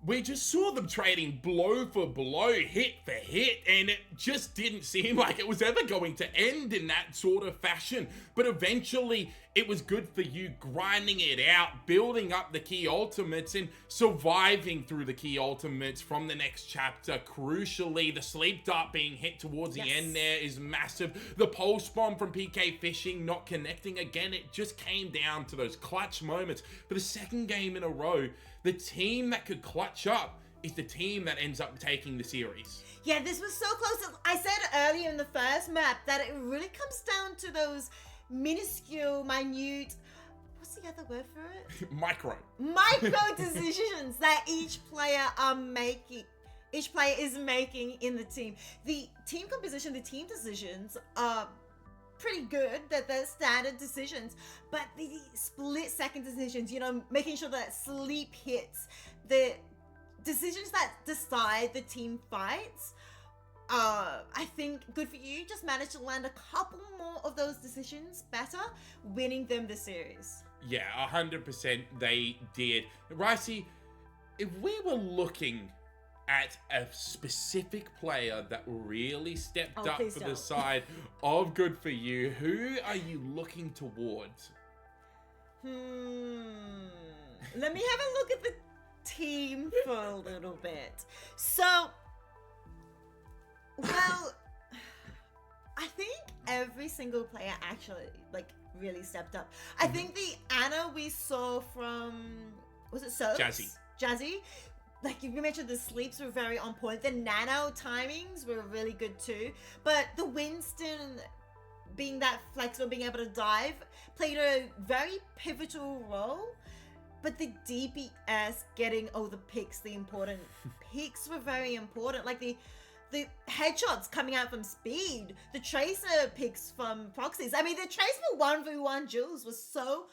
we just saw them trading blow for blow, hit for hit, and it just didn't seem like it was ever going to end in that sort of fashion. But eventually, it was Good For You grinding it out, building up the key ultimates, and surviving through the key ultimates from the next chapter. Crucially, the sleep dart being hit towards the end there is massive. The pulse bomb from PK Fishing not connecting again. It just came down to those clutch moments. For the second game in a row, the team that could clutch up is the team that ends up taking the series. Yeah, this was so close. I said earlier in the first map that it really comes down to those minuscule, minute, what's the other word for it? Micro Decisions that each player is making in the team. The team composition, the team decisions are pretty good, that they're standard decisions, but the split second decisions, making sure that sleep hits, the decisions that decide the team fights, I think good for you. Just managed to land a couple more of those decisions better, winning them the series. Yeah, 100% they did. Ricey, if we were looking at a specific player that really stepped up for the side of good for you, who are you looking towards? Let me have a look at the team for a little bit. So, well, I think every single player actually really stepped up. I think the Anna we saw from, was it Soaps? Jazzy. Like you mentioned, the sleeps were very on point. The nano timings were really good too. But the Winston being that flexible, being able to dive, played a very pivotal role. But the DPS getting all the picks, the important picks were very important. Like the headshots coming out from Speed, the Tracer picks from Proxies. I mean, the Tracer 1v1 duels was so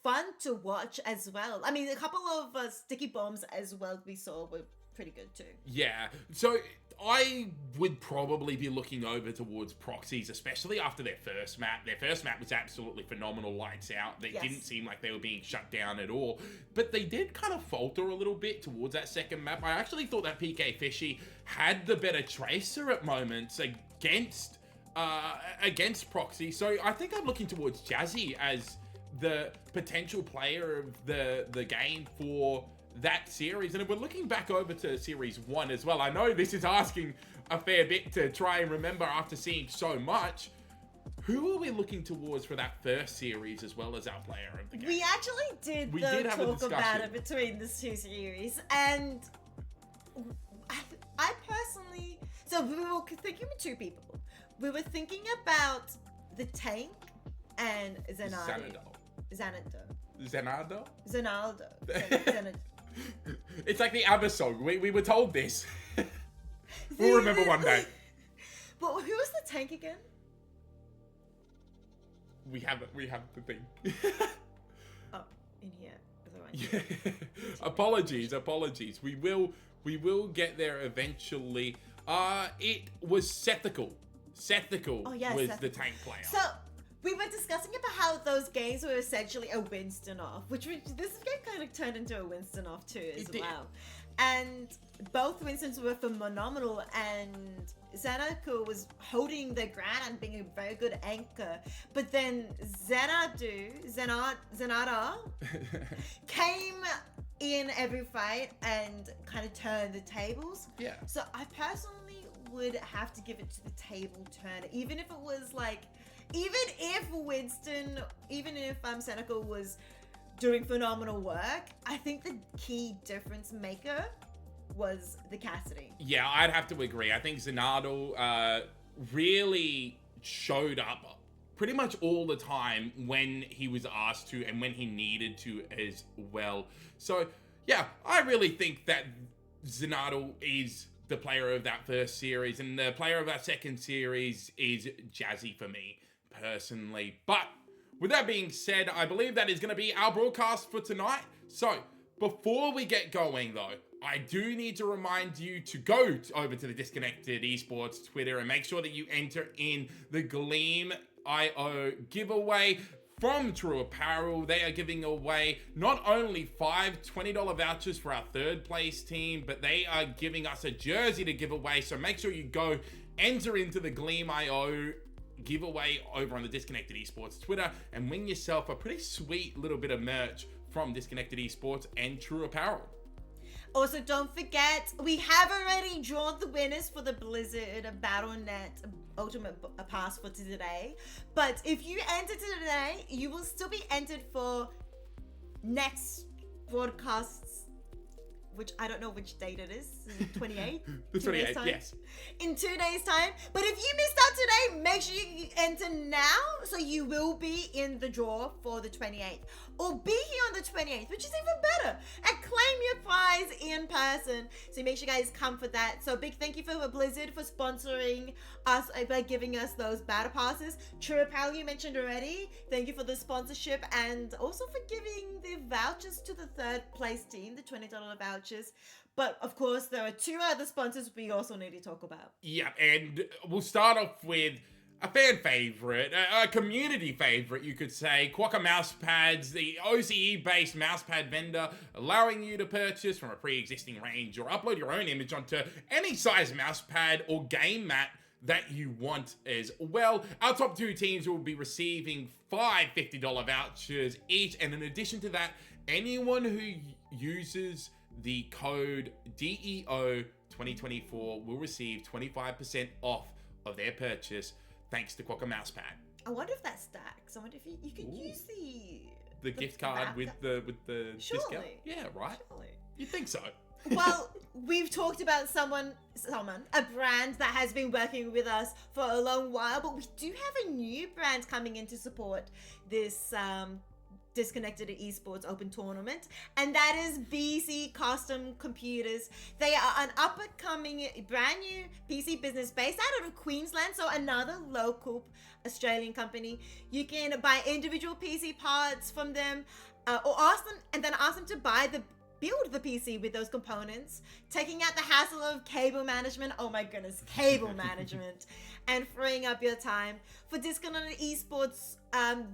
fun to watch as well. I mean, a couple of sticky bombs as well we saw were pretty good too. Yeah, so I would probably be looking over towards Proxies, especially after their first map. Their first map was absolutely phenomenal, lights out. They didn't seem like they were being shut down at all, but they did kind of falter a little bit towards that second map. I actually thought that PK Fishy had the better Tracer at moments against Proxy. So I think I'm looking towards Jazzy as the potential player of the game for that series. And if we're looking back over to series 1 as well, I know this is asking a fair bit to try and remember after seeing so much. Who are we looking towards for that first series as well as our player of the game? We actually did talk about it between the two series, and I personally, so we were thinking of two people. We were thinking about the tank and Zenaldo. It's like the ABBA song. We were told this. We'll remember one day. But who was the tank again? We have the thing. Oh, in here. Yeah. Apologies. We will get there eventually. It was Sethical. Was the tank player. So we were discussing about how those games were essentially a Winston off, which this game kind of turned into a Winston off too as well. And both Winstons were phenomenal, and Xanadu was holding the ground and being a very good anchor. But then Zenada came in every fight and kind of turned the tables. Yeah. So I personally would have to give it to the table turner, even if it was like, even if Seneca was doing phenomenal work, I think the key difference maker was the Cassidy. Yeah, I'd have to agree. I think Zenardo really showed up pretty much all the time when he was asked to and when he needed to as well. So, yeah, I really think that Zenardo is the player of that first series, and the player of that second series is Jazzy for me, personally. But with that being said, I believe that is going to be our broadcast for tonight. So, before we get going, though, I do need to remind you to go over to the Disconnected Esports Twitter and make sure that you enter in the Gleam.io giveaway from True Apparel. They are giving away not only 5 $20 vouchers for our third place team, but they are giving us a jersey to give away. So make sure you go enter into the Gleam.io giveaway over on the Disconnected Esports Twitter and win yourself a pretty sweet little bit of merch from Disconnected Esports and True Apparel. Also, don't forget, we have already drawn the winners for the Blizzard Battle.net Ultimate Pass for today. But if you enter today, you will still be entered for next broadcasts which I don't know which date it is, 28th? The 28th, yes. In 2 days' time. But if you missed out today, make sure you enter now so you will be in the draw for the 28th. Or be here on the 28th, which is even better. And claim your prize in person. So make sure you guys come for that. So big thank you for Blizzard for sponsoring us by giving us those battle passes. True Apparel you mentioned already. Thank you for the sponsorship and also for giving the vouchers to the third place team, the $20 vouchers. But of course, there are 2 other sponsors we also need to talk about. Yeah, and we'll start off with a fan favorite, a community favorite, you could say. Quokka Mousepads, the OCE-based mousepad vendor, allowing you to purchase from a pre-existing range or upload your own image onto any size mousepad or game mat that you want as well. Our top 2 teams will be receiving 5 $50 vouchers each, and in addition to that, anyone who uses the code DEO 2024 will receive 25% off of their purchase thanks to Quokka Mousepad. I wonder if that stacks. I wonder if you can use the gift card with the discount. Yeah, right. Surely. You'd think so. Well, we've talked about a brand that has been working with us for a long while, but we do have a new brand coming in to support this Disconnected Esports Open Tournament, and that is BC Custom Computers. They are an up-and-coming, brand new PC business based out of Queensland, so another local Australian company. You can buy individual PC parts from them, or ask them to build the PC with those components, taking out the hassle of cable management. Oh my goodness, cable management, and freeing up your time. For Disconnected Esports,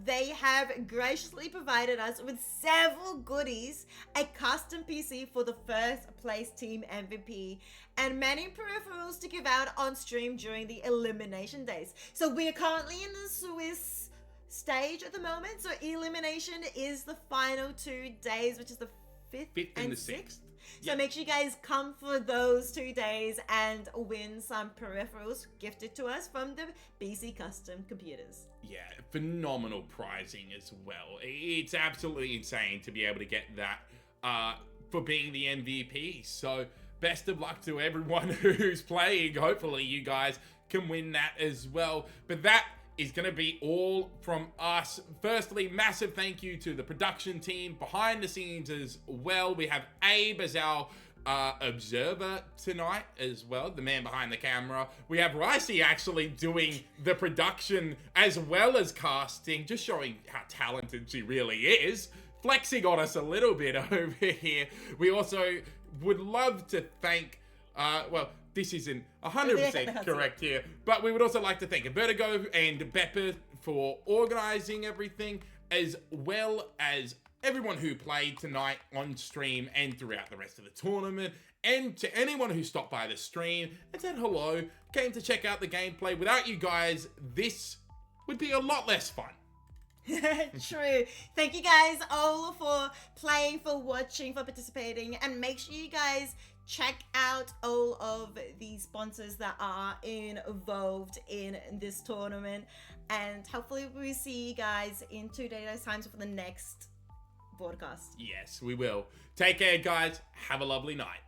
they have graciously provided us with several goodies, a custom PC for the first place team MVP, and many peripherals to give out on stream during the elimination days. So we're currently in the Swiss stage at the moment. So elimination is the final 2 days, which is the 5th and the 6th. So make sure you guys come for those 2 days and win some peripherals gifted to us from the BC Custom Computers. Yeah, phenomenal pricing as well. It's absolutely insane to be able to get that for being the MVP. So best of luck to everyone who's playing. Hopefully you guys can win that as well. But that is going to be all from us. Firstly, massive thank you to the production team behind the scenes as well. We have Abe as our observer tonight as well, the man behind the camera. We have Ricey actually doing the production as well as casting, just showing how talented she really is, flexing on us a little bit over here. We also would love to thank, this isn't 100% correct here, but we would also like to thank Vertigo and Beppa for organizing everything, as well as everyone who played tonight on stream and throughout the rest of the tournament, and to anyone who stopped by the stream and said hello, came to check out the gameplay. Without you guys, this would be a lot less fun. True. Thank you guys all for playing, for watching, for participating, and make sure you guys check out all of the sponsors that are involved in this tournament, and hopefully we'll see you guys in 2 days' time for the next broadcast. Yes, we will. Take care, guys. Have a lovely night.